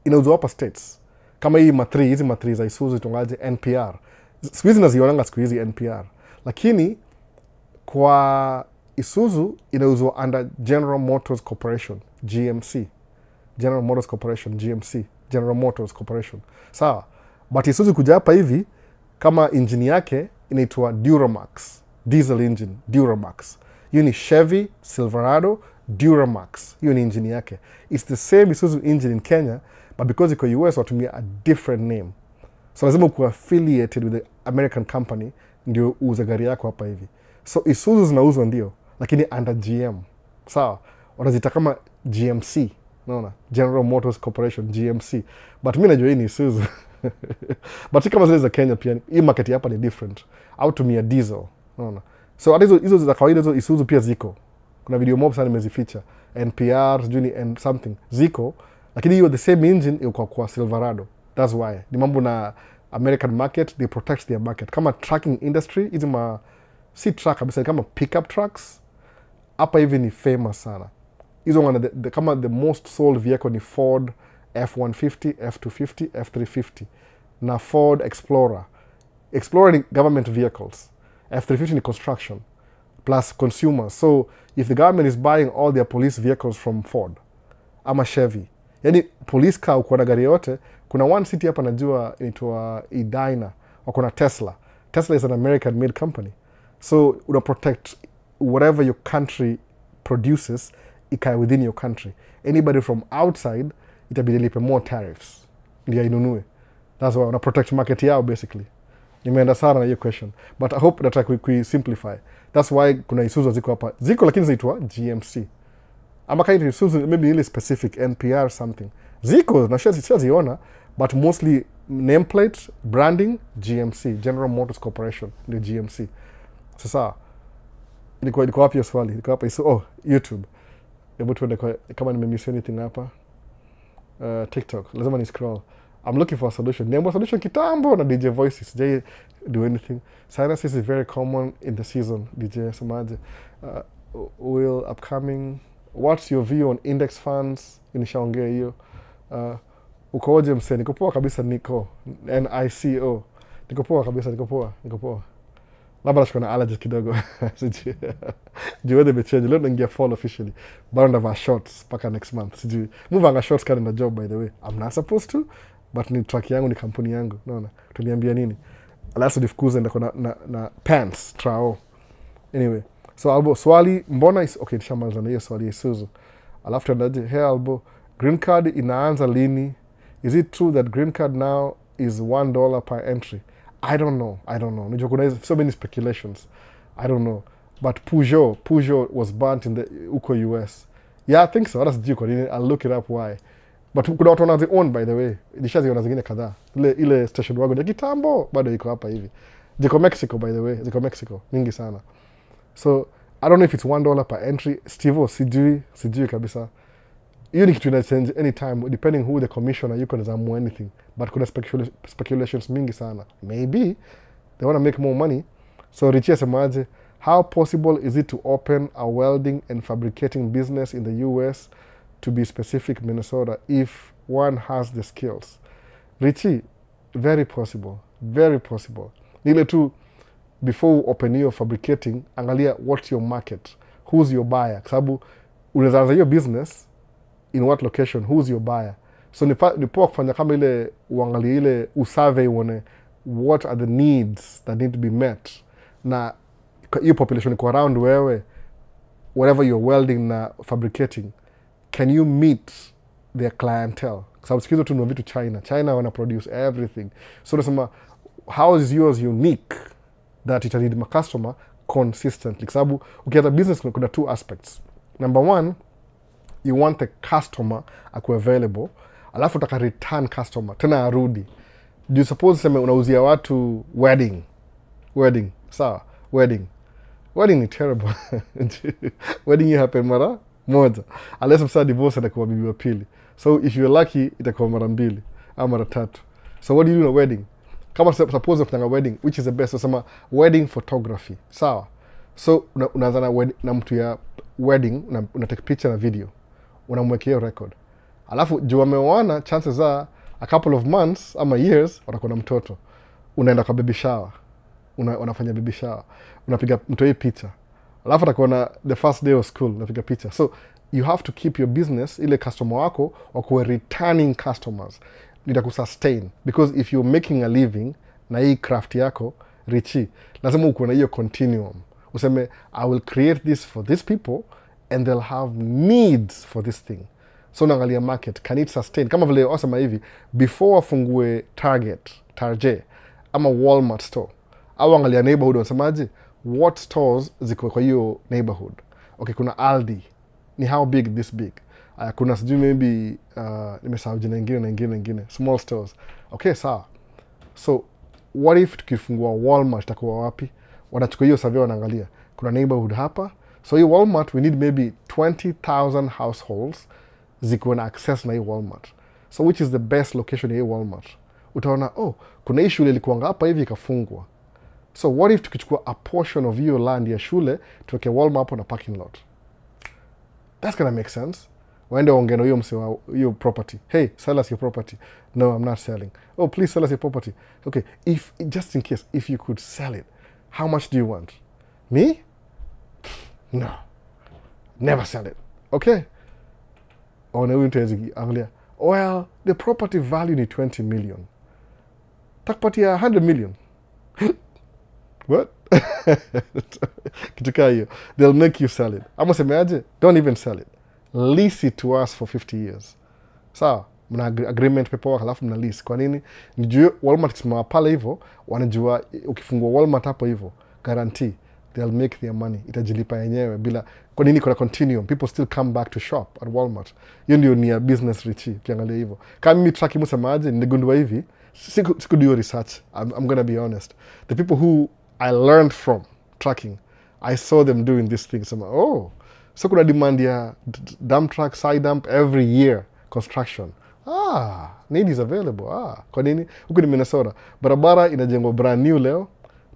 inauzwa hapa States. Kama hii hizi ma3 za Isuzu itongaje NPR. Siku hizi nazionanga siku hizi NPR. Lakini kwa Isuzu inauzwa under General Motors Corporation, GMC. General Motors Corporation. Sawa. But Isuzu kuja hapa hivi kama engine yake inaitwa Duramax. Diesel engine, Duramax. Hiyo ni Chevy Silverado Duramax. Hiyo ni engine yake. It's the same Isuzu engine in Kenya, but because iko US watumia a different name. So lazima kuwa affiliated with the American company ndio uuze gari yako hapa hivi. So Isuzu zinauzwa ndio, lakini under GM. Sawa, wanazita kama GMC. Unaona? General Motors Corporation, GMC. But mimi najua hii ni Isuzu. But kama zile za Kenya pia, hii market hapa ni different. Au tumia diesel. Unaona? So hizo za kawaida hizo Isuzu pia ziko. Kuna video mob sana nimezificha. NPR, sijui and something. Ziko, lakini hiyo the same engine iko kwa Silverado. That's why. Ni mambo na American market, they protect their market. Kama trucking industry, hizi si truck kabisa, kama pickup trucks, hapa hivi ni famous sana. Hizo wana kama the most sold vehicle ni Ford F-150, F-250, F-350 na Ford Explorer. Explorer ni government vehicles. F-350 ni construction plus consumers. So if the government is buying all their police vehicles from Ford ama Chevy, yani police car uko na gari yote, kuna one city hapa najua inaitwa Edina, wako na Tesla. Tesla is an American made company. So una protect whatever your country produces ikae within your country. Anybody from outside itabidi lipe more tariffs ndio inunue. That's why una protect market yao basically. Nimeenda sana na hiyo question, but I hope that we simplify. That's why kuna Isuzu ziko hapa. Ziko lakini zinaitwa GMC. Ama kind of Isuzu maybe ile specific NPR something. Ziko na shaziona, but mostly nameplate branding GMC, General Motors Corporation, ndio GMC. Sasa niko wapi hiyo swali? Niko hapa YouTube. Hebu tuende kama nimemiss anything hapa. TikTok. Lazima ni scroll. I'm looking for a solution. Niambo solution kitambo na DJ Voices. They do anything. Sinuses is very common in the season. DJ Samaje. Will upcoming. What's your view on index funds? Inishaongea hiyo. Ukoje mse? Niko poa kabisa niko. NICO. Niko poa kabisa, niko poa. Labda nashukua na allergies kidogo. Juu the change. Leo naingia fall officially. Bound of our shorts paka next month. Sijui. Move anga shorts kind of job by the way. I'm not supposed to, but ni track yangu, ni kampuni yangu. Unaona? Tuliambia nini? Alafu difukuze ndako na pants trao. Anyway, so Albo swali mbona okay, nishamaliza na hiyo swali ya Isuzu. Alafu tuendaje? Hey Albo, green card inaanza lini? Is it true that green card now is $1 per entry? I don't know. Nijua kuna so many speculations. I don't know. But Peugeot was burnt in the uko US. Yeah, I think so. That's due. I'll look it up why. But kuna watu wanazi own by the way. Nishaziona zingine kadhaa. Ile station wagon ya kitambo bado iko hapa hivi. Ziko Mexico by the way. Ziko Mexico. Mingi sana. So, I don't know if it's $1 per entry. Steve, sijui kabisa. Hiyo ni kitu ina change anytime depending who the commissioner yuko nazamu anything. But kuna speculations mingi sana. Maybe they want to make more money. So Richie asemaje, how possible is it to open a welding and fabricating business in the US, to be specific Minnesota, if one has the skills? Richie, very possible. Nile tu before open your fabricating, angalia what's your market, who's your buyer. Kwa sababu unaweza anza hiyo business in what location, who's your buyer. So ni poa kufanya kama ile uangalie ile usurvey uone what are the needs that need to be met. Na hiyo population iko around wewe, whatever you're welding na fabricating, can you meet their clientele? Kwa sababu sikizo tu vitu China wana produce everything. So nasema how is yours unique that it need my customer consistently? Kwa sababu ukianza business kuna two aspects. Number one, you want the customer akuwe available, alafu utaka return customer tena arudi. Do you suppose sema unauzia watu wedding sawa, wedding ni terrible. Wedding happen mara moja, unless msa divorce na kwa bibi wa pili. So if you're lucky itakuwa mara mbili au mara tatu. So what do you do na wedding? Kama suppose unafanya wedding, which is the best? Sema wedding photography sawa. So unaanza na mtu ya wedding, una take picture na video, unamwekea record. Alafu juu wameoana, chances are a couple of months ama years watakuwa na mtoto. Unaenda kwa baby shower. Unafanya baby shower. Unapiga mtoi picha. Alafu atakuwa na the first day of school, unapiga picha. So you have to keep your business, ile customer wako wakuwe returning customers. Nitakusustain, because if you're making a living na hii craft yako Richie, lazima ukuwe na hiyo continuum. Useme I will create this for these people and they'll have needs for this thing. So naangalia market, can it sustain? Kama vile wasema hivi, before wafungue Target ama Walmart store, au angalia neighborhood, wasemaje what stores ziko kwa hiyo neighborhood. Okay, kuna Aldi, ni how big, this big. Kuna sijui maybe nimesahau jina ingine small stores. Okay, sawa. So what if tukifungua Walmart itakuwa wapi? Wanachukua hiyo survey, wanaangalia kuna neighborhood hapa. So hii Walmart we need maybe 20,000 households ziko na access na hii Walmart. So which is the best location hii Walmart? utaona kuna hii shule ilikuanga hapa hivi ikafungwa. So what if tukichukua a portion of your land ya shule tuweke Walmart hapo na parking lot? That's gonna make sense. Waende waongee na huyo msewa hiyo property. Hey, sell us your property. No, I'm not selling. Oh, please sell us your property. Okay, if just in case if you could sell it, how much do you want? Me? No. Never sell it. Okay? Oh, na huyu angalia. Well, the property value ni 20 million. Takupatia 100 million. What? Kitu kaa hiyo. They'll make you sell it. Ama semeaje? Don't even sell it. Lease it to us for 50 years. Sawa? Mna agreement paperwork halafu mna lease. Kwa nini? Nijue Walmart kisimama pale hivyo, wanajua ukifungua Walmart hapo hivyo, guarantee they'll make their money. Itajilipa yenyewe bila. Kwa nini kuna continuum? People still come back to shop at Walmart. Hiyo ndio ni ya business richie, ukiangalia hivyo. Kama mimi track msemaje, nigundua hivi, siku do research. I'm going to be honest. The people who I learned from tracking, I saw them doing this thing. So kuna demand ya dump truck, side dump every year construction. Need is available. Kwa nini? Huku ni Minnesota. Barabara inajengwa brand new leo.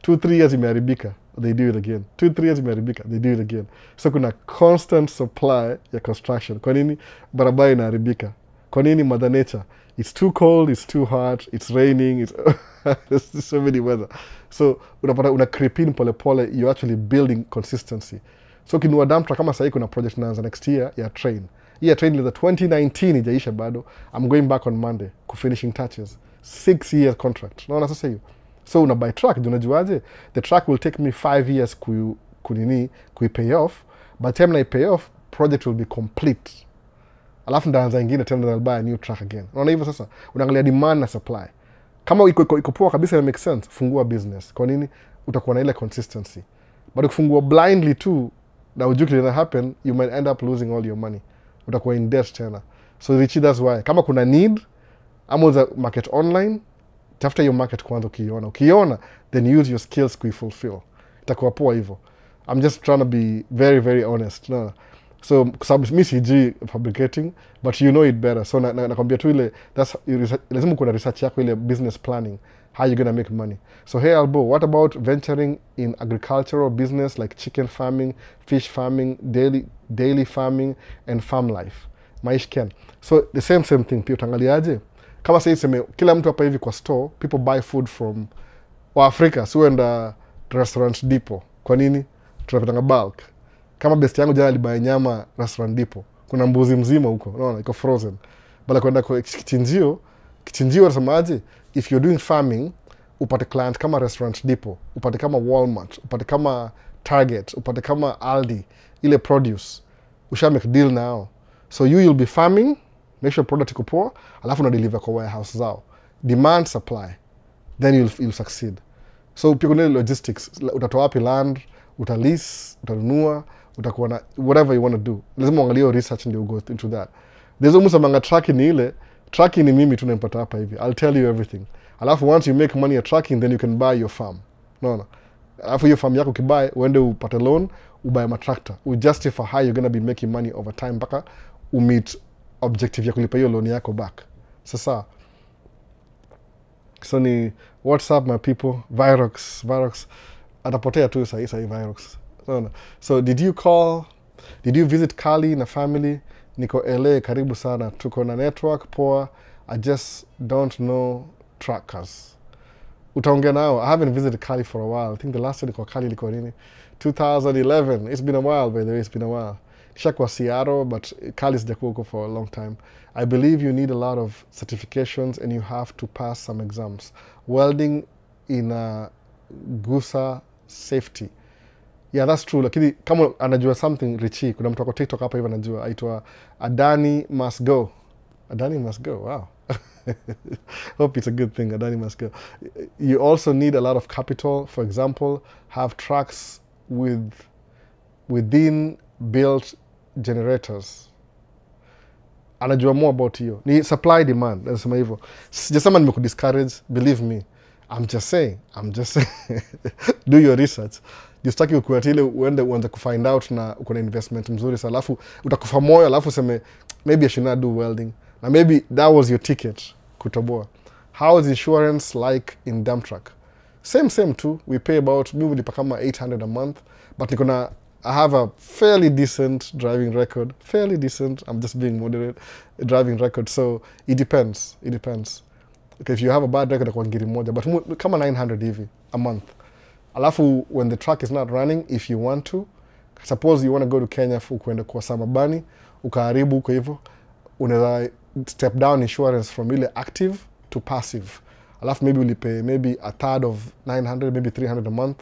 2-3 years imeharibika, they do it again. 2-3 years imeharibika, they do it again. So kuna constant supply ya construction. Kwa nini? Barabara inaharibika. Kwa nini? Mother Nature. It's too cold, it's too hot, it's raining, there's so many weather. So unapata una creep in pole pole, you're actually building consistency. So kinua dump truck kama sahii kuna project naanza next year ya train. Hii train ile 2019 ijaisha bado. I'm going back on Monday finishing touches. 6-year contract. Unaona sasa hiyo. So una buy truck, unajuaje? The truck will take me 5 years pay off. By the time I pay off, project will be complete. Alafu ndaanza ingine tena I'll buy a new truck again. Unaona hivyo sasa? Unaangalia demand na supply. Kama iko poa kabisa na make sense, fungua business. Kwa nini? Utakuwa na ile consistency. But ukifungua blindly too, na ujui kile happen, you might end up losing all your money. Utakuwa in debt tena. So Richie, that's why. Kama kuna need, ama uza market online, tafuta your market kwanza ukiona. Ukiona, then use your skills kuifulfill. Itakuwa poa hivyo. I'm just trying to be very, very honest. No. So, sababu mimi sijui fabricating, but you know it better. So, nakwambia tu ile, lazima kuna research yako ile business planning. How you gonna make money. So, hey Albo, what about venturing in agricultural business like chicken farming, fish farming, daily farming, and farm life? Maisha Ken. So, the same thing. Pia utangaliaje? Kama sasa sema kila mtu hapa hivi kwa store, people buy food from Africa, so enda restaurant depot. Kwa nini? Tunapatanga bulk. Kama best yangu jana alibuy nyama restaurant depot. Kuna mbuzi mzima huko, unaona, iko frozen. Bala kwenda kwa kichinjio nasemaje? If you're doing farming, upate client kama restaurant depot, upate kama Walmart, upate kama Target, upate kama Aldi, ile produce, usha make deal now. So you'll be farming, make sure product iko poa, alafu na deliver kwa warehouse zao. Demand supply, then you'll succeed. So pia kuna logistics, utatoa wapi land, utalease, utanunua, utakuwa na whatever you want to do. Lazima uangalie research ndio go into that. There's almost amanga tracking ni ile, tracking ni mimi tunampata hapa hivi. I'll tell you everything. Alafu once you make money at tracking, then you can buy your farm. No. Alafu your farm yako kibuy, uende upate loan, ubuy ma tractor. Justify how you're going to be making money over time mpaka meet objective ya kulipa hiyo loan yako back. Sasa. So ni what's up my people? Virox atapotea tu sasa Virox. No. So did you visit Kali na family? Niko LA karibu sana. Tuko na network poa. I just don't know trackers. Utaongea nao. I haven't visited Kali for a while. I think the last time niko Kali liko nini? 2011. It's been a while, by the way. It's been a while. Shakwa Seattle, but Kali sijakuwa huko for a long time. I believe you need a lot of certifications and you have to pass some exams. Welding in Gusa safety. Yeah, that's true. Lakini kama anajua something Richie, kuna mtu kwa TikTok hapa hivi anajua aitwa Adani must go. Adani must go. Wow. Hope it's a good thing. Adani must go. You also need a lot of capital. For example, have trucks within built generators. Anajua more about hiyo. Ni supply demand. Nasema hivyo. Sijasema nimekudiscourage. Believe me. I'm just saying. Do your research. Justaki ukuatile uende kufind out na uko na investment mzuri sana. Alafu utakufa moyo, alafu useme maybe I should not do welding. Na maybe that was your ticket kutoboa. How is insurance like in dump truck? Same too. We pay about, mimi nilipa kama 800 a month, but I have a fairly decent driving record. Fairly decent, I'm just being moderate, driving record, so it depends. Okay, if you have a bad record, kwa ngiri moja, but kama 900 hivi a month. Alafu, when the truck is not running, if you want to, suppose you want to go to Kenya kuenda kwa Samabani, ukaharibu huko hivyo, unaweza step down insurance from ile active to passive. Alafu maybe ulipe maybe a third of 900, maybe 300 a month,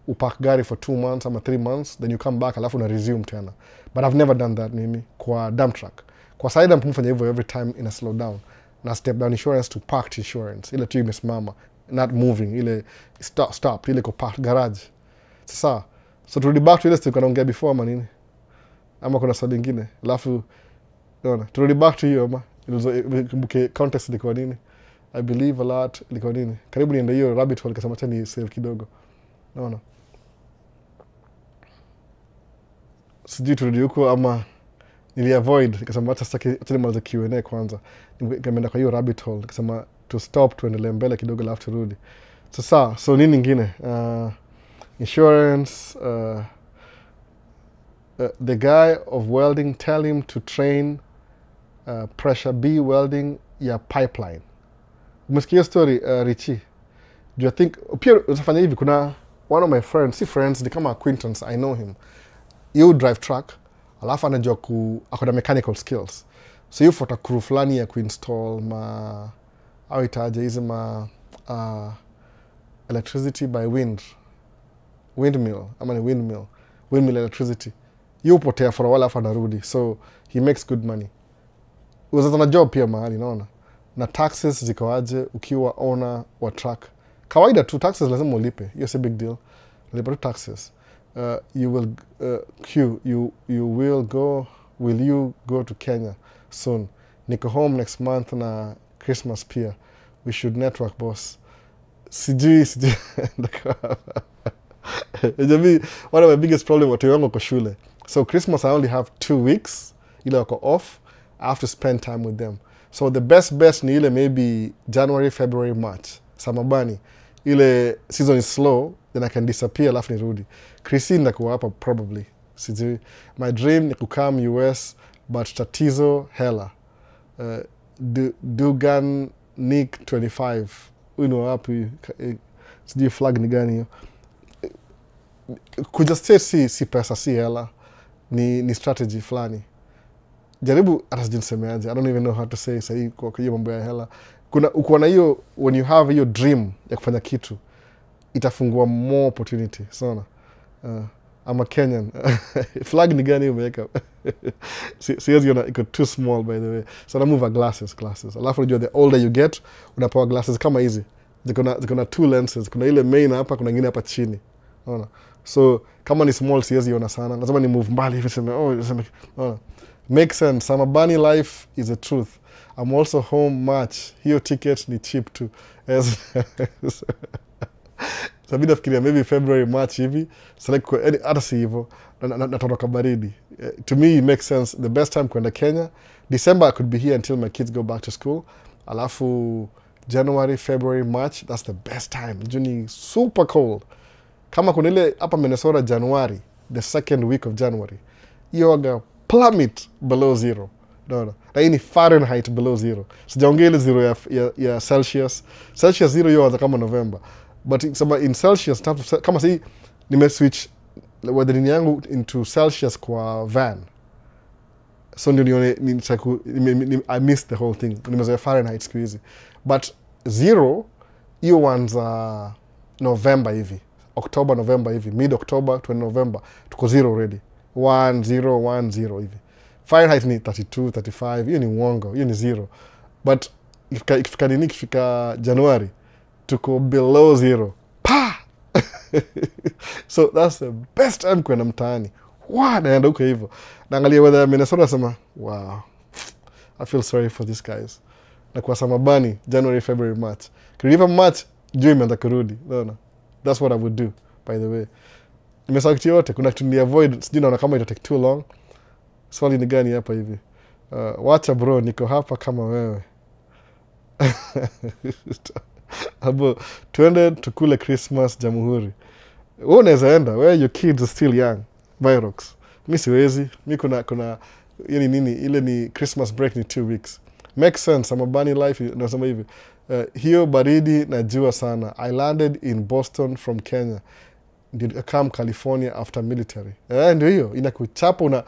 upark gari for 2 months ama 3 months, then you come back, alafu una resume tena. But I've never done that mimi kwa dump truck. Kwa side dump mfanya hivyo every time in a slow down. Na step down insurance to parked insurance. Ile tu imesimama, not moving, ile stop, ile kwa parked garage. Sasa, so turudi back to ile still kanaongea before ama nini? Ama kuna swali lingine. Alafu, naona, turudi back to hiyo ama kumbuke context ilikuwa nini? I believe a lot ilikuwa nini? Karibu niende hiyo rabbit hole kasema acha ni save kidogo. Naona. Sijui turudi huko ama niliavoid nikasema acha sasa nimalize Q&A kwanza. Nimeenda kwa hiyo rabbit hole nikasema to stop tuendelee mbele kidogo alafu turudi. Sasa so nini nyingine? Insurance, the guy of welding tell him to train pressure B welding ya pipeline. Umesikia story Richie? Do you think pia utafanya hivi? Kuna one of my friends, si friends, ni kama acquaintance, I know him. You drive truck, alafu anajua akona mechanical skills. So you fuata crew fulani ya kuinstall au itaje hizi electricity by windmill electricity. You potea for a while alafu anarudi. So he makes good money. Uzatana job pia mahali, naona. Na taxes ziko aje ukiwa owner wa truck. Kawaida tu taxes lazima ulipe. Hiyo si big deal. Ulipa tu taxes. Will you go to Kenya soon? Niko home next month na Christmas pia. We should network, boss. Sijui. One of my biggest problem watu wangu kwa shule. So Christmas I only have 2 weeks. Ile wako off. I have to spend time with them. So the best ni ile maybe January, February, March. Samabani. Ile season is slow, then I can disappear alafu nirudi. Christine nakuwa hapa probably. Sijui. My dream ni kukam US, but tatizo hela. Dugan Nick 25. Uno wapi? Sijui flag ni gani hiyo. Kuja state si pesa, si hela. Ni strategy fulani. Jaribu hata sijui nisemeaje. I don't even know how to say sahi kwa hiyo mambo ya hela. Uko na hiyo, when you have hiyo dream ya kufanya kitu, itafungua more opportunity. Sana. I'm a Kenyan. Flag ni gani umeweka? Siwezi ona, iko too small by the way. So na move glasses. Alafu unajua the older you get, unapewa glasses kama hizi. Ziko na 2 lenses. Kuna ile main hapa, kuna nyingine hapa chini. Unaona? So kama ni small siwezi ona sana. Lazima ni move mbali hivi sema unaona? Makes sense. Samabani life is the truth. I'm also home March. Hiyo ticket ni cheap too. Sabi nafikiria maybe February, March hivi. Select hata si hivyo. Natoroka baridi. To me it makes sense. The best time kwenda Kenya. December I could be here until my kids go back to school. Alafu January, February, March. That's the best time. Juni super cold. Kama kuna ile hapa Minnesota January. The second week of January. Yoga plummet below 0. No. Na hii ni Fahrenheit below 0. Sijaongea ile 0 ya Celsius. Celsius 0 yoanza kama November. But in Celsius, kama si nimeswitch weathering yangu into Celsius kwa van. So ndio nione I missed the whole thing. Nimezoea Fahrenheit siku hizi. But 0 hiyo wanza November hivi. October, November hivi. Mid-October to November. Tuko 0 already. 1010 hivi. Fahrenheit ni 32, 35. Hiyo ni uongo. Hiyo ni 0. But ikifika January, tuko below 0. Pa! So that's the best time kwenda mtaani. Naenda huko hivyo. Naangalia weather Minnesota nasema, wow. I feel sorry for these guys. Na kwa Samabani, January, February, March. Kiriva March, juu imeanza kurudi. No. That's what I would do, by the way. Nimesahau kitu yote, kuna kitu ni avoid, sijui naona kama ita take too long. Swali ni gani hapa hivi? Wacha bro, niko hapa kama wewe. Abo, tuende tukule Christmas Jamhuri. Wewe unaweza enda, where your kids are still young. Virox. Mi siwezi, mi kuna yani nini, ile ni Christmas break ni 2 weeks. Makes sense, I'm a bunny life, nasema hivi. Hiyo baridi najua sana. I landed in Boston from Kenya. Did come California after military. Ndio hiyo, inakuchapa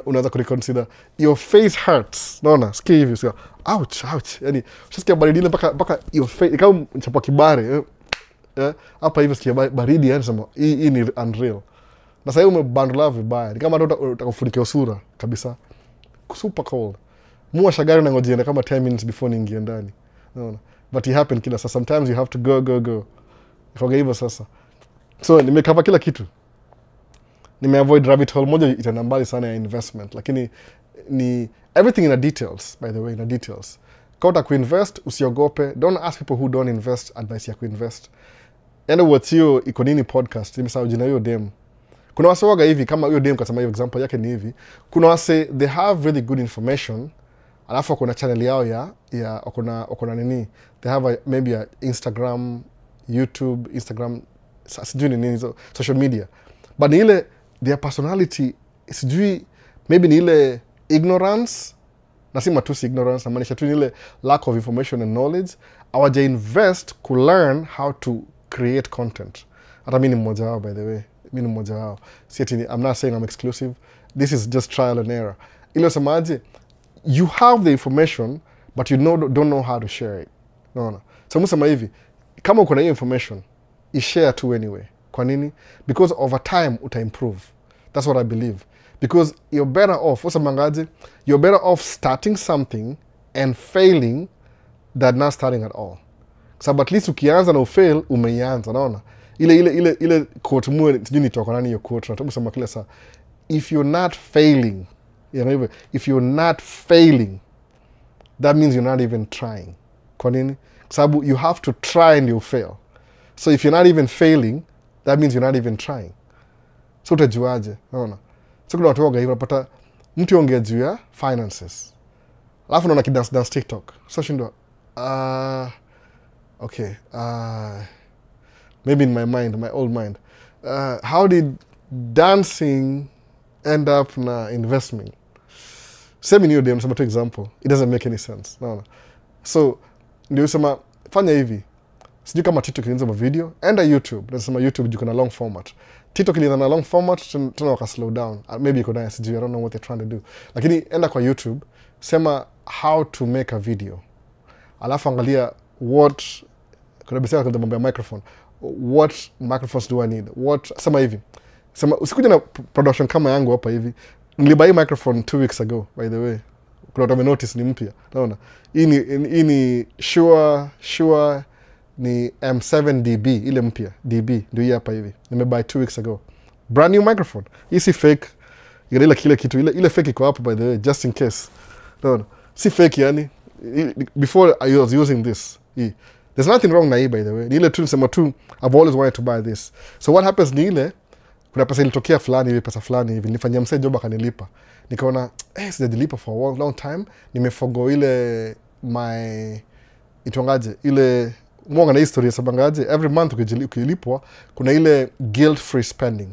unaweza kureconsider. Your face hurts. Naona, sikia hivi, sikia. Ouch. Yani, ushasikia baridi ile mpaka your face, kama mchapa kibare. Hapa hivi sikia baridi, yani sema, hii ni unreal. Na sasa umebandla vibaya. Ni kama utakufunika usura kabisa. Super cold. Muasha gari na ngojienda kama 10 minutes before niingie ndani. Naona. But it happened kila sasa. Sometimes you have to go. Ikaga hivyo sasa. So nimekava kila kitu. Nimeavoid rabbit hole moja itaenda mbali sana ya investment, lakini ni everything in the details, by the way, in the details. Kama kuinvest usiogope, don't ask people who don't invest advice ya kuinvest. Enda watio iko nini podcast, nimesahau jina hiyo dem. Kuna wase waga hivi kama hiyo dem kasema hiyo example yake ni hivi. Kuna wase they have really good information. Alafu kuna channel yao ya kuna nini? They have maybe a Instagram, YouTube, Instagram, sijui ni nini, social media. But ni ile their personality, sijui maybe ni ile ignorance, nasema tu si ignorance, namaanisha tu ni ile lack of information and knowledge. Hawaja invest ku learn how to create content. Hata mimi ni mmoja wao, by the way. Mimi ni mmoja wao. I'm not saying I'm exclusive. This is just trial and error. Ile semaje, you have the information but you don't know how to share it. No. So musema hivi, kama uko na hiyo information, share to anyway. Kwa nini? Because over time uta improve. That's what I believe. Because you're better off, you're better off starting something and failing than not starting at all. So at least ukianza na ufail, umeianza, naona. Ile quote mwe, sijui nitoka nani hiyo quote, natabu sema kila saa. If you're not failing, if you're not failing, that means you're not even trying. Kwa nini? Sababu you have to try and you fail. So if you're not even failing, that means you're not even trying. So utajuaje, naona. So kuna watu waga hivi unapata mtu ongea juu ya finances. Alafu naona dance TikTok. So shindwa okay. Maybe in my old mind. How did dancing end up na investment? Same new dem, to example. It doesn't make any sense. No. So ndio sema fanya hivi. Sijui kama TikTok ilianza video, enda YouTube. Nasema YouTube juko na long format. TikTok ilianza na long format, tuna waka slow down. Maybe iko na sijui, I don't know what they're trying to do. Lakini enda kwa YouTube, sema how to make a video. Alafu angalia kuna bisema kwa mambo ya microphone. What microphones do I need? Sema hivi. Sema usikuja na production kama yangu hapa hivi. Nilibai microphone 2 weeks ago, by the way. Kuna watu notice ni mpya. Naona. Hii ni Shure ni M7 DB, ile mpya. DB ndio hii hapa hivi. Nimebuy 2 weeks ago. Brand new microphone. Hii si fake. Ile kile kitu ile fake iko hapo, by the way, just in case. Naona. Si fake yani. Before I was using this. There's nothing wrong na hii, by the way. Ni ile tu nisema tu I've always wanted to buy this. So what happens ni ile kuna pesa ilitokea fulani hivi, pesa fulani hivi, nilifanyia msee job akanilipa. Nikaona sijalipa for a long time, nimeforgo ile itongaje ile mwanga na history sabangaje, every month ukilipwa kuna ile guilt free spending.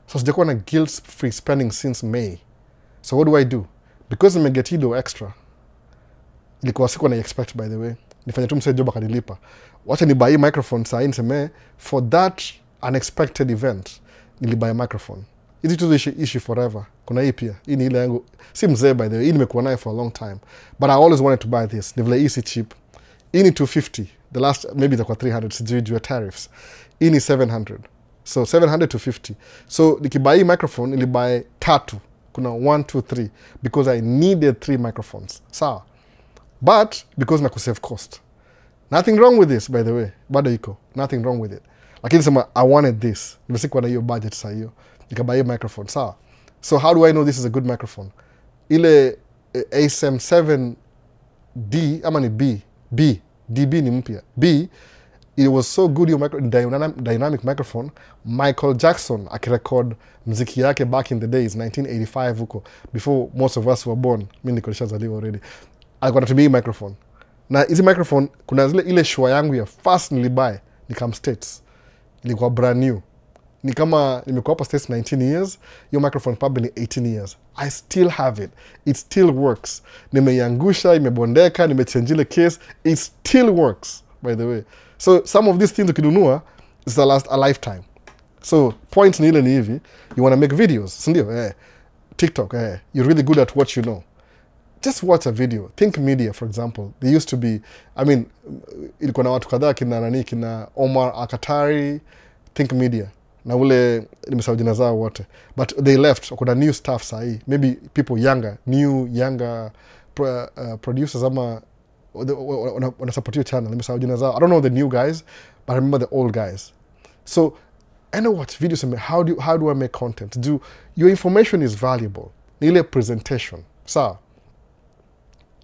So sijakuwa na guilt free spending since May. So what do I do? Because nimegetido extra, ilikuwa siku na expect, by the way, nifanya tu msee job akanilipa. Wacha ni buy microphone saa niseme for that unexpected event nilibuy microphone. Hizi tu issue forever. Kuna hii pia. Hii ni ile yangu. Si mzee, by the way. Hii nimekuwa nayo for a long time. But I always wanted to buy this. Ni vile easy cheap. Hii ni 250. The last, maybe itakuwa 300. Sijui juu ya tariffs. Hii ni 700. So 700 to 50. So nikibuy hii microphone, nilibuy 3. Kuna 1, 2, 3. Because I needed 3 microphones. Sawa. But because na kusave cost. Nothing wrong with this, by the way. Bado iko. Nothing wrong with it. Lakini sema I wanted this. Nimesikuwa na hiyo budget saa hiyo. Nikabuy hiyo microphone. Sawa. So how do I know this is a good microphone? Ile ASM7D ama ni B. DB ni mpya. B, it was so good your dynamic microphone. Michael Jackson akirecord mziki yake back in the days 1985 huko, before most of us were born. Mimi niko nishazaliwa already. Alikuwa anatumia hii microphone. Na hizi microphone kuna ile shua yangu ya first nilibuy nikam States. Ilikuwa brand new. Ni kama nimekuwa hapa States 19 years, your microphone probably 18 years. I still have it. It still works. Nimeiangusha, imebondeka, nimechange ile case. It still works, by the way. So some of these things ukinunua is last a lifetime. So points ni ile ni hivi, you want to make videos, sindio? TikTok, you're really good at what you know. Just watch a video. Think Media, for example. They used to be, I mean, ilikuwa na watu kadhaa kina Omar Akatari, Think Media. Na ule nimesahau jina zao wote. But they left. Kuna new staff sahi. Maybe people younger producers ama wana support your channel. Nimesahau jina zao. I don't know the new guys, but I remember the old guys. So I know what videos. How do I make content? Your information is valuable. Ni ile presentation. Sawa.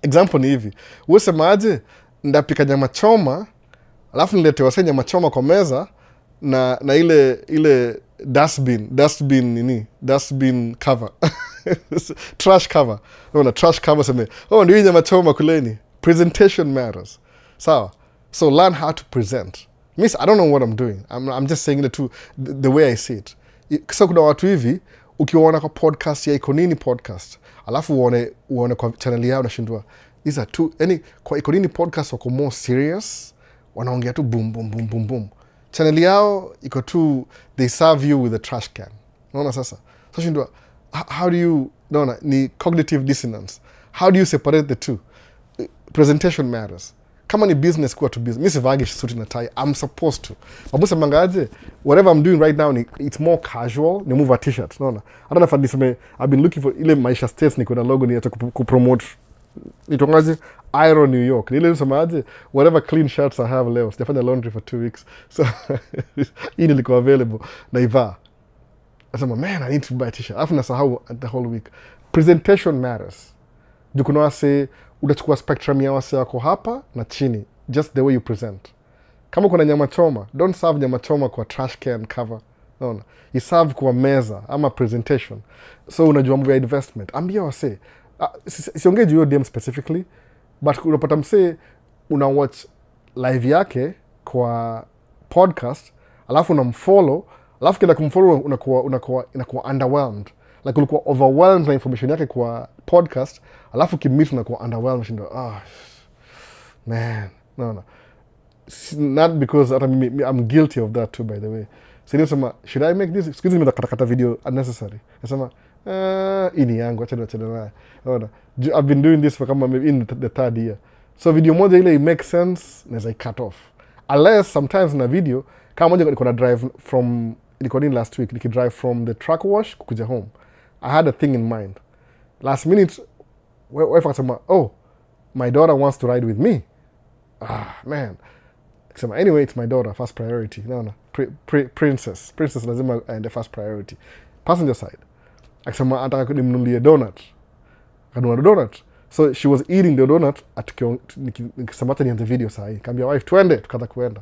Example ni hivi. Wewe semaje ndapika nyama choma, alafu niletewa sasa nyama choma kwa meza na ile dustbin cover. Trash cover. No, trash cover sema. Oh, ndio nyama choma kuleni. Presentation matters. Sawa. So learn how to present. Miss, I don't know what I'm doing. I'm just saying the way I see it. So kuna watu hivi ukiwaona kwa podcast ya Ikonini podcast, alafu uone kwa channel yao unashindwa. These are two, kwa Ikonini podcast wako more serious, wanaongea tu boom boom boom boom boom. Channel yao iko tu, they serve you with a trash can. Unaona sasa? So shindwa, how do you, ni cognitive dissonance. How do you separate the two? Presentation matters. Kama ni business kuwa to business. Mimi sivagi suit na tie. I'm supposed to. Babusa mangaje, whatever I'm doing right now, it's more casual. Ni move a t-shirt. Unaona? I don't know if I've been looking for ile Maisha States niko na logo ni hata kupromote. Nitongaje Iron New York. Nile nisemaje whatever clean shirts I have leo. Sijafanya laundry for 2 weeks. So hii nilikuwa available na ivaa. Nasema man, I need to buy a t-shirt. Alafu nasahau the whole week. Presentation matters. Kuna wase utachukua spectrum ya wase wako hapa na chini, just the way you present. Kama kuna nyama choma, don't serve nyama choma kwa trash can cover. No. You serve kwa meza ama presentation. So unajua mambo ya investment. Ambia wase, siongee juu DM specifically, but unapata mse una watch live yake kwa podcast, alafu unamfollow, alafu kila kumfollow unakuwa underwhelmed. Like ulikuwa overwhelmed na information yake kwa podcast, alafu kimit unakuwa underwhelmed, shindo, man, no. Not because I'm guilty of that too, by the way. So nisema, should I make this? Excuse me, katakata video unnecessary. Nasema, ini yangu, achana naye. I've been doing this for kama maybe in the 3rd year. So video moja ile it makes sense, naweza cut off. Unless sometimes na video, kama moja niko na drive from, niko nini last week, drive from the truck wash kukuja home. I had a thing in mind. Last minute, wife akasema, oh, my daughter wants to ride with me. Man. Akasema, anyway, it's my daughter, first priority. No. Princess lazima and the first priority. Passenger side. Akasema, ataka nimnunulie donut. Akanunua donut. So she was eating the donut nikisema hata nianze video saa hii. Kaambia wife, twende, tukaanza kuenda.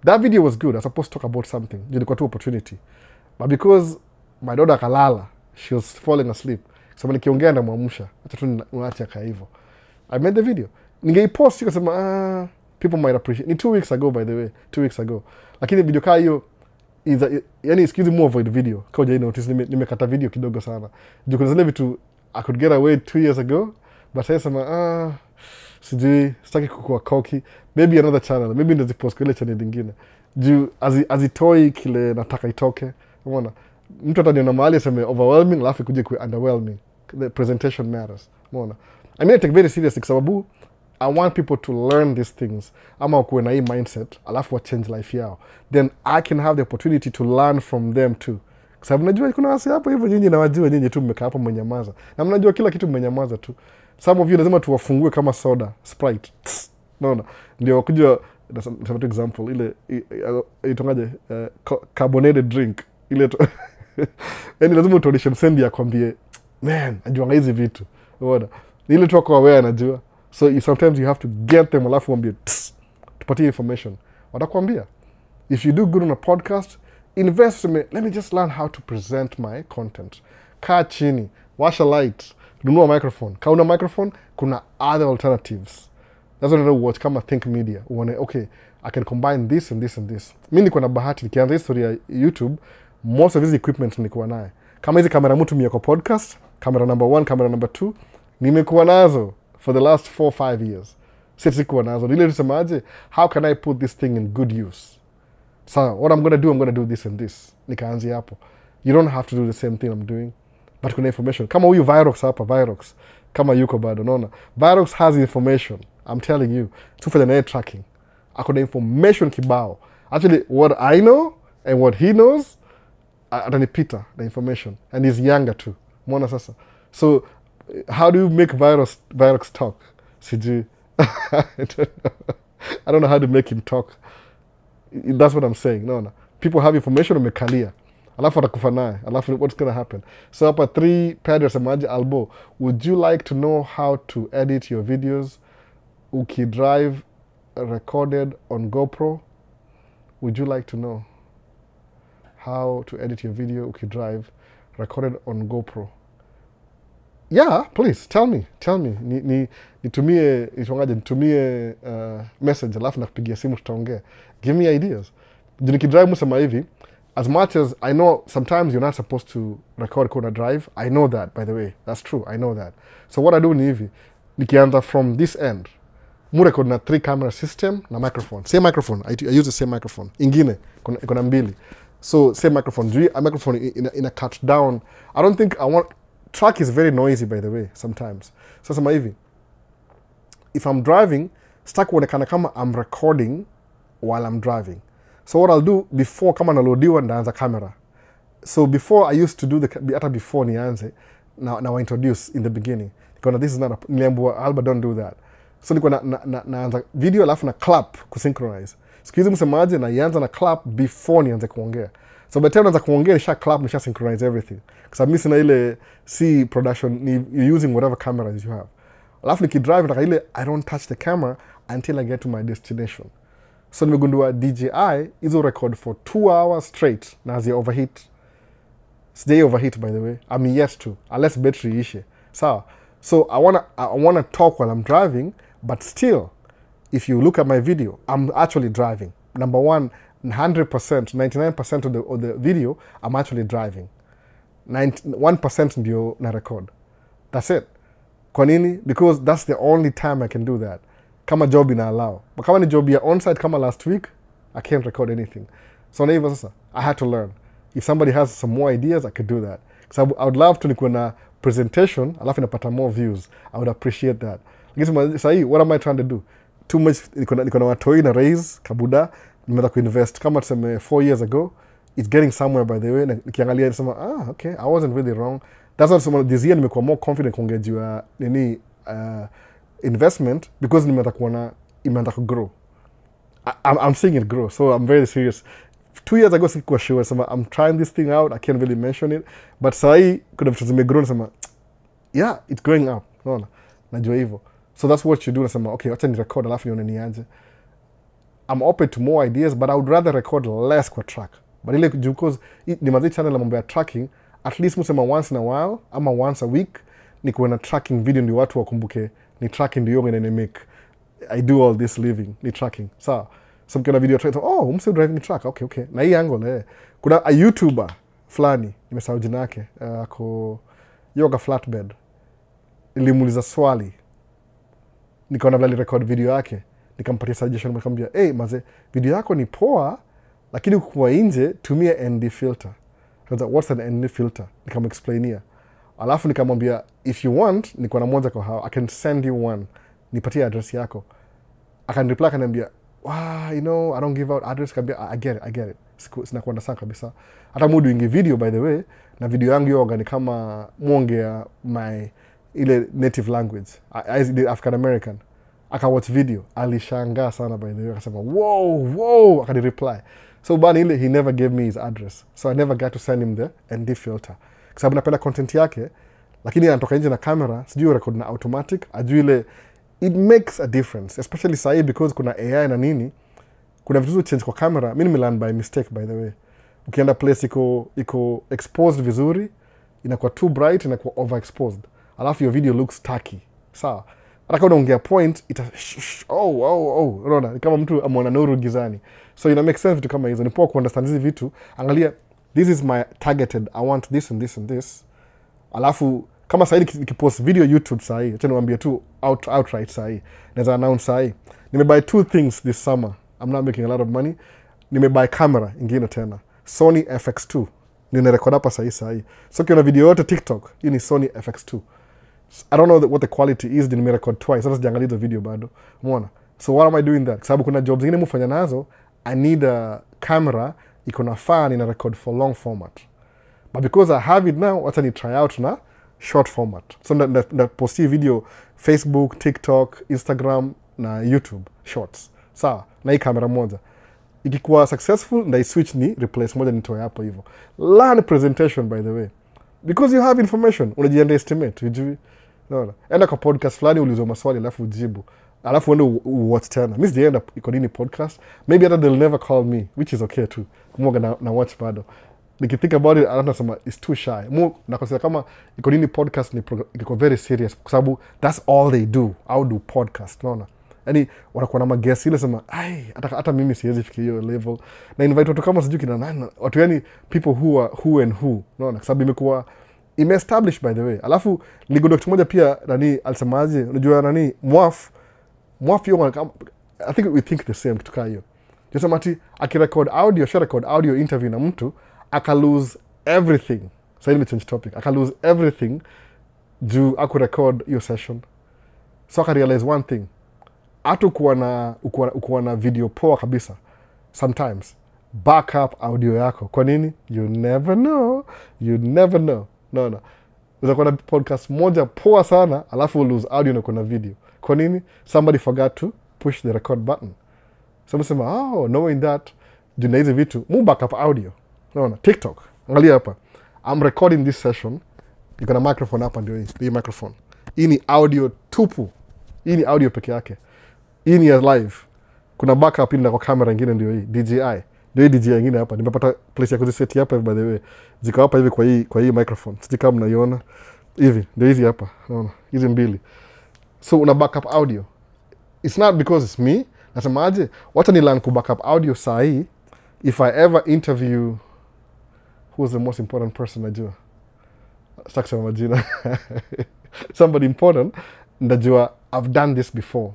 That video was good. I was supposed to talk about something. Ilikuwa tu opportunity. But because my daughter akalala, she was falling asleep. Sema nikiongea na muamsha, acha tu niache kaa hivyo. I made the video. Ningeipost nikasema people might appreciate. Ni 2 weeks ago, by the way, 2 weeks ago. Lakini video kaa hiyo yani excuse me, avoid video. Kwa jina notice nimekata video kidogo sana. Juu kuna zile vitu I could get away 2 years ago, but sasa sema sijui sitaki kukua cocky. Maybe another channel, maybe ndio zipost kwa ile channel nyingine. Juu azitoi kile nataka itoke. Umeona? Mtu ataniona mahali aseme overwhelming, alafu kuje ku underwhelming. The presentation matters. Umeona? I mean, I take very seriously kwa sababu I want people to learn these things. Ama kuwe na hii mindset, alafu wa change life yao. Then I can have the opportunity to learn from them too. Kwa sababu najua kuna wasi hapo hivyo nyinyi na wajua nyinyi tu mmekaa hapo mmenyamaza. Na mnajua kila kitu mmenyamaza tu. Some of you lazima tuwafungue kama soda, Sprite. Naona. Ndio wakujua, nasema tu example ile itongaje carbonated drink ile yani lazima utuoneshe msendi akwambie man najua hizi vitu. Unaona? Ile tu kwa wewe anajua. So sometimes you have to get them alafu mwambie tupatie information. Watakwambia. If you do good on a podcast, invest in me. Let me just learn how to present my content. Kaa chini, washa light, nunua microphone. Kama una microphone, kuna other alternatives. That's when I watch kama Think Media. Uone, okay, I can combine this and this and this. Mi niko na bahati, nikianza history ya YouTube, most of these equipment nilikuwa naye. Kama hizi kamera mtu mia kwa podcast, camera number 1, camera number 2, nimekuwa nazo for the last 4-5 years. Sikuwa nazo. Nile tusemaje, how can I put this thing in good use? So what I'm going to do this and this. Nikaanzi hapo. You don't have to do the same thing I'm doing. But kuna information. Kama huyu Virox hapa, Virox. Kama yuko bado, naona. Virox has information. I'm telling you. Tufanya naye tracking. Akona information kibao. Actually, what I know and what he knows, atanipita the information. And he's younger too. Mwona sasa. So, how do you make Virox talk? Sijui. I don't know how to make him talk. That's what I'm saying. No. People have information umekalia. Alafu atakufa naye. Alafu what's going to happen? So hapa 3 peders amaji albo. Would you like to know how to edit your videos? Ukidrive recorded on GoPro? Would you like to know how to edit your video ukidrive recorded on GoPro? Yeah, please tell me. Nitumie message alafu nakupigia simu tutaongea. Give me ideas. Nikidrive musema hivi, as much as I know sometimes you're not supposed to record kuna drive, I know that, by the way. That's true, I know that. So what I do ni hivi, nikianza from this end, mu record na 3 camera system na microphone. Same microphone, I use the same microphone. Ingine, kuna mbili. So same microphone, a microphone in a cut down. I don't think I want, track is very noisy, by the way, sometimes. So sema hivi, if I'm driving, sitaki kuonekana kama I'm recording while I'm driving. So what I'll do, before kama nalodiwa ndaanza camera. So before I used to do hata before nianze, now I introduce in the beginning. Because this is not niliambiwa Alba, don't do that. So niko naanza video alafu na clap kusynchronize. Siku hizi msemaje na ianza na clap before nianze kuongea. So by the time naanza kuongea nisha clap, nisha synchronize everything. Because mimi sina ile production, you're using whatever cameras you have. Alafu nikidrive nataka ile I don't touch the camera until I get to my destination. So nimegundua DJI hizo record for 2 hours straight na hazi overheat. Stay overheat, by the way. I'm yet to, unless battery ishe. So I wanna talk while I'm driving, but still, if you look at my video, I'm actually driving. Number one, 100%, 99% of the video, I'm actually driving. 1% ndio na record. That's it. Kwa nini? Because that's the only time I can do that. Kama job ina allow. But kama ni job ya on-site kama last week, I can't record anything. So na hivyo sasa, I had to learn. If somebody has some more ideas, I could do that. Because I would love to nikuwe na presentation, alafu napata more views. I would appreciate that. Lakini sahi, what am I trying to do? Too much, niko na watoi na raise, kabuda, nimeanza kuinvest. Kama tuseme 4 years ago, it's getting somewhere, by the way. Nikiangalia nisema, okay, I wasn't really wrong. That's why this year nimekuwa more confident kuongejua nini investment, because imeanza kugrow. I'm seeing it grow, so I'm very serious. 2 years ago sikuwa sure, sema I'm trying this thing out, I can't really mention it, but sahi kuna vitu zimegrow nasema yeah, it's growing up. Unaona? Najua hivyo. So that's what you do, nasema okay, acha ni record alafu nione niaje. I'm open to more ideas, but I would rather record less kwa track. But ile because ni mazi channel la mambo ya tracking, at least musema once in a while ama once a week nikuwe na tracking video ndio watu wakumbuke ni tracking ndio ngene make I do all this living ni tracking. So mkiona video track, oh, mse driving truck, okay. Na hii angle kuna a YouTuber fulani nimesahau jina yake, ako yoga flatbed. Nilimuuliza swali, nikaona vile record video yake, nikampatia suggestion, nikamwambia hey maze, video yako ni poa lakini kwa nje tumia ND filter. Kaza what's an ND filter? Nikamexplainia. Alafu nikamwambia if you want, niko na moja kwa hao, I can send you one. Nipatie address yako. Akanireply akaniambia, wow, you know, I don't give out address. Kabia, I get it. Sina kuanda sana kabisa. Hata mudu ingi video, by the way, na video yangu yoga ni kama mwongea my ile native language. I did African American. Aka watch video, alishangaa sana, by the way. Akasema, wow, akanireply. So bani ile, he never gave me his address. So I never got to send him the ND filter. Kwa sababu napenda content yake, lakini anatoka nje na camera, sijui record na automatic, ajui ile, it makes a difference, especially sahi because kuna AI na nini, kuna vitu change kwa camera. Mimi nimelearn by mistake, by the way. Ukienda place iko exposed vizuri, inakuwa too bright, inakuwa overexposed. Alafu your video looks tacky. Sawa. hata kama unaongea point unaona kama mtu ameona nuru gizani. So ina make sense vitu kama hizo. Ni poa kuunderstand hizi vitu. Angalia, this is my targeted, I want this and this and this. Alafu kama sasa nikipost video YouTube sasa hii, acha niwaambie tu outright sasa hii. Naweza announce sasa hii. Nimebuy 2 things this summer. I'm not making a lot of money. Nimebuy camera ingine tena. Sony FX3. Ninarecord hapa sasa hii. So kiona video yote TikTok, hii ni Sony FX3. I don't know what the quality is, nimerecord twice. Sasa sijaangalia the video bado. Umeona? So what am I doing that? Sababu kuna jobs zingine mufanya nazo, I need a camera iko na fan ina record for long format. But because I have it now, wacha ni try out na short format. So na posti video Facebook, TikTok, Instagram na YouTube shorts. Sawa, na hii kamera moja. Ikikuwa successful, na switch ni replace moja nitoe hapo hivyo. Learn presentation by the way. Because you have information, unaji-underestimate, hujui. No. Enda kwa podcast fulani ulizo maswali alafu ujibu. Alafu uende watch tena. Mimi sijaenda iko nini podcast. Maybe hata they'll never call me, which is okay too. Mwoga na watch bado. Nikithink about it, anasema it's too shy. Nakosea kama iko nini podcast ni iko very serious kwa sababu that's all they do. Au do podcast, unaona? Yaani wanakuwa na magesi ile sema hata mimi siwezi fikia hiyo level. Na invite watu kama sijui kina nani, watu yani people who are who and who, unaona? Kwa sababu imekuwa ime-established by the way. Alafu niligodoa kitu moja pia nani alisemaje, unajua nani Mwaf yo, I think we think the same kitu kaa hiyo. Yosema ati akirecord audio, share record audio interview na mtu aka lose everything. So let me change topic. Aka lose everything juu aku record hiyo session. So aka realize one thing. Hata ukuwa na video poa kabisa. Sometimes backup audio yako. Kwa nini? You never know. No. Uzakuwa na podcast moja poa sana, alafu lose audio na kuna video. Kwa nini? Somebody forgot to push the record button. So msema, knowing that, juna hizi vitu, backup audio. No. TikTok. Angalia hapa. I'm recording this session. Iko na microphone hapa ndio hii microphone. Hii ni audio tupu. Hii ni audio peke yake. Hii ni ya live. Kuna backup hii na kwa kamera nyingine ndio hii. DJI. Ndio DJI nyingine hapa. Nimepata place ya kuziseti hapa by the way. Ziko hapa hivi kwa hii microphone. Sisi kama mnaiona hivi. Ndio hizi hapa. Unaona? Hizi mbili. So una backup audio. It's not because it's me. Nasemaje? Wacha ni learn ku backup audio saa hii. If I ever interview who's the most important person najua. Sitaki kusema majina. Somebody important. Najua I've done this before.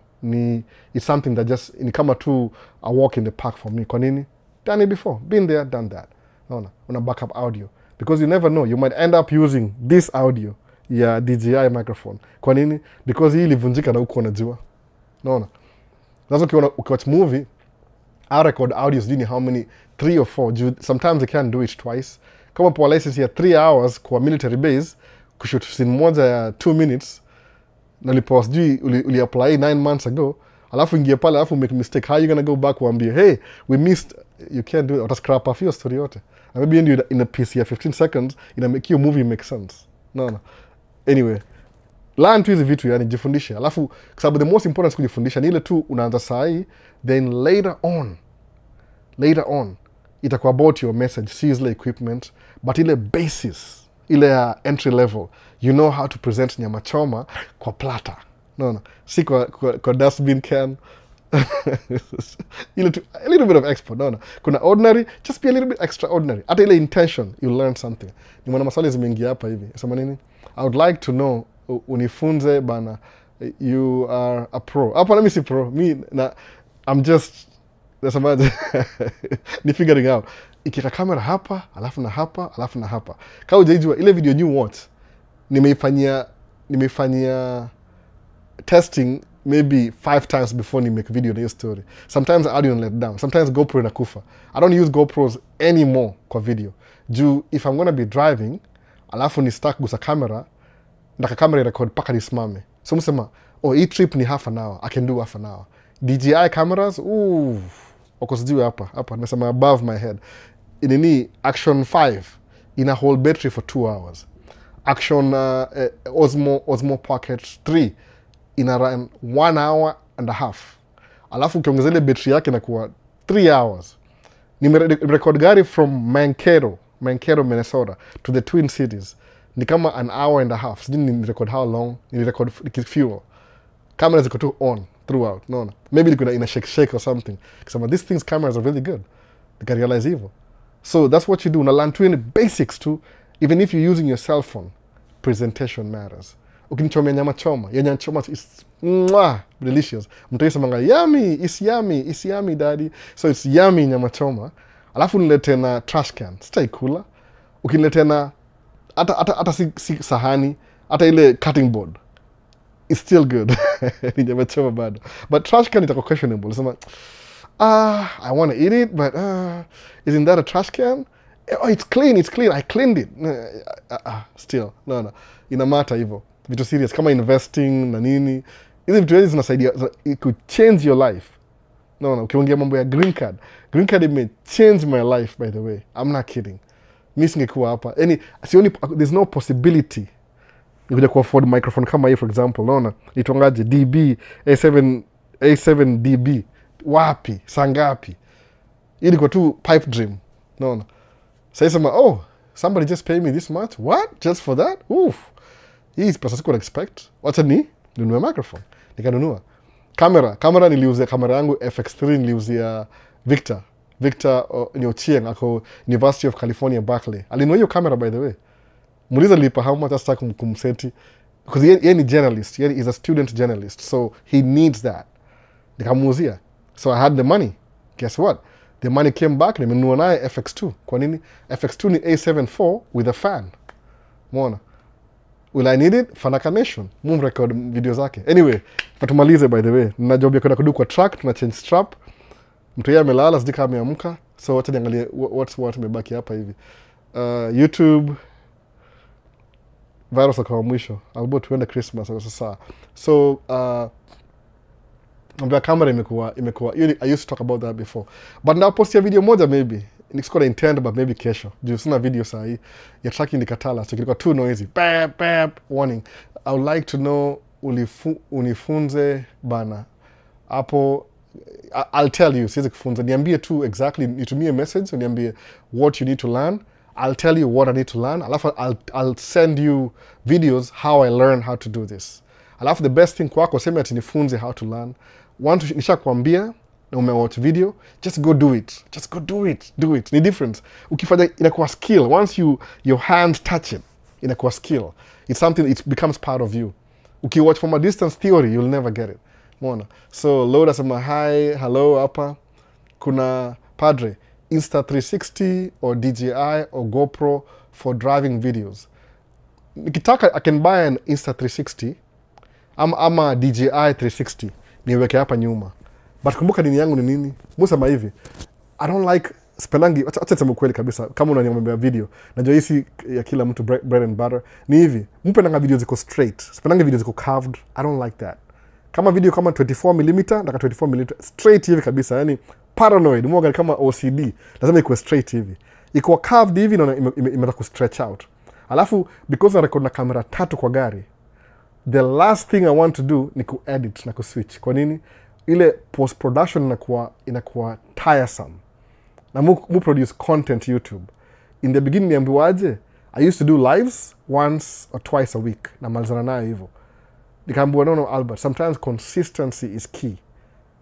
It's something that just ni kama tu a walk in the park for me. Kwa nini? Done it before. Been there, done that. Naona, una backup audio. Because you never know. You might end up using this audio ya DJI microphone. Kwa nini? Because hii ilivunjika na huko unajua. Naona. Sasa ukiwatch movie, I record audios dini how many 3 or 4. Sometimes I can't do it twice. Kama kwa license ya 3 hours kwa military base, kushoot scene moja ya 2 minutes, nalipo sijui uli-apply 9 months ago, alafu ingia pale, alafu make mistake, how you gonna go back waambie, hey, we missed, you can't do it, uta scrap off your story yote. Na maybe in a piece ya 15 seconds, ina make your movie make sense. No. Anyway, learn tu hizi vitu yani, jifundishe. Alafu, kwa sababu the most important kujifundisha, ni ile tu unaanza saa hii, then later on, itakuwa about your message, si ile equipment, but ile basis, ile entry level, you know how to present nyama choma kwa plata. No. Si kwa dustbin can. A little bit of expert. No. Kuna ordinary, just be a little bit extraordinary. Hata ile intention, you learn something. Ni mwana maswali zimeingia hapa hivi. Sema nini? I would like to know, unifunze bana, you are a pro. Hapa na mimi si pro. I'm just, nasemaje, ni figuring out. Ikika kamera hapa, alafu na hapa. Kama hujaijua ile video new watch, nimeifanyia testing maybe 5 times before ni make video na hiyo story. Sometimes audio let down. Sometimes GoPro inakufa. I don't use GoPros anymore kwa video. If I'm gonna be driving, alafu ni stuck gusa camera, ndaka camera record paka nisimame. So msema, hii trip ni half an hour. I can do half an hour. DJI cameras, wako sijui hapa. Nasema above my head. Inini Action 5 ina hold battery for 2 hours. Action Osmo Pocket 3 ina run 1 hour and a half. Alafu ukiongeza ile battery yake inakuwa 3 hours. Nimerecord gari from Manfrotto, Minnesota to the Twin Cities. Ni kama an hour and a half. Sijui ni record how long. Ni record fuel. Camera ziko tu on throughout. No. Maybe ilikuwa ina shake or something. Kusema these things cameras are really good. Nika realize hivyo. So that's what you do. Una learn to in basics too. Even if you're using your cell phone, presentation matters. Ukinichomea nyama choma, ya nyama choma is delicious. Mtu yesemanga yummy, it's yummy daddy. So it's yummy nyama choma. Alafu nilete na trash can, stay cooler. Ukinilete na hata si sahani, hata ile cutting board, it's still good. Ni nyama choma bado. But trash can itako questionable. Sema I want to eat it, but isn't that a trash can? Oh, it's clean. I cleaned it. Still, no. Ina matter hivyo. Vitu serious kama investing na nini. Hizi vitu hizi zinasaidia, it could change your life. No, ukiongea mambo ya green card. Green card it may change my life, by the way. I'm not kidding. Mimi singekuwa hapa. There's no possibility nikuja ku afford microphone kama hii, for example. Unaona? Itwangaje DB A7 DB. Wapi? Sangapi? Ili kwa tu pipe dream. No. Say some, somebody just paid me this much. What? Just for that? Oof. Hii pesa sikuwa expect. Wacha ninunue microphone. Nikanunua. Kamera niliuzia kamera yangu FX3 niliuzia Victor ni Ochieng ako University of California Berkeley. Alinunua hiyo kamera, by the way. Muuliza lipa how much hasta kumseti. Because yeye ni journalist. Yeye is a student journalist. So he needs that. Nikamuuzia. So I had the money. Guess what? The money came back. Nimenunua naye FX2. Kwa nini? FX2 ni A7 IV with a fan. Umeona? Will I need it? Fanaka Nation. Record video zake. Anyway, patumalize, by the way. Nina job ya kwenda kudu kwa track. Tuna change strap. Mtu yeye amelala, sijui kama ameamka. So wacha niangalie what imebaki hapa hivi. YouTube virus kwa mwisho. Albo tuende Christmas sasa. So mbona kamera imekuwa I used to talk about that before. But now post ya video moja maybe. Nixikuwa na intend, but maybe kesho. Juu sina video saa hii. Ya tracking nikatala. So kilikuwa too noisy. Pap, warning. I would like to know unifunze bana. Hapo, I'll tell you. Siwezi kufunza. Niambie tu exactly. Nitumie message. Niambie what you need to learn. I'll tell you what I need to learn. Alafu I'll send you videos how I learn how to do this. Alafu the best thing kwako, sema ati nifunze how to learn. Nisha kuambia na umewatch video, just go do it. Just go do it. Ni difference. Ukifanya inakuwa skill. Once your hands touch it, inakuwa skill. It's something, it becomes part of you. Ukiwatch from a distance theory, you'll never get it. Mona. So Loda sema hi, hello hapa. Kuna Padre, Insta360 or DJI or GoPro for driving videos. Nikitaka, I can buy an Insta360 ama DJI 360 niweke hapa nyuma. But kumbuka dini yangu ni nini? Musema hivi, I don't like spelangi, acha sema kweli kabisa, kama unaniambia video, najua hisi ya kila mtu bread and butter, ni hivi, mpenda video ziko straight, spelangi video ziko curved, I don't like that. Kama video kama 24mm, ndaka 24mm, straight hivi kabisa, yani paranoid, mwoga kama OCD, lazima ikuwe straight hivi. Ikuwa curved hivi, na imeta ku stretch out. Alafu, because na record na kamera 3 kwa gari, the last thing I want to do ni ku-edit na ku-switch. Kwa nini? Ile post-production inakuwa tiresome. Na mu produce content YouTube. In the beginning niambiwaje, I used to do lives once or twice a week. Na malizana nayo hivyo. Nikaambiwa no Albert, sometimes consistency is key.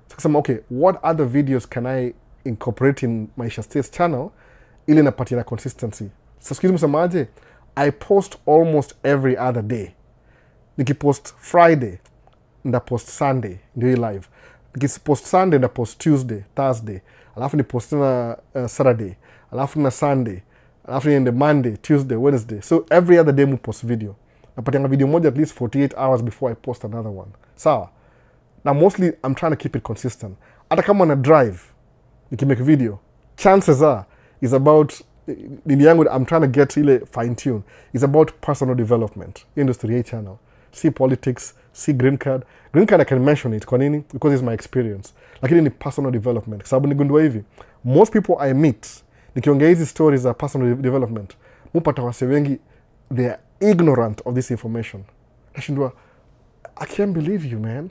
So kusema okay, what other videos can I incorporate in Maisha States channel ili napatia na consistency? So excuse me samaje, I post almost every other day. Nikipost Friday, nda post Sunday, ndio hii live. Nikipost Sunday, nda post Tuesday, Thursday. Alafu ni post na Saturday. Alafu na Sunday. Alafu ni Monday, Tuesday, Wednesday. So every other day mu post video. Napatianga video moja at least 48 hours before I post another one. Sawa? Now mostly I'm trying to keep it consistent. Hata kama na drive, nikimake video, chances are is about nini yangu, I'm trying to get ile fine tune. It's about personal development. Industry channel. See politics, see green card. Green card I can mention it. Kwa nini? Because it's my experience. Lakini ni personal development. Kwa sababu nigundua hivi, most people I meet, nikiongea hizi stories za personal development, mupata wase wengi, they are ignorant of this information. Nashindwa, I can't believe you, man.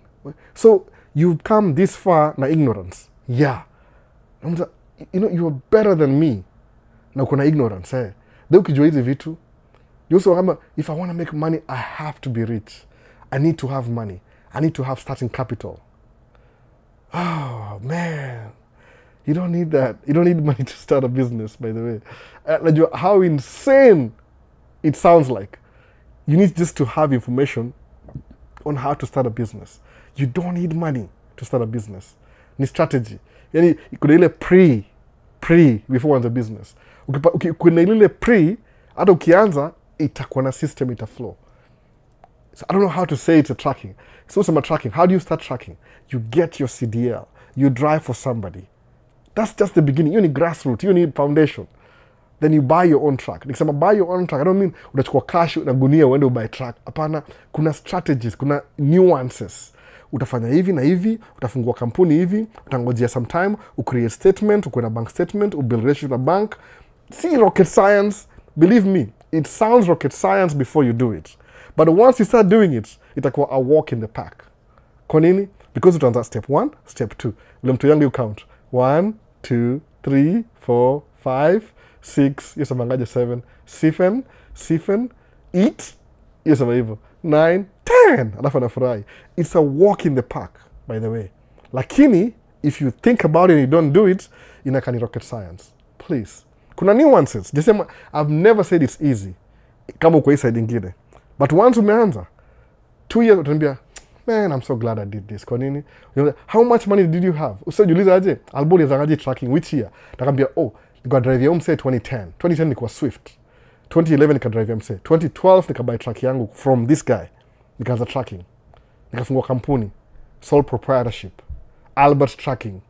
So, you've come this far na ignorance. Yeah. You know, you're better than me. Na uko na ignorance, eh. Then ukijua hizi vitu, you also remember, if I want to make money, I have to be rich. I need to have money. I need to have starting capital. Oh, man. You don't need that. You don't need money to start a business, by the way. How insane it sounds like. You need just to have information on how to start a business. You don't need money to start a business. Ni strategy. Yani, kuna ile pre before the business. Kuna ile pre, hata ukianza, itakuwa na system, itaflow. So I don't know how to say it's a tracking. So some tracking. How do you start tracking? You get your CDL. You drive for somebody. That's just the beginning. You need grassroots. You need foundation. Then you buy your own track. Nikisema buy your own track, I don't mean unachukua cash na gunia uende ubuy track. Hapana, kuna strategies, kuna nuances. Utafanya hivi na hivi, utafungua kampuni hivi, utangojea sometime, ucreate statement, ukuwe na bank statement, ubuild relationship na bank. See rocket science. Believe me, it sounds rocket science before you do it. But once you start doing it, itakuwa a walk in the park. Kwa nini? Because utaanza step 1, step 2. Ule mtu yangu you count. 1, 2, 3, 4, 5, 6, yes, amangaje 7, sifen, eat, yes, ama hivyo, 9, 10, alafu anafurahi. It's a walk in the park, by the way. Lakini, if you think about it and you don't do it, inakani rocket science. Please. Kuna nuances. Jisema, I've never said it's easy. Kama uko hii side ingine. But once umeanza, 2 years, utaniambia, man, I'm so glad I did this. Kwa nini? How much money did you have? Usijiuliza aje, album yazangaje tracking, which year? Nakambia, nika drive ya mse 2010. 2010 nikuwa Swift. 2011 nika drive ya mse. 2012 nika buy track yangu from this guy. Nikaanza tracking. Nikafungua kampuni. Sole proprietorship. Albert tracking.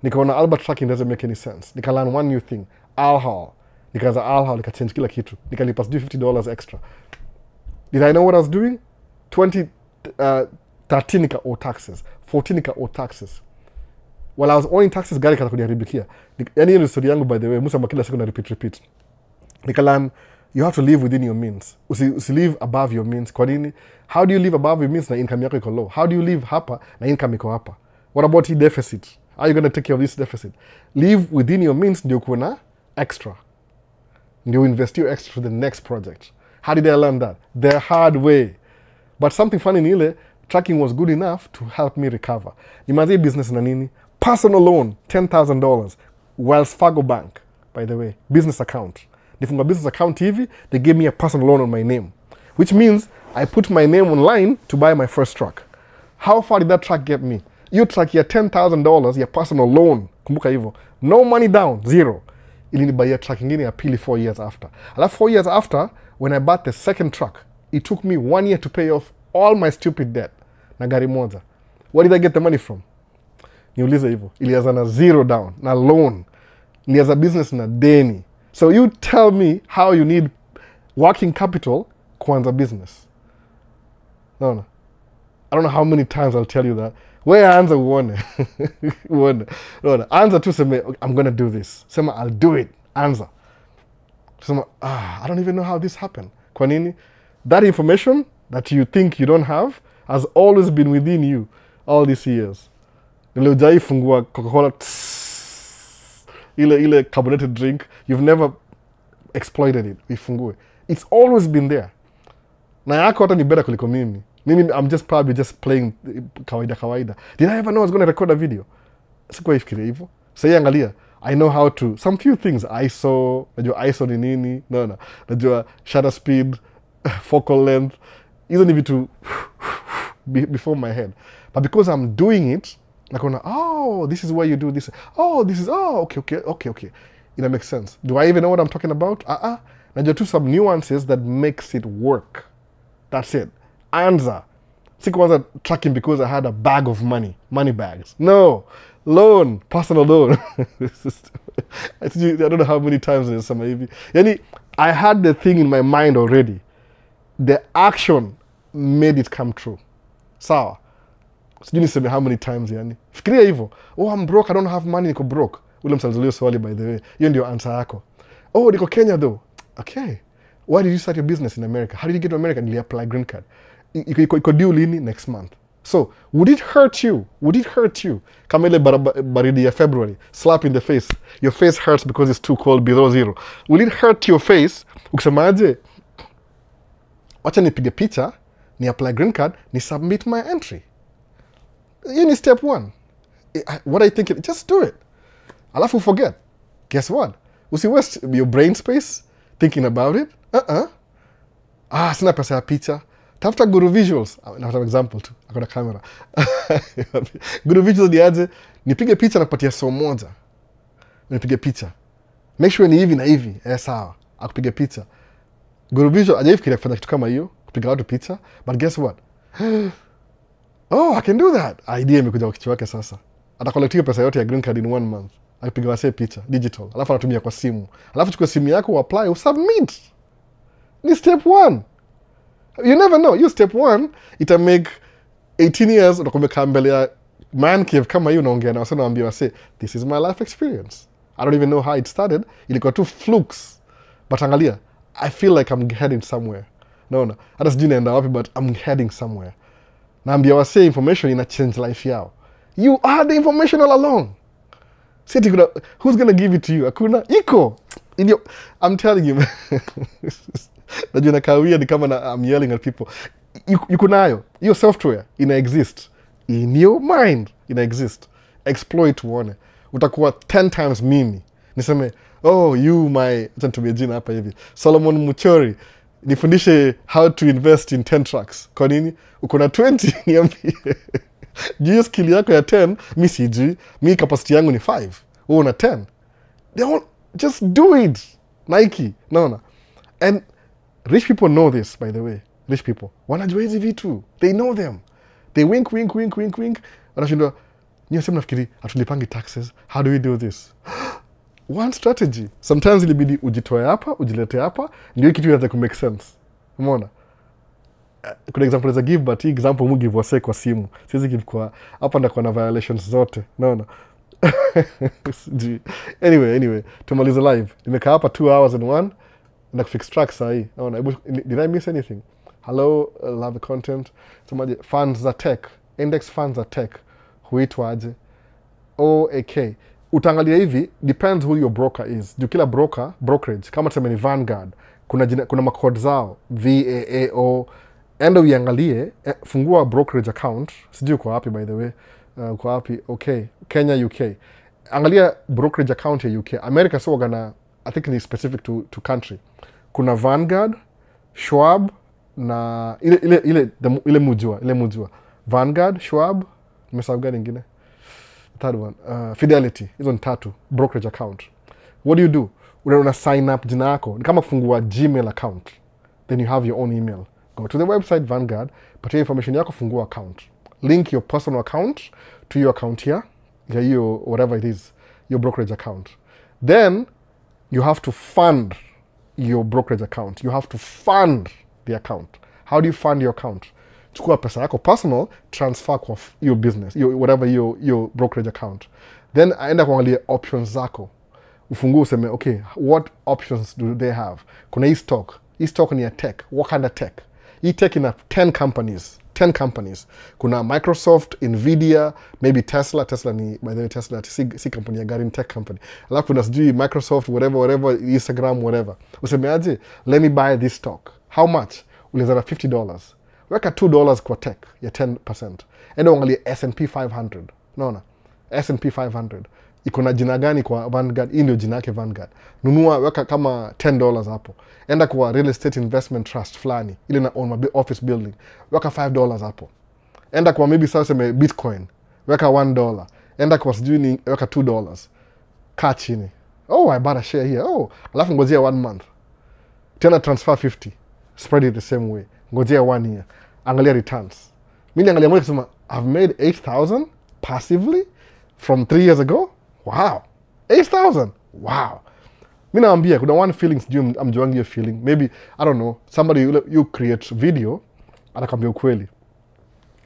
Nikaona Albert tracking doesn't make any sense. Nika learn one new thing. Alhal. Nikaanza Alhal, nika change kila kitu. Nikalipa $50 extra. Did I know what I was doing? 2013 nika owe taxes. 14 nika owe taxes. While I was owing taxes, gari kata kuniharibikia. Yani hiyo story yangu, by the way, musa kila siku na repeat. Nikalan, you have to live within your means. Usi live above your means. Kwa nini? How do you live above your means na income yako iko low? How do you live hapa na income iko hapa? What about the deficit? How are you going to take care of this deficit? Live within your means, ndio kuwe na extra. Ndio invest your extra for the next project. How did I learn that? The hard way. But something funny ni ile, tracking was good enough to help me recover. Nimazie business na nini? Personal loan, $10,000. Wells Fargo Bank, by the way. Business account. Nifunga business account hivi, they gave me a personal loan on my name. Which means I put my name online to buy my first truck. How far did that truck get me? You track ya $10,000, your personal loan. Kumbuka hivyo. No money down, zero. Ilinibuy truck ingine ya pili 4 years after. Alafu 4 years after, when I bought the second truck, it took me 1 year to pay off all my stupid debt. Na gari moja. Where did I get the money from? Niulize hivyo. Ilianza na zero down, na loan. Ilianza business na deni. So you tell me how you need working capital kuanza business. No. I don't know how many times I'll tell you that. Where anza uone. Uone. No. Anza tu seme, I'm going to do this. Sema, I'll do it. Anza. Sema, I don't even know how this happened. Kwa nini? That information that you think you don't have has always been within you all these years. Nilojai fungua Coca-Cola, ile carbonated drink, you've never exploited it. Ifungue. It's always been there. Na yako hata ni better kuliko mimi. Mimi, I'm just probably just playing kawaida. Did I ever know I was going to record a video? Sikuwa ifikiria hivyo. Sasa angalia, I know how to, some few things, ISO, najua ISO ni nini, najua shutter speed, focal length, hizo ni vitu before my head. But because I'm doing it, nakona, this is why you do this. Okay. It makes sense. Do I even know what I'm talking about? Najua tu some nuances that makes it work. That's it. Anza. Sikuanza tracking because I had a bag of money bags. No. Loan, personal loan. I don't know how many times in some maybe. Yani, I had the thing in my mind already. The action made it come true. Sawa. Sijui niseme how many times yani. Fikiria hivyo. I'm broke, I don't have money, niko broke. Ule msalzulio swali, by the way. Hiyo ndio answer yako. Niko Kenya though. Okay. Why did you start your business in America? How did you get to America? Nili apply green card. Iko due lini? Next month. So, would it hurt you? Kama ile baridi ya February, slap in the face. Your face hurts because it's too cold below zero. Will it hurt your face? Ukisema aje, wacha nipige picha, ni apply green card, ni submit my entry. You need step one. What I think, just do it. Alafu forget. Guess what? Usi waste your brain space thinking about it. Sina pesa ya picha. Tafuta Guru Visuals. Nafuta example tu. Akona camera. Guru Visuals ni aje. Nipige picha na kupatia so moja. Nipige picha. Make sure ni hivi na hivi. Sawa. Akupige picha. Guru Visual hajaifikiria kufanya kitu kama hiyo. Kupiga watu picha. But guess what? Oh, I can do that. Idea imekuja kwa kichwa chake sasa. Atakolektia pesa yote ya green card in 1 month. Akipiga wasee picha digital. Alafu anatumia kwa simu. Alafu chukua simu yako apply, usubmit. Ni step 1. You never know. You step 1 ita make 18 years utakuwa mbele ya man cave kama hiyo unaongea na wasee naambia wasee, this is my life experience. I don't even know how it started. Ilikuwa tu flukes. But angalia, I feel like I'm heading somewhere. No. Hata sijui naenda wapi but I'm heading somewhere. Naambia wasee information ina change life yao. You are the information all along. Siti kuna, who's gonna give it to you? Akuna iko. I'm telling you. Najua nakawia ni kama I'm yelling at people. You nayo. Your software ina exist. In your mind ina exist. Exploit uone. Utakuwa 10 times mimi. Niseme, oh, you my, acha nitumie jina hapa hivi. Solomon Muchori. Nifundishe how to invest in 10 trucks. Kwa nini? Uko na 20 niambie. Juu skill yako ya 10, mi sijui. Mi capacity yangu ni 5. Wewe una 10. Just do it. Nike. No. And rich people know this, by the way. Rich people. Wanajua hizi vitu. They know them. They wink. Wanashindwa, nyo sema nafikiri, hatulipangi taxes. How do we do this? One strategy. Sometimes ilibidi ujitoe hapa, ujilete hapa, ndio kitu inaweza kumake sense. Umeona? Kuna example za give, but hii example mu give wase kwa simu. Siwezi give kwa, hapa ndakwa na violations zote. No. Anyway, tumalize live. Nimekaa hapa 2 hours and 1, na kufix track sahi. Did I miss anything? Hello, love the content. Funds za tech. Index funds za tech. Huitwa aje? OAK. Utangalia hivi, depends who your broker is. Juu kila brokerage, kama tuseme ni Vanguard, kuna makod zao, VAAO. Enda uiangalie, fungua brokerage account. Sijui kwa wapi, by the way. Kwa wapi? Okay. Kenya, UK. Angalia brokerage account ya UK. America so gana, I think ni specific to country. Kuna Vanguard, Schwab, na ile mujua. Vanguard, Schwab, nimesahau gani ingine? Third one, Fidelity. Hizo ni 3 brokerage account. What do you do? Una sign up jina yako. Ni kama kufungua Gmail account. Then you have your own email. Go to the website Vanguard, patia information yako, fungua account. Link your personal account to your account here. Your whatever it is, your brokerage account. Then you have to fund your brokerage account. You have to fund the account. How do you fund your account? Chukua pesa yako personal, transfer kwa your business, whatever your brokerage account. Then aenda kuangalia options zako. Ufungue useme, okay, what options do they have? Kuna hii stock. Hii stock ni ya tech. What kind of tech? Hii tech ina 10 companies. 10 companies. Kuna Microsoft, Nvidia, maybe Tesla. Tesla ni, by the way, Tesla si company ya gari, ni tech company. Alafu kuna sijui Microsoft, whatever, Instagram, whatever. Useme aje, let me buy this stock. How much? Ulizana $50. Weka $2 kwa tech ya 10%. Enda uangalie S&P 500. Naona? S&P 500. Iko na jina gani kwa Vanguard? Hii ndio jina yake Vanguard. Nunua, weka kama $10 hapo. Enda kwa real estate investment trust fulani, ile na own office building. Weka $5 hapo. Enda kwa maybe sasa sema Bitcoin. Weka $1. Enda kwa sijui ni weka $2. Kaa chini. Oh, I bought a share here. Oh, alafu ngojea 1 month. Tena transfer 50. Spread it the same way. Ngojea 1 year. Angalia returns. Mimi angalia moja kusema I've made 8,000 passively from 3 years ago. Wow. 8,000. Wow. Mimi naambia kuna one feeling sijui amjuangi hiyo feeling. Maybe, I don't know, somebody you create video anakwambia ukweli.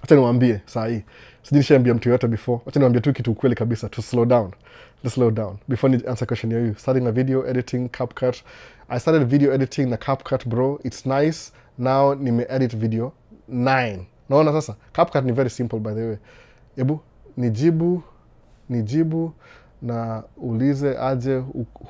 Acha niwaambie saa hii. Sijui nishaambia mtu yote before. Acha niwaambie tu kitu ukweli kabisa, to slow down. Let's slow down. Before ni answer question you. Starting a video editing, CapCut. I started video editing na CapCut, bro. It's nice. Now nime edit video 9. Naona sasa. CapCut ni very simple, by the way. Ebu nijibu na ulize aje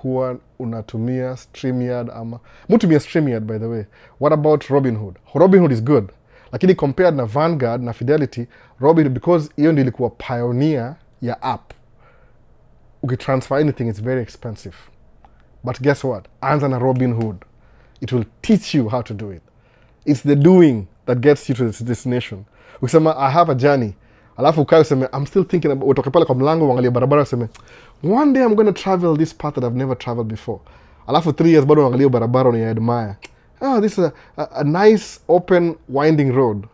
huwa unatumia StreamYard ama mutumia StreamYard, by the way. What about Robinhood? Robinhood is good, Lakini compared na Vanguard na Fidelity, Robinhood, because hiyo ndio ilikuwa pioneer ya app, ukitransfer anything it's very expensive. But guess what? Anza na Robinhood. It will teach you how to do it. It's the doing that gets you to this destination. Ukisema I have a journey, alafu ukae useme I'm still thinking about, utoke pale kwa mlango uangalie barabara useme one day I'm going to travel this path that I've never traveled before. Alafu 3 years bado uangalie barabara ni admire. Oh, this is a nice open winding road.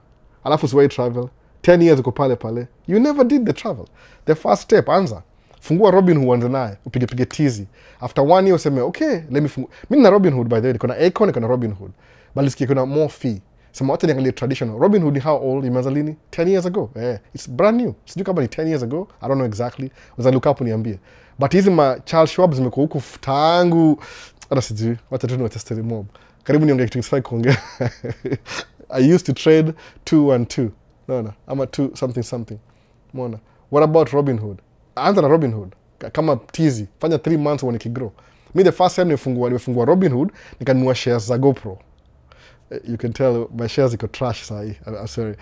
Alafu usiwahi travel. 10 years uko pale pale. You never did the travel. The first step, anza. Fungua Robinhood uanze naye, upige tizi. After 1 year useme okay, let me fungua. Mimi na Robinhood by the way, kuna Acorn, kuna Robinhood. Bali nisikie kuna more fee. Sema wacha niangalie traditional. Robinhood ni how old? Imeanza lini? 10 years ago. It's brand new. Sijui kama ni 10 years ago. I don't know exactly. Unaweza look up niambie. But hizi ma Charles Schwab zimekuwa huko tangu hata sijui. Wacha tu niwache story mob. Karibu niongee kitu kisifai kuongea. I used to trade 212. No. I'm a 2 something. Umeona? What about Robinhood? Anza na Robinhood. Kama tizi. Fanya 3 months uone kigrow. Me the first time nimefungua Robinhood, nikanunua shares za GoPro. You can tell my shares iko trash sahi. I'm sorry.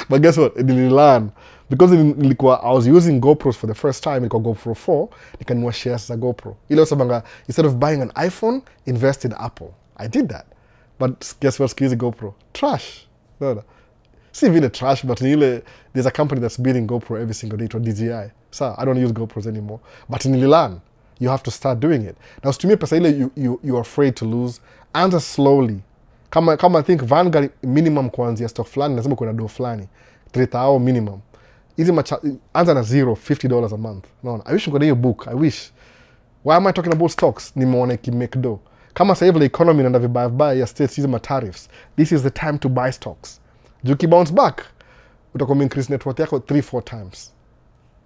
But guess what? Nililearn. Because I was using GoPros for the first time, nilikuwa GoPro 4, nikanunua shares za GoPro. Ile sabanga, instead of buying an iPhone, invest in Apple. I did that. But guess what? Squeezy GoPro. Trash. No. See vile trash, but there's a company that's beating GoPro every single day to DJI. So I don't use GoPros anymore. But nililearn. You have to start doing it. Now, usitumie pesa ile you're afraid to lose. Anza slowly. Kama I think Vanguard minimum kuanzia stock fulani, lazima kuna do fulani. 3,000 minimum. Anza na $50 a month. No, I wish you got your book. I wish. Why am I talking about stocks? Nimeona ikimake do. Kama sasa hivi economy na vibaya ya states hizi ma tariffs. This is the time to buy stocks. Juki bounce back. Utakuwa increase net worth yako 3-4 times.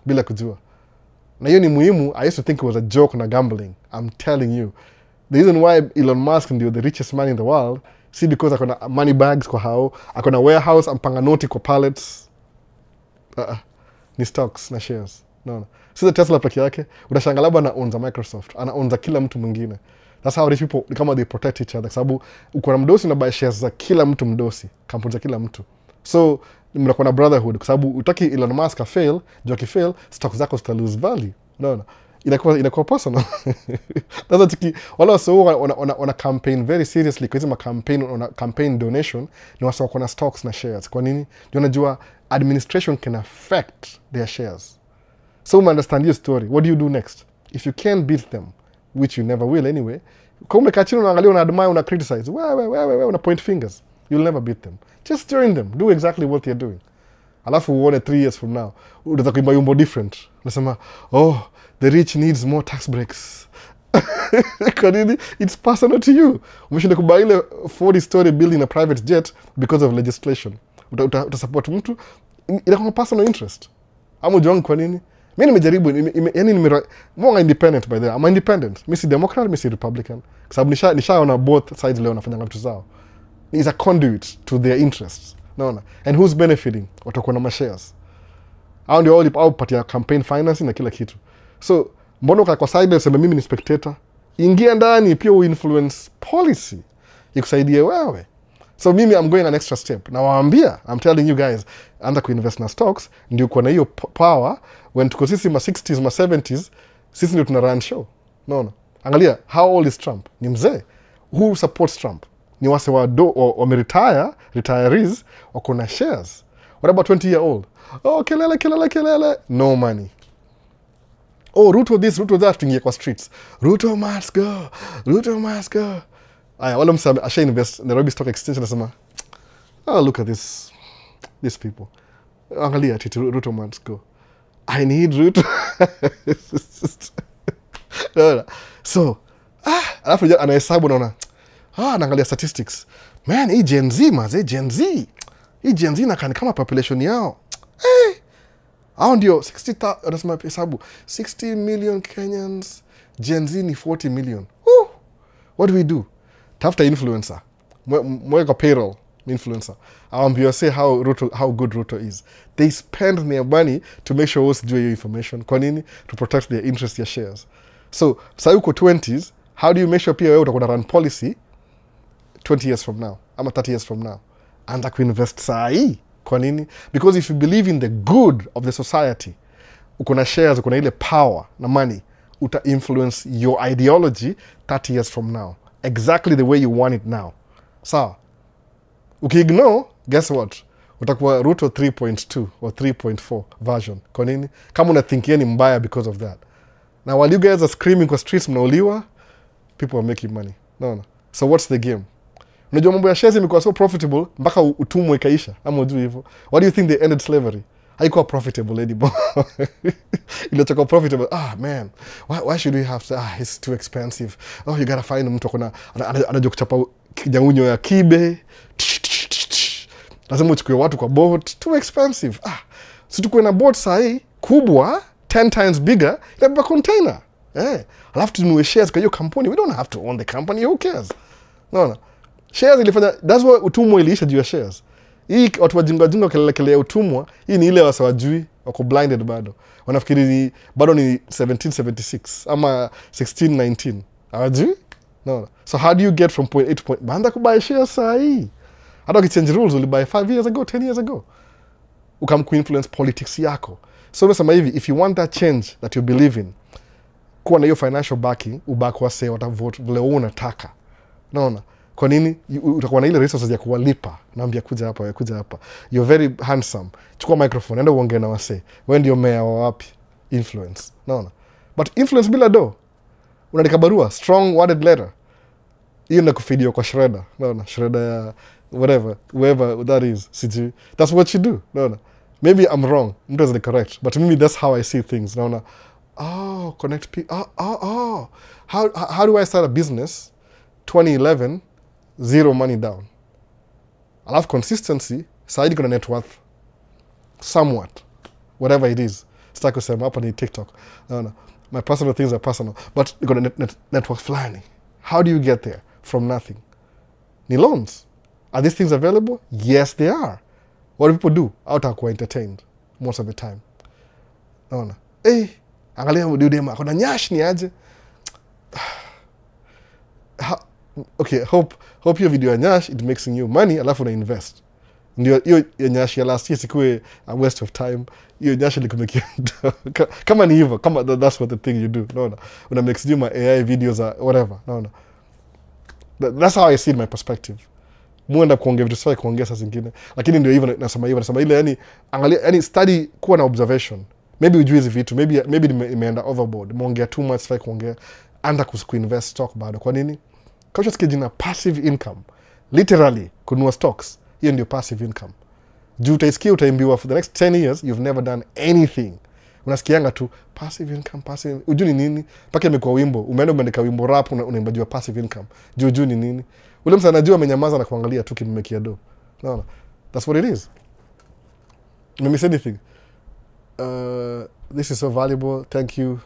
Bila kujua. Na hiyo ni muhimu. I used to think it was a joke na gambling. I'm telling you. The reason why Elon Musk ndio the richest man in the world, see because akona money bags kwa hao, akona warehouse, ampanga noti kwa pallets. Ni stocks na shares. No. Sisi Tesla peke yake, utashangaa labda anaonza Microsoft, anaonza kila mtu mwingine. That's how rich people, kama they protect each other. Sababu uko na mdosi na buy shares za kila mtu mdosi, kampuni za kila mtu. So mnakuwa na brotherhood kwa sababu utaki Elon Musk fail, juu akifail stocks zako zita lose value. No. Inakuwa personal. That's tiki wala so wana campaign very seriously kwa hizo campaign donation ni wasa wako na stocks na shares. Kwa nini? Ndio unajua administration can affect their shares. So we understand your story. What do you do next? If you can't beat them, which you never will anyway, kama umekaa chini unaangalia, una admire, una criticize, una point fingers, you'll never beat them. Just join them. Do exactly what they're doing. Alafu uone 3 years from now unataka kuimba yumbo different. Unasema, "Oh, the rich needs more tax breaks." Kwa nini? It's personal to you. Umeshinda kubuy ile 40-story building na private jet because of legislation. Utasupport mtu, inakuwa personal interest. Amu jongi kwa nini? Mimi nimejaribu, yani more independent by the way. I'm independent. Mimi si Democrat, mimi si Republican. Kwa sababu nishaona both sides leo nafanya vitu zao. It's a conduit to their interests. No. And who's benefiting? Watakuwa na shares. Hao ndio wao patia campaign financing na kila kitu. So, mbona kwa side useme mimi ni spectator? Ingia ndani pia influence policy. Ikusaidie wewe. So mimi I'm going an extra step. Na waambia, I'm telling you guys, anza kuinvest na stocks, ndio uko na hiyo power when tuko sisi ma 60s, ma 70s, sisi ndio tuna run show. No. Angalia, how old is Trump? Ni mzee. Who supports Trump? Ni wase retirees, wako na shares. What about 20-year-old? Oh, kelele. No money. Oh, Ruto this, Ruto that, tuingie kwa streets. Ruto must go. Aya, wala msa asha invest Nairobi Stock Exchange nasema, oh, look at these people. Angalia, Ruto must go. I need Ruto. So, alafu anahesabu naona, naangalia statistics. Man, hii Gen Z, hii Gen Z nakani kama population yao. Hao ndio 60 million Kenyans, Gen Z ni 40 million. What do we do? Tafuta influencer. Mweka payroll influencer. I'll say how good Ruto is. They spend their money to make sure what's doing your information. Kwa nini? To protect their interest, their shares. So, sa uko 20s, how do you make sure pia wewe utakuwa run policy 20 years from now, ama 30 years from now? anza kuinvest saa hii. Kwa nini? Because if you believe in the good of the society, uko na shares, uko na ile power na money, uta influence your ideology 30 years from now exactly the way you want it now. Sawa? Ukiignore, guess what? Utakuwa Ruto 3.2 or 3.4 version. Kwa nini? Kama unathinkia ni mbaya because of that. Now while you guys are screaming kwa streets mnauliwa, people are making money. No. So what's the game? Unajua mambo ya shares imekuwa so profitable mpaka utumwa ikaisha. Ama ujui hivyo. Why do you think they ended slavery? Haikuwa profitable anymore. Ilitoka profitable. Man, why should we have to, it's too expensive. Oh, you gotta find mtu anajua kuchapa kijaunyo ya kibe. Lazima uchukue watu kwa boat. Too expensive. Si tukuwe na boat sahi kubwa 10 times bigger ilabeba container. Alafu tununue shares kwa hiyo kampuni. We don't have to own the company. Who cares? No. Shares ilifanya, that's why utumwa iliisha juu ya shares. Hii watu wajinga kelele ya utumwa, hii ni ile wasa wajui, wako blinded bado. Wanafikiri bado ni 1776 ama 1619. Hawajui? No. So how do you get from point A to point? Baanda kubuy shares saa hii. Hata ukichange rules ulibuy 5 years ago, 10 years ago. Ukamku-influence politics yako. So umesema hivi, if you want that change that you believe in, kuwa na hiyo financial backing, ubaki wase watavote vile wewe unataka. Naona? Kwa nini? Utakuwa na ile resources ya kuwalipa. Naambia kuja hapa, kuja hapa. You're very handsome. Chukua microphone, enda uongee na wase. Wewe ndio mayor wa wapi? Influence. Naona? But influence bila do. Unaandika barua, strong worded letter. Hiyo na kufidio kwa shredder. Naona? Shredder ya whatever, whoever that is. Sijui. That's what you do. Naona? Maybe I'm wrong. Mtu is correct. But maybe that's how I see things. Naona? Connect people. How do I start a business? 2011, zero money down. Alafu consistency, saidi kuna net worth. Somewhat. Whatever it is. Sitaki kusema hapa ni TikTok. No. My personal things are personal. But you got a network flani. How do you get there? From nothing. Ni loans. Are these things available? Yes, they are. What do people do? Hautakuwa entertained most of the time. Naona. Angalia udema. Kuna nyash ni aje. Okay, hope your video ya nyash, it makes you money, alafu na invest. Ndio hiyo ya nyash ya last year sikuwe a waste of time. Hiyo nyash ilikumekia. Kama ni hivyo, kama that's what the thing you do. Naona. Una makes you my AI videos or whatever. Naona. That's how I see it, my perspective. Muenda kuongea vitu sawa kuongea saa zingine. Lakini ndio hivyo nasema ile yani angalia yani study kuwa na observation. Maybe ujue hizi vitu, maybe imeenda overboard. Muongea too much sawa kuongea anda kuinvest stock bado. Kwa nini? Kaucha sikia jina passive income. Literally kununua stocks. Hiyo ndio passive income. Juu utaisikia utaimbiwa for the next 10 years you've never done anything. Unasikianga tu passive income, passive. Ujui ni nini? Paka imekuwa wimbo. Umeandika wimbo rap unaimba juu passive income. Juu ni nini? Ule msa anajua amenyamaza na kuangalia tu kimmekia do. No. That's what it is. Let me say anything. This is so valuable. Thank you.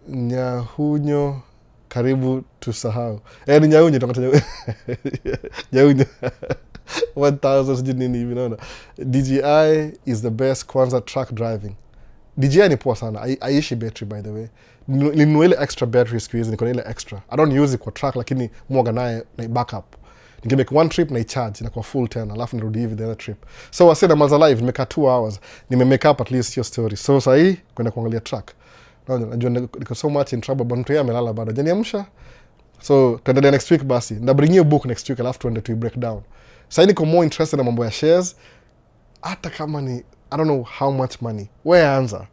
Nyahunyo karibu tusahau. Ni nyahunyo tokata nyahunyo. 1000 sijui nini hivi naona. DJI is the best kwanza truck driving. DJI ni poa sana. Aishi battery by the way. Ninunua ile extra battery siku hizi, niko na ile extra. I don't use it kwa truck lakini mwaga naye na backup. Nikimake one trip na charge na kwa full 10 alafu nirudi hivi the other trip. So I said I'm alive, nimekaa 2 hours. Nimemake up at least your story. So sasa hii kwenda kuangalia truck. Najua niko so much in trouble but mtu yeye amelala bado. Hajaniamsha. So tuendelee next week basi. Ndabring you book next week alafu tuende tu break down. Sasa niko more interested na mambo ya shares. Hata kama ni I don't know how much money. Where anza?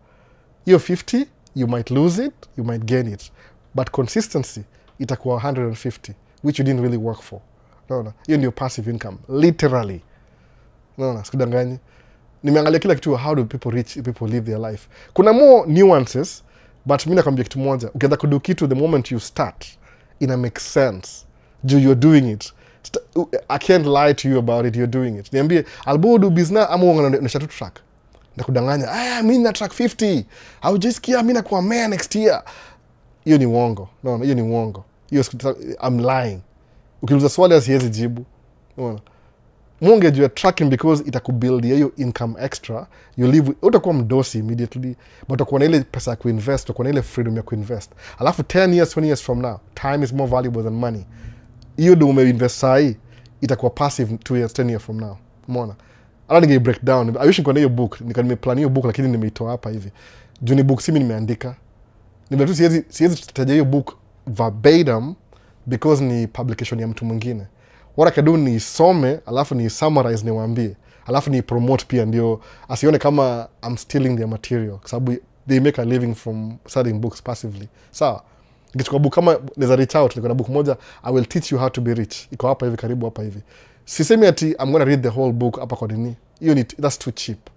Hiyo 50, you might lose it, you might gain it. But consistency itakuwa 150 which you didn't really work for. Naona. Hiyo ndio passive income literally. Naona, sikudanganyi. Nimeangalia kila kitu how do people live their life. Kuna more nuances but mimi nakwambia kitu moja. Ukianza kudo kitu the moment you start ina make sense. You're doing it. I can't lie to you about it, you're doing it. Niambie albo do business ama unaona shatu track. Nakudanganya, mimi na track 50. Au jisikia mimi na kwa mayor next year. Hiyo ni uongo. No, hiyo ni uongo. Hiyo I'm lying. Ukiuliza swali asiwezi jibu. Unaona? Munge juu ya tracking because itakubuild hiyo income extra. You live utakuwa mdosi immediately, but utakuwa na ile pesa ya kuinvest, utakuwa na ile freedom ya kuinvest. Alafu 10 years, 20 years from now, time is more valuable than money. Hiyo ndio umeinvest sahi itakuwa passive 2 years 10 years from now. Umeona? Hata ninge break down. I wish niko na hiyo book, nimeplan hiyo book lakini nimeitoa hapa hivi. Juu ni book simi nimeandika. Nimetu siwezi tutaja hiyo book verbatim because ni publication ya mtu mwingine. What I can do ni some, alafu ni summarize niwaambie. Alafu ni promote pia ndio asione kama I'm stealing their material. Kwa sababu they make a living from selling books passively. Sawa. Nikichukua book kama neza reach out, niko na book moja, I will teach you how to be rich. Iko hapa hivi karibu hapa hivi. Sisemi ati I'm gonna read the whole book hapa kwa nini. That's too cheap.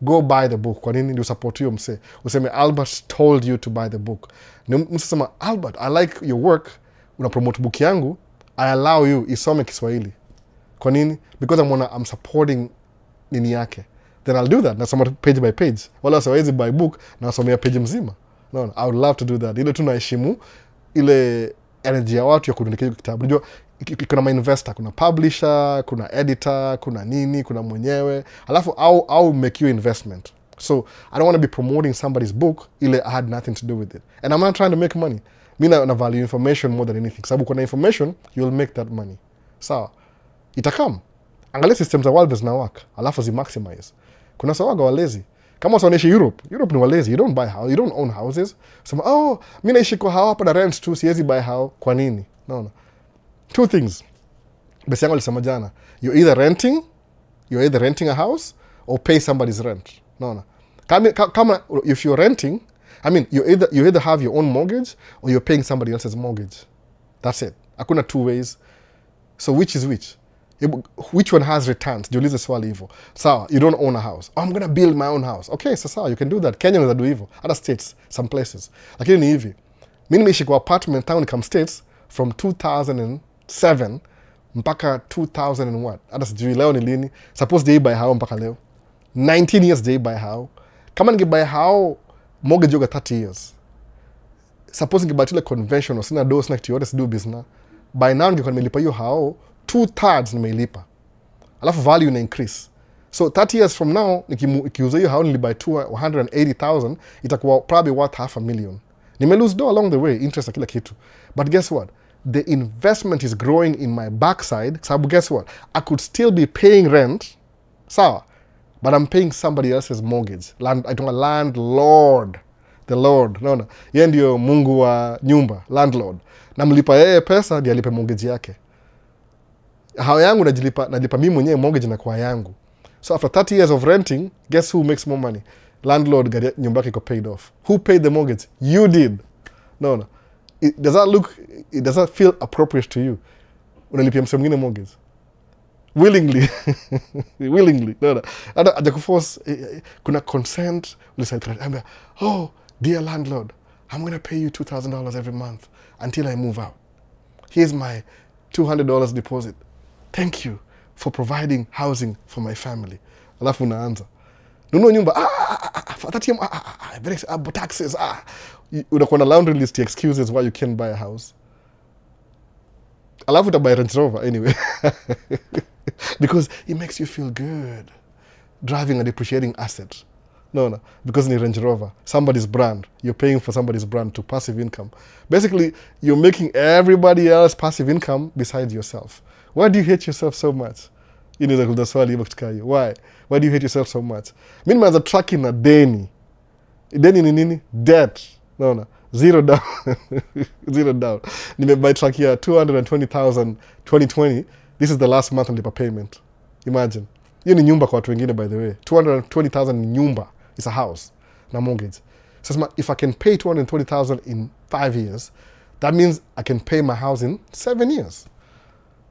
Go buy the book. Kwa nini ndio support hiyo mse. Useme Albert told you to buy the book. Msema Albert, I like your work. Una promote book yangu. I allow you isome Kiswahili. Kwa nini? Because I'm supporting nini yake. Then I'll do that. Nasoma page by page. Wala siwezi buy book na nasomea page mzima. No, I would love to do that. Ile tunaheshimu ile energy ya watu ya kuandika kitabu. Unajua kuna ma-investor, kuna publisher, kuna editor, kuna nini, kuna mwenyewe. Alafu I'll make you investment. So I don't want to be promoting somebody's book ile I had nothing to do with it. And I'm not trying to make money. Mimi na value information more than anything. Sababu kuna information, you'll make that money. Sawa. Itakam. Angalia systems za world zina work. Alafu zi maximize. Kuna sawaga walezi. Kama usonishi Europe ni walezi. You don't buy house, you don't own houses. Sema, mimi naishi kwa hapa na rent tu, siwezi buy house. Kwa nini? No. Two things. Besi yangu alisema jana. You're either renting a house or pay somebody's rent. No. Kama if you're renting, I mean, you either have your own mortgage or you're paying somebody else's mortgage. That's it. Hakuna two ways. So which is which? Which one has returns? Jiulize swali hivyo. Sawa, you don't own a house. I'm going to build my own house. Okay, so sawa, you can do that. Kenya unaweza do hivyo. Other states, some places. Lakini ni hivi. Mimi nimeishi kwa apartment town come states from 2007 mpaka 2000 and what? Hata sijui leo ni lini. Suppose they buy how mpaka leo. 19 years they buy how. Kama ningebuy how mortgage yoga 30 years. Suppose ningebuy tule conventional, sina do, sina kitu yote, sido business. By now ningekuwa nimelipa hiyo how 2/3 nimeilipa. Alafu value ina increase. So 30 years from now, nikiuza hiyo how nilibuy 180,000, itakuwa probably worth $500,000. Nime lose dough along the way, interest na kila kitu. But guess what? The investment is growing in my backside. Sababu guess what? I could still be paying rent. Sawa. But I'm paying somebody else's mortgage. I don't landlord. The Lord. No. Yeye ndio Mungu wa nyumba. Landlord. Namlipa yeye pesa, ndiye alipe mortgage yake. Hao yangu najilipa mimi mwenyewe mortgage na kwa yangu. So after 30 years of renting, guess who makes more money? Landlord nyumba yake iko paid off. Who paid the mortgage? You did. No. Does that feel appropriate to you? Unalipia mse mwingine mortgage? Willingly. Willingly. No. Aja kuforce kuna consent. Dear landlord, I'm going to pay you $2,000 every month until I move out. Here's my $200 deposit. Thank you for providing housing for my family. Alafu unaanza. Nunua nyumba. Taxes. Unakuwa na laundry list excuses why you can't buy a house. Alafu uta buy Range Rover anyway. Because it makes you feel good. Driving a depreciating asset. No. Because in Range Rover, somebody's brand. You're paying for somebody's brand to passive income. Basically, you're making everybody else passive income besides yourself. Why do you hate yourself so much? Why? Why do you hate yourself so much? Mimi nimeanza tracking na deni. Deni ni nini? Debt. No. Zero down. Zero down. Nimebuy track here 220,000 2020. This is the last month nilipa payment. Imagine. Hiyo ni nyumba kwa watu wengine by the way. 220,000 ni nyumba. It's a house. Na mortgage. So if I can pay 220,000 in 5 years, that means I can pay my house in 7 years.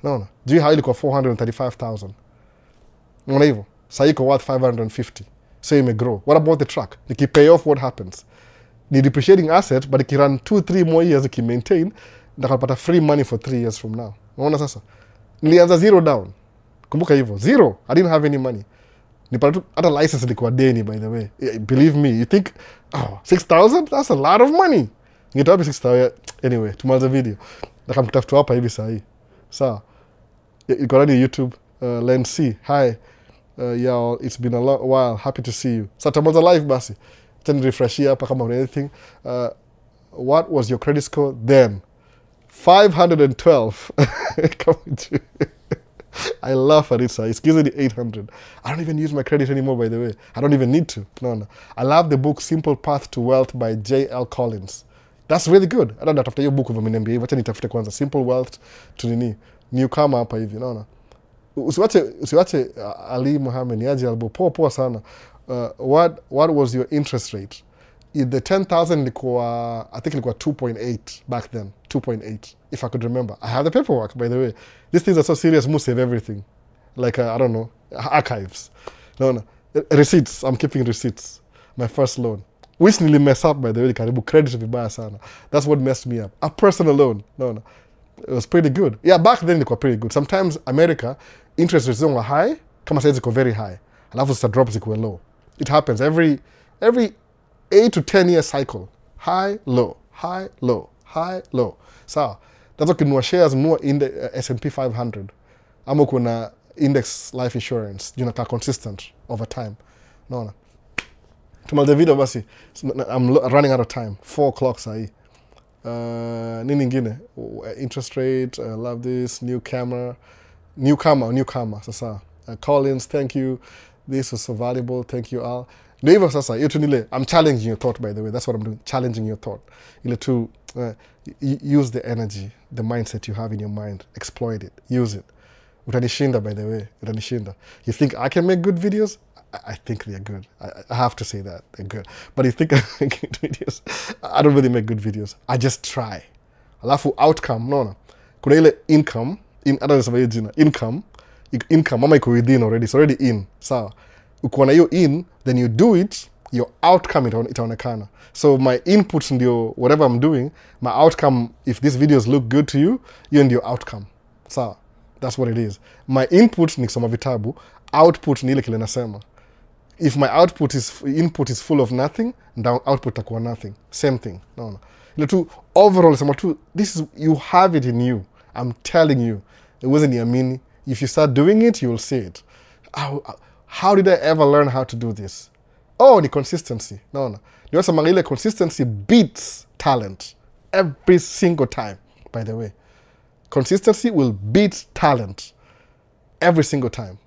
No. Do you how ilikuwa 435,000? Unaona hivyo? Sasa iko worth 550. So you may grow. What about the truck? If you pay off, what happens? Ni depreciating asset, but if you run 2-3 more years, if you maintain, nakapata free money for 3 years from now. Unaona sasa? Nilianza zero down. Kumbuka hivyo. Zero. I didn't have any money. Nipata hata license ilikuwa deni by the way. Believe me, you think, 6,000? That's a lot of money. Ningetoa 6,000. Anyway, tumaliza video. Nakamtafuta hapa hivi saa hii. Sawa. Iko ndani YouTube. Let's see. Hi. Y'all, it's been a while. Happy to see you. Sasa tumaza live basi. Tena refresh hapa kama anything. What was your credit score then? 512. I laugh at it, sir. It's given the 800. I don't even use my credit anymore, by the way. I don't even need to. No. I love the book Simple Path to Wealth by J.L. Collins. That's really good. I don't know after your book of MBA. Wacha nitafute kwanza Simple Wealth to nini. Newcomer hapa hivi, no. Usiwache Ali Mohammed yaje albo poa sana. What was your interest rate? The 10,000 ilikuwa, I think ilikuwa 2.8 back then. 2.8, if I could remember. I have the paperwork, by the way. These things are so serious, must save everything. Like, I don't know, archives. No. Receipts, I'm keeping receipts. My first loan. Which nearly messed up, by the way, karibu credit vibaya sana. That's what messed me up. A personal loan. No. It was pretty good. Yeah, back then it was pretty good. Sometimes America, interest rates were high, kama says go very high. Alafu zita drop zikuwe low. It happens every 8 to 10 year cycle. High, low, high, low, high, low. Sawa. That's what kinunua shares mnunua in the S&P 500. Ama kuna index life insurance. Junaka consistent over time. No. Tumalde video basi. I'm running out of time. 4 o'clock sahi. Nini ingine? Interest rate, love this, newcomer. Sasa. Collins, thank you. This was so valuable. Thank you all. Neighbor sasa, I'm challenging your thought, by the way. That's what I'm doing. Challenging your thought. To use the energy, the mindset you have in your mind. Exploit it. Use it. Utanishinda, by the way. Utanishinda. You think I can make good videos? I think they're good. I have to say that. They're good. But you think I make good videos? I don't really make good videos. I just try. Alafu outcome, no. Kuna ile income, income, mama iko within already. It's already in. Sawa. Ukiwa na hiyo in, then you do it, your outcome itaonekana. So my inputs ndio whatever I'm doing, my outcome, if these videos look good to you, hiyo ndio outcome. Sawa. That's what it is. My input ni kusoma vitabu, output ni ile kile nasema. If my input is full of nothing, down output takuwa nothing. Same thing. No. Ile tu overall sema tu, you have it in you. I'm telling you. It wasn't yamini. If you start doing it, you will see it. How did I ever learn how to do this? Oh, the consistency. No. You also ile consistency beats talent every single time, by the way. Consistency will beat talent every single time.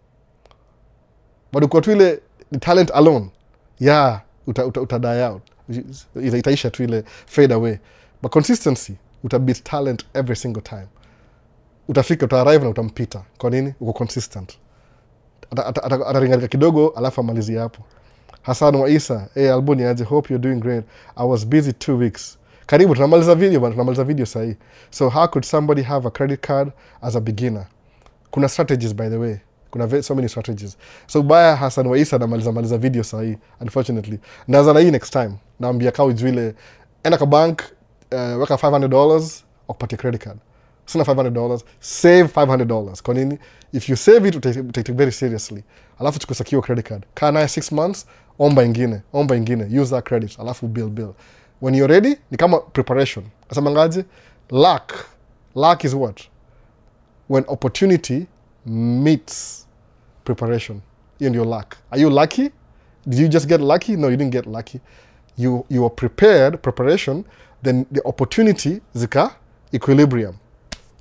But uko tu ile the talent alone, yeah, uta die out. Itaisha tu ile fade away. But consistency, uta beat talent every single time. Utafika, uta arrive na utampita. Kwa nini? Uko consistent. Ataringarika kidogo, alafu amalizie hapo. Hassan wa Isa, hey Alboni aje, hope you're doing great. I was busy 2 weeks. Karibu, tunamaliza video sahi. So how could somebody have a credit card as a beginner? Kuna strategies, by the way. Kuna so many strategies. So baya Hassan wa Isa namaliza video sahi, unfortunately. Naanza na hii next time. Naambia kao ijwile, enda kwa bank, weka $500, okupatie credit card. Sina $500, save $500. Kwa nini? If you save it, take it very seriously. Alafu chukua secure credit card. Kaa naye 6 months, omba ingine. Use that credit. Alafu bill. When you're ready, ni kama preparation. Asema ngaje? Luck is what? When opportunity meets preparation. In your luck. Are you lucky? Did you just get lucky? No, you didn't get lucky. You were prepared, preparation, then the opportunity zika equilibrium.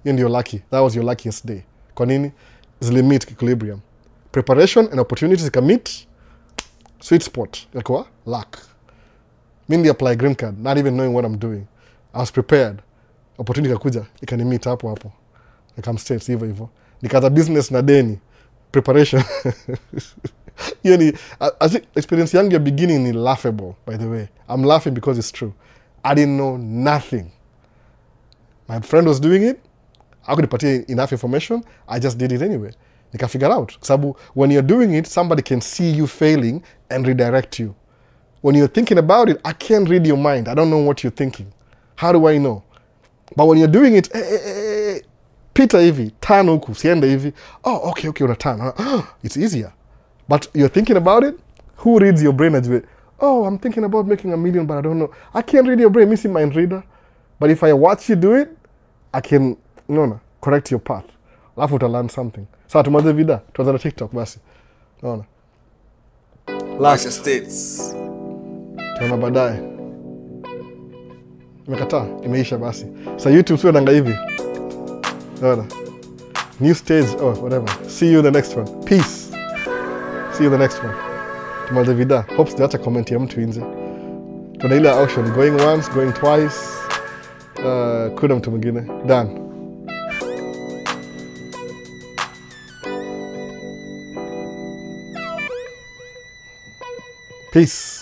And you're lucky. That was your luckiest day. Kwa nini? Zili meet equilibrium. Preparation and opportunity zika meet sweet spot. Like luck. Mimi apply green card, not even knowing what I'm doing. I was prepared. Opportunity kakuja, ikani meet hapo. Nikam states hivyo. Nikaanza business na deni. Preparation. Yani, I think experience yangu ya beginning ni laughable, by the way. I'm laughing because it's true. I didn't know nothing. My friend was doing it. I couldn't put enough information. I just did it anyway. Nika figure out. Sabu, when you're doing it, somebody can see you failing and redirect you. When you're thinking about it, I can't read your mind. I don't know what you're thinking. How do I know? But when you're doing it, pita hivi, tano huku, sienda hivi. Oh, okay, unatana. It's easier. But you're thinking about it, who reads your brain as well? Oh, I'm thinking about making $1 million, but I don't know. I can't read your brain, missing mind reader. But if I watch you do it, I can, correct your path. Alafu uta learn something. Sawa, tumaze vida, tuanza na TikTok basi. Unaona? Maisha States. Tuona baadaye. Imekataa, imeisha basi. Sa YouTube sio nanga hivi. Unaona? New stage, oh, whatever. See you in the next one. Peace. See you in the next one. Tumalize vida. Hope sijaacha comment ya mtu nje. Kuna ile auction, going once, going twice. Kuna mtu mwingine. Done. Peace.